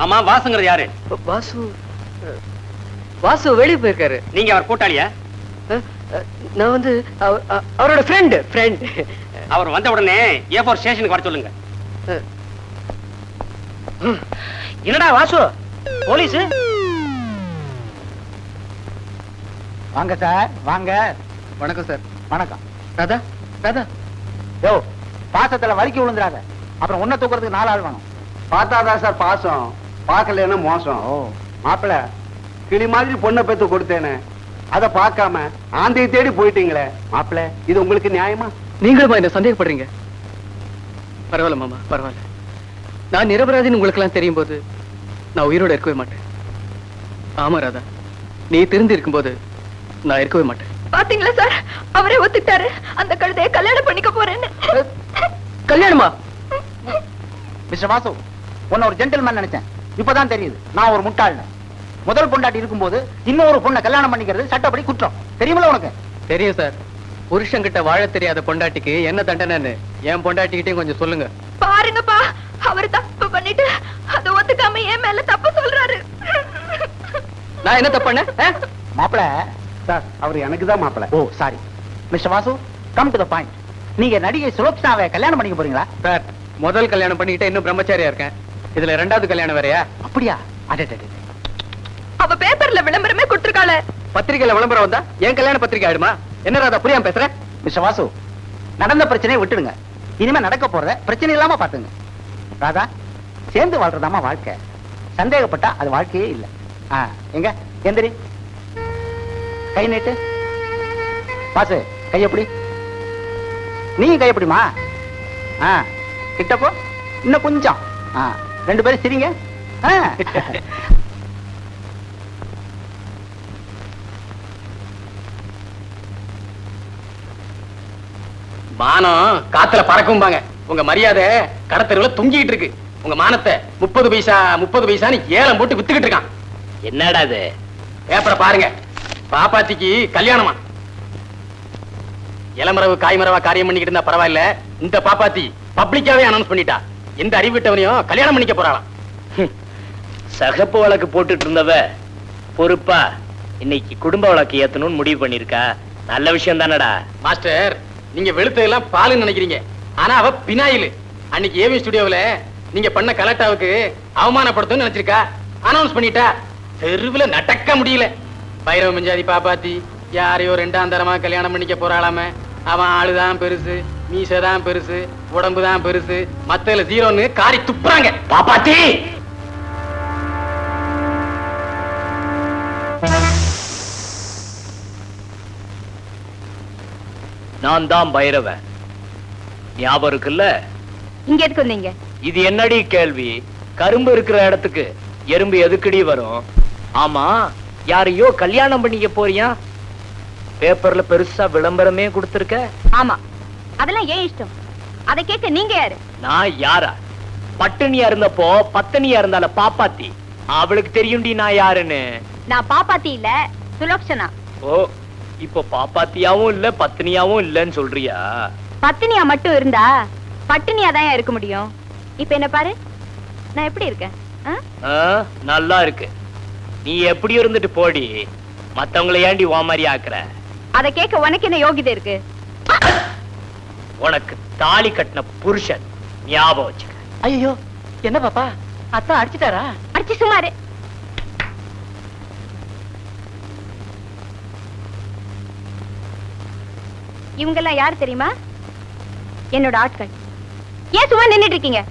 [SPEAKER 2] ஆமா, வாசுங்கிறது யாரு?
[SPEAKER 3] வாசு. வாசு வெளியே போயிருக்காரு.
[SPEAKER 2] நீங்க அவர் கூட்டாளியா?
[SPEAKER 3] நான் வந்து அவரோட ஃப்ரெண்ட்.
[SPEAKER 2] அவர் வந்த உடனே A4 ஸ்டேஷனுக்கு வர சொல்லுங்க.
[SPEAKER 7] என்னடா வாசு, போலீஸ்? வாங்க சார், வாங்க.
[SPEAKER 3] வணக்கம் சார்.
[SPEAKER 7] வணக்கம்.
[SPEAKER 3] ராதா, ராதா.
[SPEAKER 7] யோ, பாசத்துல வலிக்கு விழுந்துறாத. அப்புறம் உன்னை தூக்குறதுக்கு 4 ஆள் வேணும்.
[SPEAKER 5] பார்த்தாதான் சார் பாசம், பார்க்கலன்னா மோசம். மாப்பிள்ள, கிளி மாதிரி பொண்ணை பெத்து கொடுத்தேன்னு அதை பார்க்காம ஆந்தையை தேடி போயிட்டீங்களே மாப்பிள்ள, இது உங்களுக்கு நியாயமா?
[SPEAKER 3] நீங்களுமா என்ன சந்தேகப்படுறீங்க? பரவாயில்ல மாமா, பரவாயில்ல. நான் நிரபராதின்னு உங்களுக்கு எல்லாம் தெரியும் போது நான் உயிரோட இருக்கவே மாட்டேன். ஆமா ராதா, நீ திருந்தி இருக்கும்போது நான் இருக்கவே மாட்டேன்.
[SPEAKER 6] பாத்தீங்களா சார், அவரே ஒத்துக்கிட்டாரு அந்த கழுதைய கல்யாணம் பண்ணிக்க போறேன்னு.
[SPEAKER 3] கல்யாணமா?
[SPEAKER 7] மிஸ்டர் வாசு, உன்ன ஒரு ஜென்டில்மேன் நினைச்சேன். இப்பதான் தெரியுது நான் ஒரு முட்டாள்னு. முதல் பொண்டாட்டி இருக்கும்போது இன்னொரு பொண்ணை கல்யாணம் பண்ணிக்கிறது சட்டப்படி குற்றம். தெரியுமில்ல உனக்கு?
[SPEAKER 3] தெரியும் சார். புருஷன்கிட்ட வாழ தெரியாத பொண்டாட்டிக்கு என்ன தண்டனைன்னு என் பொண்டாட்டிக்கிட்டையும் கொஞ்சம் சொல்லுங்க.
[SPEAKER 6] பாருங்கப்பா, அவர் தப்பு பண்ணிட்டு அதை ஒத்துக்காம என் மேல தப்பு சொல்றாரு.
[SPEAKER 3] நான் என்ன தப்பு பண்ணேன்?
[SPEAKER 7] மாப்பிள சார், அவர் எனக்கு தான் மாப்பிள. Oh sorry. Mister Vasu, come to the point. நீங்க நடிகை சுலோக்ஷனாவை கல்யாணம் பண்ணிக்க போறீங்களா?
[SPEAKER 3] சார், முதல் கல்யாணம் பண்ணிக்கிட்டே இன்னும் பிரம்மச்சாரியா இருக்கேன். இதுல ரெண்டாவது கல்யாணம் வேறயா?
[SPEAKER 7] அப்படியா?
[SPEAKER 6] அவ பேப்பர்ல விளம்பரமே கொடுத்திருக்காளே.
[SPEAKER 3] பத்திரிகையில விளம்பரம் வந்தா என் கல்யாண பத்திரிகை ஆயிடுமா? என்ன ராதா புரியாம பேசுற?
[SPEAKER 7] மிஸ்டர் வாசு, நடந்த பிரச்சனையை விட்டுடுங்க. இனிமே நடக்க போறத பிரச்சனை இல்லாம பாத்துங்க. ராதா, சேர்ந்து வாழ்றதாமா வாழ்க்கை. சந்தேகப்பட்டா அது வாழ்க்கையே இல்ல. எங்க எந்திரி, கை நீட்டு. வாசு, கையப்படி. நீ கையப்படிமா? கிட்டப்போ இன்னும் கொஞ்சம். ரெண்டு பேரும் சிரிங்க.
[SPEAKER 3] மானம் காத்துல பறக்கும்பாங்க. உங்க மரியாதை கடத்தெருவுல தொங்கிட்டு இருக்கு. உங்க மானத்தை 30 பைசான்னு ஏலம் போட்டு வித்துக்கிட்டு இருக்கான்.
[SPEAKER 8] என்னடா இது?
[SPEAKER 3] பேப்பரை பாருங்க. பாப்பாத்திக்கு கல்யாணமா. இளமரவு காய்மரவா காரியம் பண்ணிக்கிட்டு இருந்தா பரவாயில்ல, இந்த பாப்பாத்தி பப்ளிக்காவே அனௌன்ஸ் பண்ணிட்டா. எந்த அறிவிட்டவனையும் கல்யாணம் பண்ணிக்க போறாளாம்.
[SPEAKER 8] சகப்பு வழக்கு போட்டுட்டு இருந்தவ பொறுப்பா இன்னைக்கு குடும்ப வழக்கு ஏத்தணும்னு முடிவு பண்ணிருக்கா. நல்ல விஷயம் தானடா.
[SPEAKER 3] மாஸ்டர், நீங்க வெளுத்ததெல்லாம் பாலுன்னு நினைக்கிறீங்க. ஆனா அவ பினாயில். அன்னைக்கு ஏவி ஸ்டுடியோவுல நீங்க பண்ண கலாட்டாவுக்கு அவமானப்படுத்தும் நினைச்சிருக்கா. அனௌன்ஸ் பண்ணிட்டா. தெருவுல நடக்க முடியல. பைரவ மஞ்சாதி பாப்பாத்தி யாரையோ ரெண்டாம் தரமா கல்யாணம் பண்ணிக்க போறாளாம. அவன் ஆளுதான் பெருசு, மீசதான் பெருசு, உடம்புதான் பெருசு, மத்தல ஜீரோன்னு காரி துப்புறாங்க.
[SPEAKER 8] பாப்பாத்தி, நான் தான் பைரவன். ஞாபகம் இருக்குல்ல?
[SPEAKER 1] இங்க எதுக்கு வந்தீங்க?
[SPEAKER 8] இது என்னடி கேள்வி? கரும்பு இருக்கிற இடத்துக்கு எறும்பு எதுக்குடி வரும்? ஆமா, யாரையோ கல்யாணம் பண்ணிக்க போறியா? பேப்பர்ல பெருசா விளம்பரமே கொடுத்திருக்க.
[SPEAKER 1] ஆமா, அதெல்லாம் ஏன் இஷ்டம். அதை கேட்க நீங்க யாரு?
[SPEAKER 8] நான் யாரா? பட்டினியா இருந்தப்போ பத்தினியா இருந்தால பாப்பாத்தி. அவளுக்கு தெரியும்டி நான் யாருன்னு.
[SPEAKER 1] நான் பாப்பாத்தி இல்ல, சுலோக்ஷனா.
[SPEAKER 8] ஓ, இப்போ பாப்பாத்தியாவும் இல்ல பத்தினியாவும் இல்லன்னு சொல்றியா?
[SPEAKER 1] பத்தினியா மட்டும் இருந்தா பட்டினியா தான் இருக்க முடியும். இப்ப என்ன பாரு, நான் எப்படி இருக்கேன்?
[SPEAKER 8] நல்லா இருக்கு. நீ எப்படி இருந்துட்டு போடி. மத்தவங்களை ஏண்டி ஓ மாதிரி ஆக்குற?
[SPEAKER 1] அதை கேட்க உனக்கு என்ன யோகிதை இருக்கு?
[SPEAKER 8] உனக்கு தாலி கட்டின புருஷன் ஞாபகம் வச்சுக்க.
[SPEAKER 2] ஐயோ, என்ன பாப்பா, அத்தா அடிச்சுட்டாரா?
[SPEAKER 1] அடிச்சு சுமாரு. இவங்கெல்லாம் யார் தெரியுமா? என்னோட ஆட்கள். ஏன் சும்மா நின்னுட்டு இருக்கீங்க?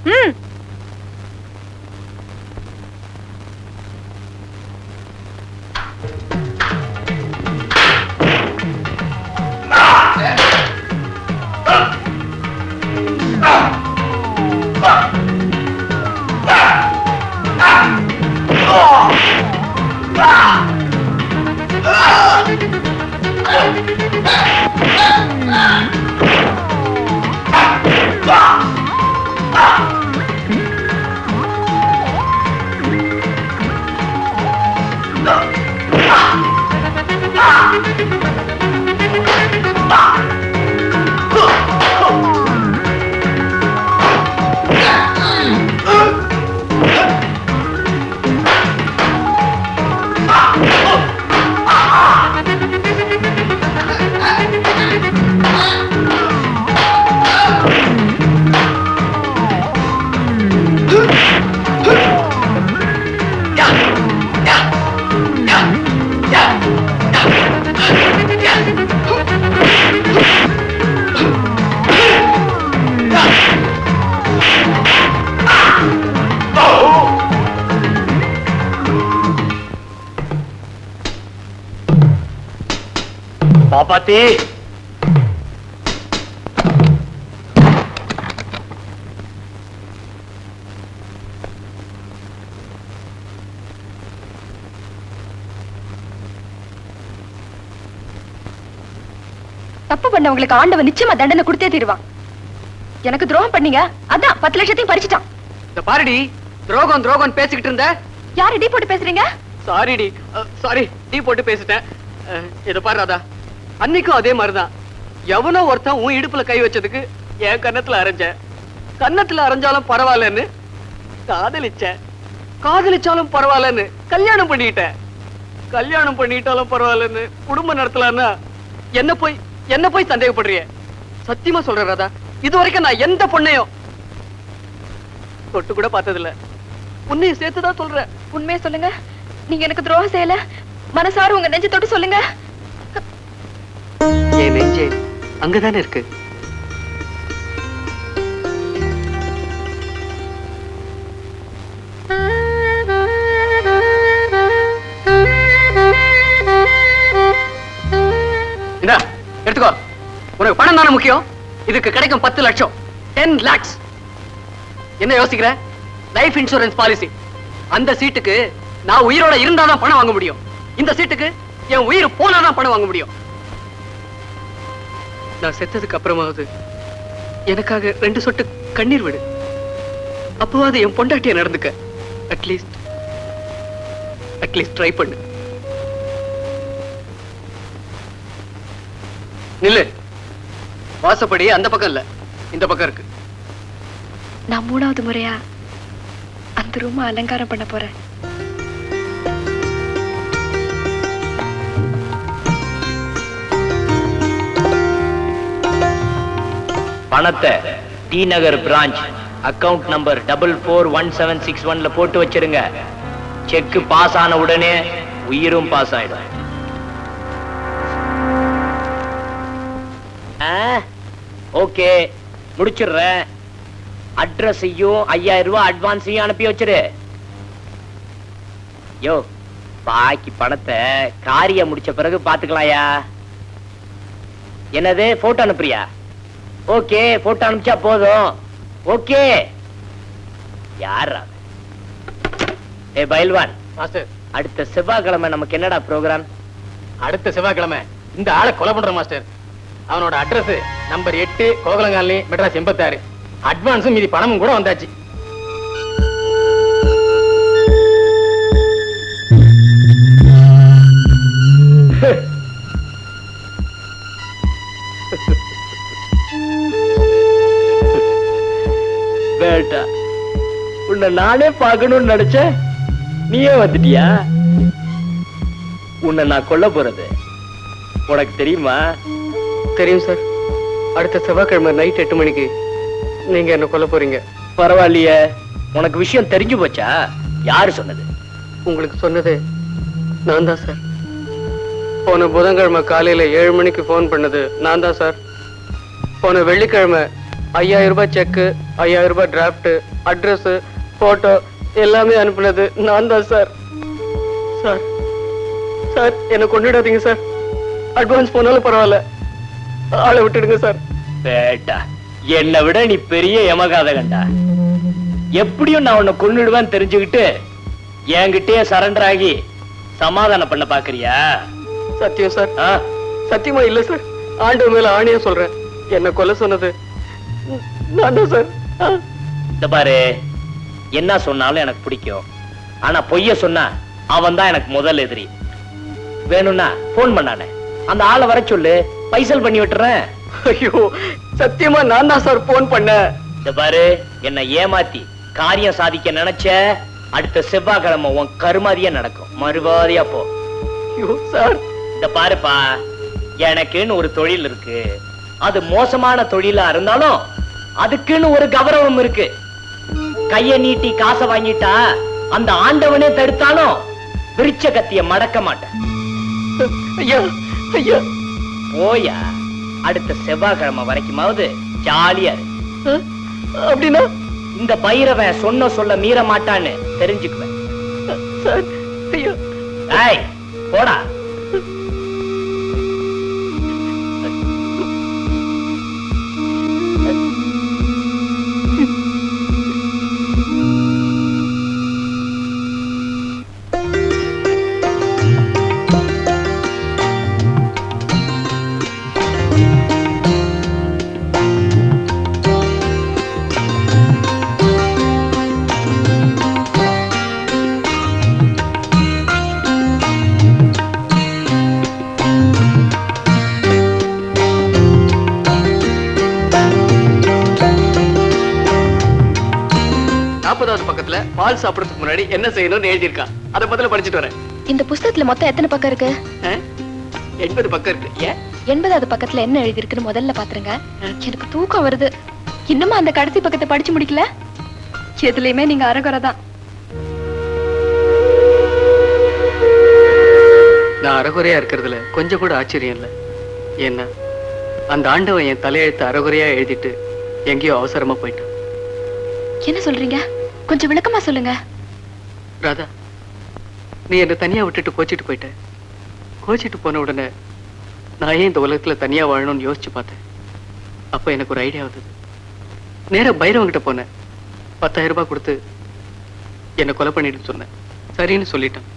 [SPEAKER 8] பாப்பாத்தி,
[SPEAKER 1] தப்பு பண்ணவங்களுக்கு ஆண்டவன் நிச்சயமா தண்டனை கொடுத்தே தீருவான். எனக்கு துரோகம் பண்ணீங்க, அதான் 10 லட்சத்தையும் பறிச்சுட்டான்.
[SPEAKER 3] இந்த பாருடி, துரோகம் துரோகம் பேசிக்கிட்டு இருந்த.
[SPEAKER 1] யாரு டீ போட்டு பேசுறீங்க?
[SPEAKER 3] சாரிடி, சாரி, டீ போட்டு பேசிட்டேன். இத பாரு ராதா, அன்னைக்கும் அதே மாதிரிதான். எவனோ ஒருத்தன் உன் இடுப்புல கை வச்சதுக்கு என் கன்னத்துல அரைஞ்ச. கன்னத்துல அரைஞ்சாலும் பரவாயில்லன்னு காதலிச்சேன். காதலிச்சாலும் பரவாயில்லன்னு கல்யாணம் பண்ணிட்டேன். கல்யாணம் பண்ணிட்டாலும் பரவாயில்லன்னு குடும்பம் நடத்தலான்னா என்ன போய் சந்தேகப்படுறிய? சத்தியமா சொல்றேன் ராதா, இது வரைக்கும் நான் எந்த பொண்ணையும் தொட்டு கூட பார்த்ததில்ல. உன்னையும் சேர்த்துதான் சொல்றேன்.
[SPEAKER 1] உண்மையை சொல்லுங்க, நீங்க எனக்கு துரோகம் செய்யல. மனசார உங்க நெஞ்சு தொட்டு சொல்லுங்க.
[SPEAKER 3] என் நெஞ்சே அங்கதானே இருக்கு. எடுத்துக்கோ. உனக்கு பணம் தானே முக்கியம். இதுக்கு கிடைக்கும் 10 லட்சம், 10 lakhs. என்ன யோசிக்கிற? Life insurance policy. அந்த சீட்டுக்கு நான் உயிரோட இருந்தாதான் பணம் வாங்க முடியும். இந்த சீட்டுக்கு என் உயிர் போனாதான் பணம் வாங்க முடியும். நான் செத்ததுக்கு அப்புறமாவது எனக்காக 2 சொட்டு கண்ணீர் விடு. அப்போவாது என் பொண்டாட்டிய நடந்துக்க. அட்லீஸ்ட் ட்ரை பண்ணு. நில்லு. வாசப்படி அந்த பக்கம் இல்ல, இந்த பக்கம் இருக்கு.
[SPEAKER 1] நான் 3வது முறையா அந்த ரூம அலங்காரம் பண்ண போறேன்.
[SPEAKER 8] பணத்தை டி நகர் பிரான்ச் அக்கவுண்ட் நம்பர் 441761 போட்டு வச்சிருங்க. செக் பாஸ் ஆன உடனே உயிரும் பாஸ் ஆயிடும். ஓகே, முடிச்சிடுறேன். அட்ரஸையும் 5000 ரூபாய் அட்வான்ஸையும் அனுப்பி வச்சிரு. யோ, பாக்கி பணத்தை காரியம் முடிச்ச பிறகு பாத்துக்கலாயா. என்னது, போட்டோ அனுப்புறியா? ஓகே, போட்டோ அனுப்பிச்சா போதும். ஓகே. யாரா? ஏ பைல்வான்
[SPEAKER 3] மாஸ்டர்,
[SPEAKER 8] அடுத்த செவ்வாய்க்கிழமை நமக்கு என்னடா ப்ரோக்ராம்?
[SPEAKER 3] அடுத்த செவ்வாய்க்கிழமை இந்த ஆளை கொலை பண்ற மாஸ்டர். அவனோட அட்ரஸ் நம்பர் 8 கோகுலங்காலனி, மெட்ராஸ் 86. அட்வான்ஸும் மீதி பணமும் கூட வந்தாச்சு.
[SPEAKER 8] வேட்டா, உன்னை நானே பார்க்கணும்னு நினைச்சேன், நீயே வந்துட்டியா? உன்னை நான் கொல்ல போறது உனக்கு தெரியுமா?
[SPEAKER 3] தெரியும் சார். அடுத்த செவ்வாய்க்கிழமை நைட் 8 மணிக்கு நீங்க என்ன கொல்ல போறீங்க.
[SPEAKER 8] பரவாயில்லையே, உனக்கு விஷயம் தெரிஞ்சு போச்சா? யாரு சொன்னது?
[SPEAKER 3] உங்களுக்கு சொன்னது நான் தான் சார். போன புதன்கிழமை காலையில 7 மணிக்கு போன் பண்ணது நான் தான் சார். போன வெள்ளிக்கிழமை 5000 ரூபாய் செக்கு, 5000 ரூபாய் டிராப்ட், அட்ரஸ், போட்டோ எல்லாமே அனுப்புனது நான் தான் சார். சார் சார், என்ன கொண்டுடாதீங்க சார். அட்வான்ஸ் போனாலும் பரவாயில்ல, ஆளை விட்டுடுங்க சார்.
[SPEAKER 8] பேட்டா, என்னை விட நீ பெரிய யமகாதகண்டா. எப்படியும் நான் உன்னை கொன்னுடுவேன்னு தெரிஞ்சுக்கிட்டு என்கிட்டயே சரண்டர் ஆகி சமாதானம் பண்ண பாக்குறியா?
[SPEAKER 3] சத்தியம் சார். சத்தியமா இல்ல சார். ஆண்டவர் மேல ஆணையா சொல்றேன், என்ன கொல்ல சொன்னது நான் தான் சார்.
[SPEAKER 8] இந்த பாரு, என்ன சொன்னாலும் எனக்கு பிடிக்கும். ஆனா பொய்ய சொன்னா அவன் தான் எனக்கு முதல் எதிரி. வேணும்னா போன் பண்ணானே, அந்த ஆளை வர சொல்லு, பைசல் பண்ணி விட்டுறேன்.
[SPEAKER 3] ஐயோ, சத்தியமா நான் தான் சார் போன் பண்ண.
[SPEAKER 8] இந்த பாரு, என்ன ஏமாத்தி காரியம் சாதிக்க நினைச்ச, அடுத்த செவ்வாய்க்கிழமை உன் கருமாதியா நடக்கும். மறுவாதியா போ.
[SPEAKER 3] ஐயோ சார்.
[SPEAKER 8] இந்த பாருப்பா, எனக்குன்னு ஒரு தொழில் இருக்கு. அது மோசமான தொழிலா இருந்தாலும் அதுக்குன்னு ஒரு கௌரவம் இருக்கு. கைய நீட்டி காசை வாங்கிட்டா அந்த ஆண்டவனே தடுத்தாலும் விரிச்ச கத்திய மடக்க மாட்டேன்.
[SPEAKER 3] ஐயா ஐயா,
[SPEAKER 8] போயா. அடுத்த செவ்வாய்க்கிழமை வரைக்குமாவது ஜாலியா இரு.
[SPEAKER 3] அப்படின்னா
[SPEAKER 8] இந்த பைரவன் சொன்ன சொல்ல மீற மாட்டான்னு தெரிஞ்சுக்குவேன்.
[SPEAKER 3] சார். ஐயா.
[SPEAKER 8] ஏய், போடா.
[SPEAKER 3] 40வது பக்கத்துல பால் சாப்பிடறதுக்கு முன்னாடி என்ன செய்யணும்னு எழுதியிருக்கான். அதை முதல்ல படிச்சுட்டு வரேன்.
[SPEAKER 1] இந்த புஸ்தகத்துல மொத்தம் எத்தனை பக்கம் இருக்கு?
[SPEAKER 3] 80 பக்கம் இருக்கு. ஏன்
[SPEAKER 1] 80வது பக்கத்துல என்ன எழுதி இருக்குன்னு முதல்ல பாத்துருங்க. எனக்கு தூக்கம் வருது. இன்னுமா அந்த கடைசி பக்கத்தை படிச்சு முடிக்கல? எதுலயுமே நீங்க அரகுறதான்.
[SPEAKER 3] நான் அறகுறையா இருக்கிறதுல கொஞ்சம் கூட ஆச்சரியம் இல்லை. ஏன்னா அந்த ஆண்டவன் என் தலையெழுத்து அறகுறையா எழுதிட்டு எங்கேயோ அவசரமா போயிட்டான்.
[SPEAKER 1] என்ன சொல்றீங்க? கொஞ்சம் விளக்கமா சொல்லுங்க.
[SPEAKER 3] ராதா, நீ என்ன தனியா விட்டுட்டு கோச்சிட்டு போயிட்ட. கோச்சிட்டு போன உடனே நான் ஏன் இந்த உலகத்துல தனியா வாழணும்னு யோசிச்சு பார்த்தேன். அப்ப எனக்கு ஒரு ஐடியா வந்தது. நேரா பைரவங்கிட்ட போனேன். 10,000 ரூபாய் கொடுத்து என்னை கொலை பண்ணிட்டு சொன்னேன். சரின்னு சொல்லிட்டான்.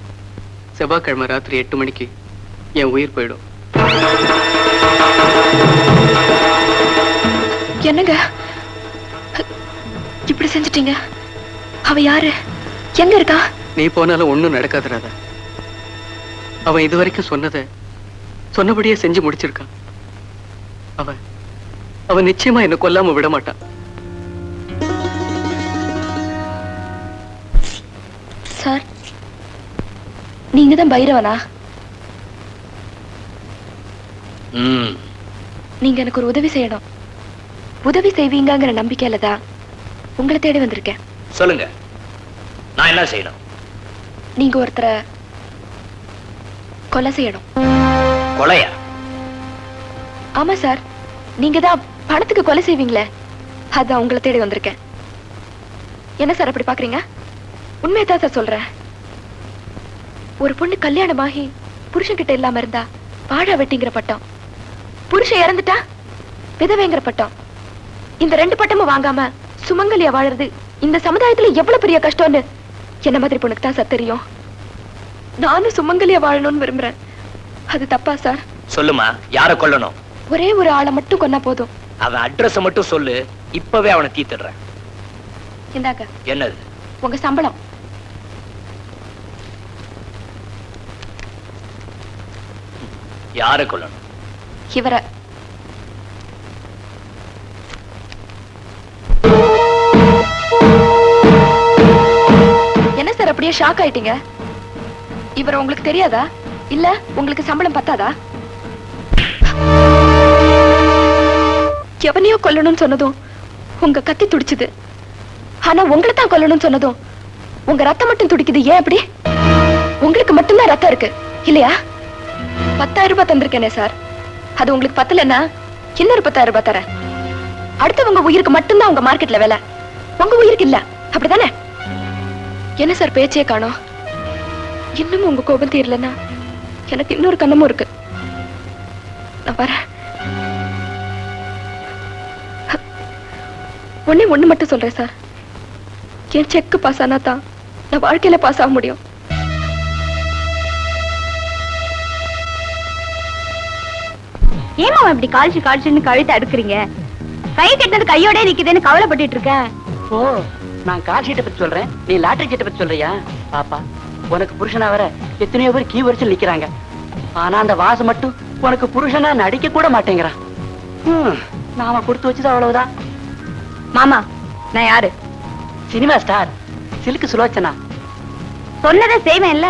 [SPEAKER 3] செவ்வாய்க்கிழமை ராத்திரி 8 மணிக்கு என் உயிர் போயிடும்.
[SPEAKER 1] என்னங்க இப்படி செஞ்சிட்டீங்க? அவ யாரு? எங்க இருக்கா?
[SPEAKER 3] நீ போனாலும் ஒண்ணும் நடக்காது ராதா. அவன் இதுவரைக்கும் சொன்னதை சொன்னபடியே செஞ்சு முடிச்சிருக்கான். அவன் நிச்சயமா என்ன கொல்லாம விட மாட்டான்.
[SPEAKER 1] சார், நீங்க தான் பைரவனா? நீங்க எனக்கு ஒரு உதவி செய்யணும். உதவி செய்வீங்கிற நம்பிக்கையில தான் உங்களை தேடி வந்திருக்கேன்.
[SPEAKER 8] சொல்லுங்க, நான் என்ன செய்யணும்?
[SPEAKER 1] நீங்க ஒருத்தரை கொலை செய்யணும்.
[SPEAKER 8] கொலையா?
[SPEAKER 1] ஆமா சார், நீங்க தான் பணத்துக்கு கொலை செய்வீங்களே, அதான் உங்களை தேடி வந்திருக்கேன். என்ன சார் அப்படி பாக்குறீங்க? உண்மையதான் சார் சொல்றேன். ஒரு பொண்ணு கல்யாணமாகி புருஷன் கிட்ட இல்லாம இருந்தா வாழா வெட்டிங்கிற பட்டம், புருஷன் இறந்துட்டா விதவைங்கிற பட்டம். இந்த 2 பட்டமும் வாங்காம சுமங்கலியா வாழறது இந்த சமுதாயத்துல எவ்வளவு பெரிய கஷ்டம்னு என்ன மாதிரி பொண்ணுக்கு தான் சார் தெரியும். நானும் சுமங்கலியா வாழணும்னு விரும்புறேன். அது தப்பா சார்?
[SPEAKER 8] சொல்லுமா, யாரை கொல்லணும்?
[SPEAKER 1] ஒரே ஒரு ஆளை மட்டும் கொன்னா போதும்.
[SPEAKER 8] அவன் அட்ரஸ் மட்டும் சொல்லு, இப்பவே அவனை தீத்துடுறேன்.
[SPEAKER 1] இந்தாங்க.
[SPEAKER 8] என்னது?
[SPEAKER 1] உங்க சம்பளம்.
[SPEAKER 8] யாரை கொல்லணும்?
[SPEAKER 1] இவரை. என்ன சார் அப்படியே ஷாக் ஆயிட்டீங்க? இவர் உங்களுக்கு தெரியாதா? இல்ல உங்களுக்கு சம்பளம் பத்தாதா? எவனையோ கொல்லணும்னு சொன்னதும் உங்க கத்தி துடிச்சுது. ஆனா உங்களை தான் கொல்லணும்னு சொன்னதும் உங்க ரத்தம் மட்டும் துடிக்குது. ஏன் அப்படி? உங்களுக்கு மட்டும்தான் ரத்தம் இருக்கு இல்லையா? 10,000 ரூபாய் தந்திருக்கேனே சார், அது உங்களுக்கு பத்தலன்னா இன்னொரு 10,000 ரூபாய் தரேன். அடுத்தவங்க உயிருக்கு மட்டும்தான் உங்க மார்க்கெட்ல வேலை, உங்க உயிருக்கு இல்ல. அப்படிதானே? என்ன சார் பேச்சே காணோம்? இன்னும் உங்க கோபம் தீரலன்னா எனக்கு இன்னொரு கண்ணமும் இருக்கு. நான் வரேன். ஒண்ணு மட்டும் சொல்றேன் சார், என் செக் பாஸ் ஆனா தான் நான் வாழ்க்கையில பாஸ் ஆக முடியும்.
[SPEAKER 10] ஏமா இப்படி கால்ச்சுன்னு கழுத்தை அடுக்குறீங்க? கை கட்டினது கையோட நிக்குதுன்னு கவலைப்பட்டு இருக்க.
[SPEAKER 7] ஓ, நான் கால் ஷீட்டை பத்தி சொல்றேன், நீ லாட்டரி சீட்டை பத்தி சொல்றியா? பாப்பா, உனக்கு புருஷனா வர எத்தனையோ பேர் கீ வரிசையில் நிக்கிறாங்க. ஆனா அந்த வாசம் மட்டும் உனக்கு புருஷனா நடிக்க கூட மாட்டேங்கிறான். நாம கொடுத்து வச்சது அவ்வளவுதான்.
[SPEAKER 10] மாமா, நான் யாரு?
[SPEAKER 7] Cinema star silk Sulochana.
[SPEAKER 10] சொன்னதை செய்வேன் இல்ல?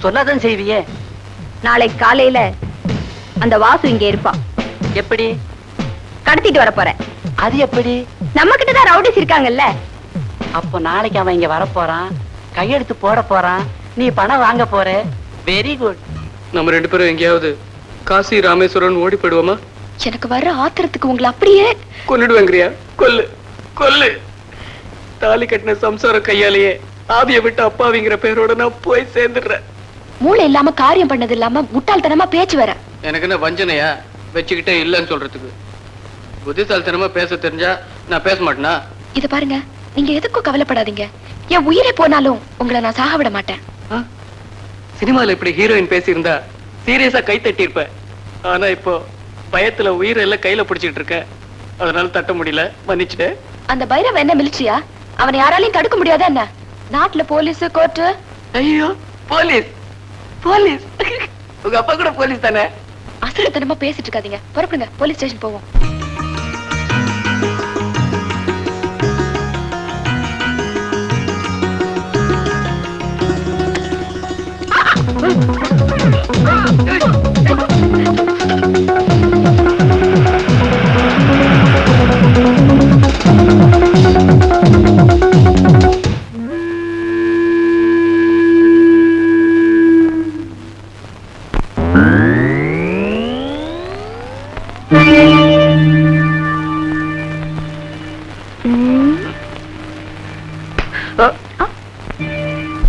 [SPEAKER 7] சொல்லாதான் செய்வியே.
[SPEAKER 10] நாளைக்கு காலையில அந்த வாசு இங்க இருப்பான்.
[SPEAKER 7] எப்படி?
[SPEAKER 10] கடத்திட்டு வர போறேன்.
[SPEAKER 7] அது எப்படி?
[SPEAKER 10] நம்ம கிட்டதான் ரவுடிஸ் இருக்காங்கல்ல.
[SPEAKER 7] அப்போ நாளைக்கு அவன் இங்க வரப்போறான், கையெழுத்து போட போறான், நீ பணம் வாங்க போற. Very good.
[SPEAKER 3] நம்ம 2 பேரும் எங்கேயாவது காசி ராமேஸ்வரன் ஓடி போயிடுவோமா?
[SPEAKER 1] எனக்கு வர்ற ஆத்திரத்துக்கு உங்களை அப்படியே
[SPEAKER 3] கொன்னுடுவேங்கிறியா? கொல்லு கொல்லு. தாலி கட்டின சம்சாரம் கையாலேயே ஆவிய விட்டு அப்பாவிங்கிற பேரோட நான் போய் சேர்ந்துடுறேன்.
[SPEAKER 1] மூளை இல்லாம காரியம் பண்ணது இல்லாம முட்டாள்தனமா பேச்சு வர.
[SPEAKER 3] எனக்கு என்ன வஞ்சனையா வச்சுக்கிட்டே இல்லன்னு சொல்றதுக்கு? புத்திசாலித்தனமா பேச தெரிஞ்சா நான் பேச மாட்டேனா?
[SPEAKER 1] இத பாருங்க, நீங்க எதுக்கும் கவலைப்படாதீங்க. என் உயிரே போனாலும் உங்களை நான் சாக விட மாட்டேன்.
[SPEAKER 3] சினிமால இப்படி ஹீரோயின் பேசியிருந்தா சீரியஸா கை தட்டி இருப்ப. ஆனா இப்போ பயத்துல உயிரெல்லாம் கையில பிடிச்சிட்டு இருக்க, அதனால தட்ட முடியல, மன்னிச்சுட்டு.
[SPEAKER 1] அந்த பைரவ என்ன மிலிட்ரியா? அவனை யாராலையும் தடுக்க முடியாதா என்ன? நாட்டுல போலீஸ் கோர்ட்டு.
[SPEAKER 3] ஐயோ, போலீஸ் போலீஸ் உங்க அப்பா கூட போலீஸ் தானே?
[SPEAKER 1] அசலத்தனமா பேசிட்டு இருக்காதீங்க, புறப்படுங்க, போலீஸ் ஸ்டேஷன் போவோம்.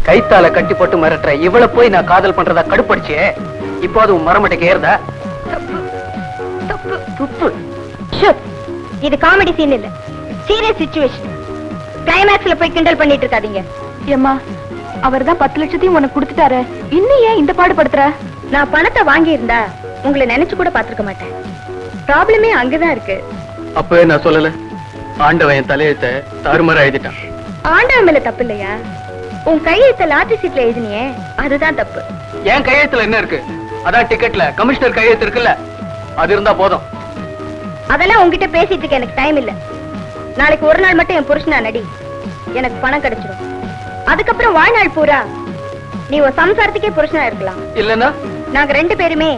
[SPEAKER 3] கைத்தால கட்டி போட்டு மிரட்டுற இவளை போய் நான் காதல் பண்றதா கடுப்படிச்சே. இப்போ அது மரமட்டைக்கு ஏறுதா?
[SPEAKER 6] இது காமெடி சீன் இல்ல, சீரியஸ் சிச்சுவேஷன். கிளைமேக்ஸ்ல போய் கிண்டல் பண்ணிட்டு இருக்காதீங்க.
[SPEAKER 1] ஏம்மா, அவர்தான் 10 லட்சத்தையும் உனக்கு கொடுத்துட்டாரு, இன்னும் ஏன் இந்த பாடுபடுத்துற?
[SPEAKER 6] நான் பணத்தை வாங்கி இருந்தா உங்களை நினைச்சு கூட பாத்துருக்க மாட்டேன். ப்ராப்ளமே அங்கதான் இருக்கு.
[SPEAKER 3] அப்பவே நான் சொல்லல, ஆண்டவன் என் தலையெழுத்த தாறுமாறா எழுதிட்டான்.
[SPEAKER 6] ஆண்டவன் மேல தப்பு இல்லையா? உன் கையெழுத்த லாட்டரி சீட்ல எழுதினியே, அதுதான் தப்பு.
[SPEAKER 3] என் கையெழுத்துல என்ன இருக்கு? அதான் டிக்கெட்ல கமிஷனர் கையெழுத்து இருக்குல்ல, அது இருந்தா போதும்.
[SPEAKER 6] அதெல்லாம் உன்கிட்ட பேசிட்டு இருக்க எனக்கு டைம் இல்ல. நாளைக்கு ஒரு நாள் மட்டும் என் புருஷனா நடி, எனக்கு பணம் கிடைச்சிடும். அதுக்கப்புறம் வாழ்நாள் பூரா நீ ஒரு சம்சாரத்துக்கே புருஷனா இருக்கலாம்.
[SPEAKER 3] இல்லன்னா
[SPEAKER 6] நாங்க 2 பேருமே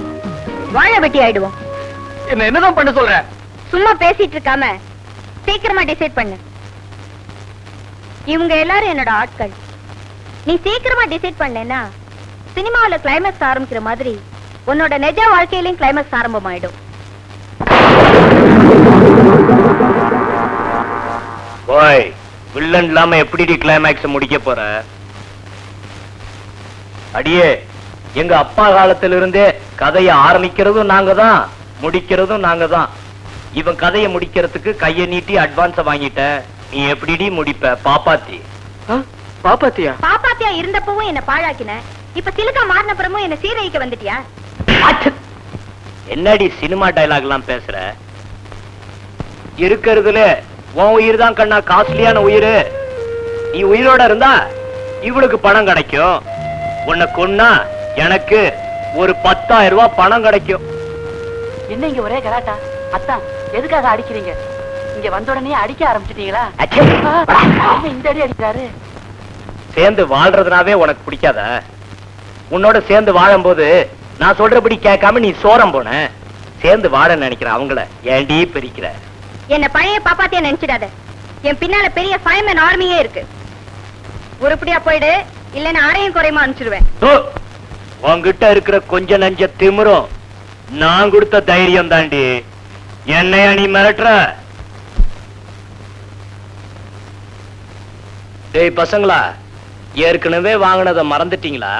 [SPEAKER 6] வாழ வெட்டி ஆயிடுவோம்.
[SPEAKER 3] என்னதான் பண்ண சொல்ற?
[SPEAKER 6] சும்மா பேசிட்டு இருக்காம சீக்கிரமா டிசைட் பண்ணு. இவங்க எல்லாரும் என்னோட ஆட்கள். நீ சீக்கிரமா டிசைட் பண்ணேன்னா சினிமாவில கிளைமேக்ஸ் ஆரம்பிக்கிற மாதிரி உன்னோட நிஜ வாழ்க்கையிலயும் கிளைமேக்ஸ் ஆரம்பமாயிடும்.
[SPEAKER 8] ஓய், வில்லன் இல்லாம எப்படி கிளைமேக்ஸ் முடிக்க போற? அடியே, எங்க அப்பா காலத்திலிருந்தே கதையை ஆரம்பிக்கிறதும் நாங்க தான், முடிக்கிறதும் நாங்க தான். இவன் கதையை முடிக்கிறதுக்கு கையை நீட்டி அட்வான்ஸ வாங்கிட்ட. நீ எப்படி முடிப்ப? பாப்பாத்தி.
[SPEAKER 3] பாப்பாத்தியா?
[SPEAKER 6] பாப்பாத்தியா இருந்தப்பவும் என்ன பாழாக்கின, இப்ப சிலுக்கா மாறினப்புறமும் என்ன சீரழிக்க வந்துட்டியா?
[SPEAKER 8] என்னடி சினிமா டைலாக் எல்லாம் பேசுற? இருக்கிறதுல உன் உயிர் தான் கண்ணா காஸ்ட்லியான உயிர். நீ உயிரோட இருந்தா இவளுக்கு பணம் கிடைக்கும். உன்னை கொன்னா எனக்கு ஒரு 10,000 ரூபாய் பணம் கிடைக்கும்.
[SPEAKER 7] என்ன இங்க ஒரே கலாட்டா? அத்தான், எதுக்காக அடிக்கிறீங்க? இங்க வந்த உடனே அடிக்க ஆரம்பிச்சிட்டீங்களா? இந்த அடி அடிக்கிறாரு.
[SPEAKER 8] சேர்ந்து வாழ்றதுனாவே உனக்கு பிடிக்காத? உன்னோட சேர்ந்து வாழும்போது நான் சொல்றபடி கேட்காம நீ சோரம் போன. சேர்ந்து வாழ நினைக்கிற அவங்கள ஏண்டி பிரிக்கிற?
[SPEAKER 6] என்ன பழைய பாப்பாத்தியா நினைச்சிடாத. என் பின்னால பெரிய ஃபைமன் ஆர்மியே இருக்கு. உருப்படியா போயிடு, இல்லன்னா அரையும் குறையுமா அனுப்பிச்சிடுவேன்.
[SPEAKER 8] உன்கிட்ட இருக்கிற கொஞ்ச நஞ்ச திமிரும் நான் கொடுத்த தைரியம் தாண்டி. என்னையா நீ மிரட்டுற? டேய் பசங்களா, ஏற்கனவே வாங்கினதை மறந்துட்டீங்களா?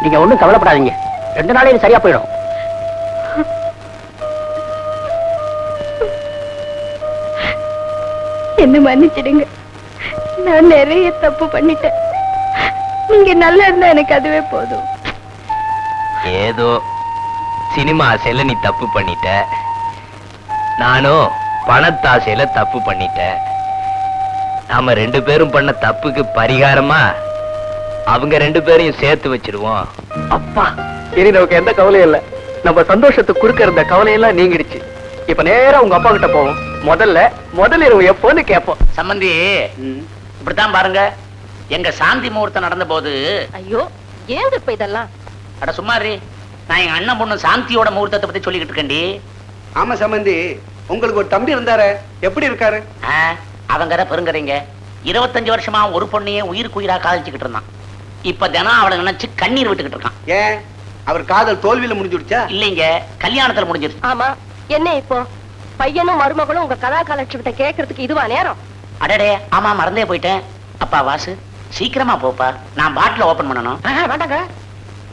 [SPEAKER 7] நீங்க ஒண்ணும் கவலைப்படாதீங்க, 2 நாளையும் சரியா போயிடும்.
[SPEAKER 6] என்ன மன்னிச்சிடுங்க, நான் நிறைய தப்பு பண்ணிட்டேன். நீங்க நல்லா இருந்தா எனக்கு அதுவே போதும்.
[SPEAKER 7] ஏதோ
[SPEAKER 8] சினிமா ஆசையில நீ தப்பு பண்ணிட்ட, நானும் பணத்தாசையில தப்பு பண்ணிட்டேன். நாம 2 பேரும் பண்ண தப்புக்கு பரிகாரமா அவங்க 2 பேரையும் சேர்த்து வச்சிருவோம்.
[SPEAKER 3] அப்பா, இனி நமக்கு எந்த கவலையும் இல்ல. நம்ம சந்தோஷத்துக்கு குறுக்க இருந்த கவலையெல்லாம் நீங்கிடுச்சு. இப்ப நேரா உங்க அப்பா கிட்ட போவோம். முதல் இரவு எப்போன்னு கேட்போம்.
[SPEAKER 7] சம்பந்தி, இப்படித்தான் பாருங்க, எங்க சாந்தி முகூர்த்தம் நடந்த போது.
[SPEAKER 6] ஐயோ, ஏங்க இப்ப இதெல்லாம்?
[SPEAKER 7] அட சும்மாரி, நான் எங்க அண்ணன் பொண்ணு சாந்தியோட முகூர்த்தத்தை பத்தி சொல்லிக்கிட்டு இருக்கேன்டி.
[SPEAKER 5] ஆமா சம்பந்தி, உங்களுக்கு ஒரு தம்பி இருந்தாரு, எப்படி இருக்காரு?
[SPEAKER 7] அவங்க பெருங்கறீங்க. 25 வருஷமா ஒரு பொண்ணையே உயிருக்கு உயிரா காதலிச்சுக்கிட்டு இருந்தான். இப்ப தினம் அவளை நினைச்சு கண்ணீர் விட்டுக்கிட்டு இருக்கான்.
[SPEAKER 5] ஏன், அவர் காதல் தோல்வியில முடிஞ்சுடுச்சா?
[SPEAKER 7] இல்லைங்க, கல்யாணத்துல முடிஞ்சிருச்சு.
[SPEAKER 6] ஆமா, என்ன இப்போ பையனும் மருமகளும் உங்க கலா கலட்சத்தை கேட்கறதுக்கு இதுவா நேரம்?
[SPEAKER 7] அடடே, ஆமா மறந்தே போயிட்டேன். அப்பா வாசு, சீக்கிரமா போப்பா, நான் பாட்டில ஓபன் பண்ணணும்.
[SPEAKER 2] வேண்டாங்க,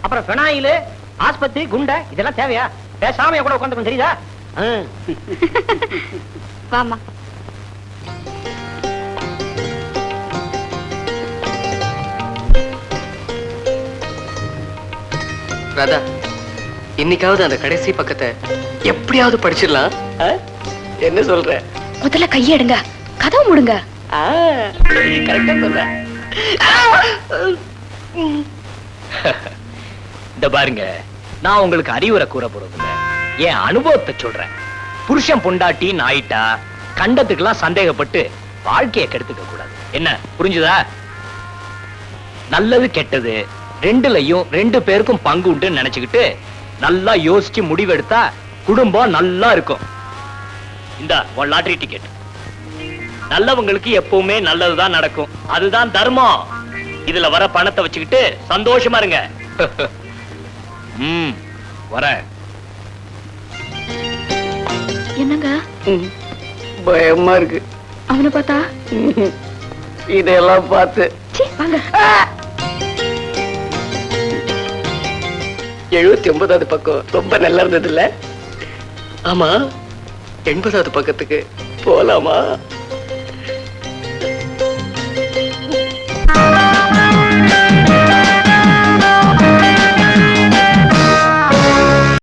[SPEAKER 2] அப்புறம் பெனாயில், ஆஸ்பத்திரி, குண்டை இதெல்லாம் தேவையா? பேசாம கூட உட்காந்து தெரியுதா?
[SPEAKER 4] வாமா.
[SPEAKER 3] ராதா, இன்னைக்காவது அந்த கடைசி பக்கத்தை எப்படியாவது படிச்சிடலாம். என்ன சொல்ற?
[SPEAKER 1] முதல்ல கையெடுங்க, கதவு மூடுங்க.
[SPEAKER 3] கரெக்டா சொல்ற.
[SPEAKER 8] இந்த பாருங்க, நான் உங்களுக்கு அறிவுரை கூற போறது இல்ல, என் அனுபவத்தை சொல்றேன். புருஷன் பொண்டாட்டி நாயிட்டா கண்டத்துக்கெல்லாம் சந்தேகப்பட்டு வாழ்க்கையை கெடுத்துக்க கூடாது. என்ன புரிஞ்சுதா? நல்லது கெட்டது 2லயும் 2 பேருக்கும் பங்கு உண்டு நினைச்சுக்கிட்டு நல்லா யோசிச்சு முடிவெடுத்தா குடும்பம் நல்லா இருக்கும். இந்த லாட்டரி டிக்கெட். நல்லவங்களுக்கு எப்பவுமே நல்லதுதான் நடக்கும், அதுதான் தர்மம். இதுல வர பணத்தை வச்சுக்கிட்டு சந்தோஷமா இருங்க. வர.
[SPEAKER 1] என்னங்க
[SPEAKER 3] பயமா இருக்கு
[SPEAKER 1] அவனை பார்த்தா?
[SPEAKER 3] இதெல்லாம் பார்த்து
[SPEAKER 1] வாங்க.
[SPEAKER 3] 79வது பக்கம் ரொம்ப நல்லா இருந்தது இல்ல? ஆமா, 80வது பக்கத்துக்கு போலாமா?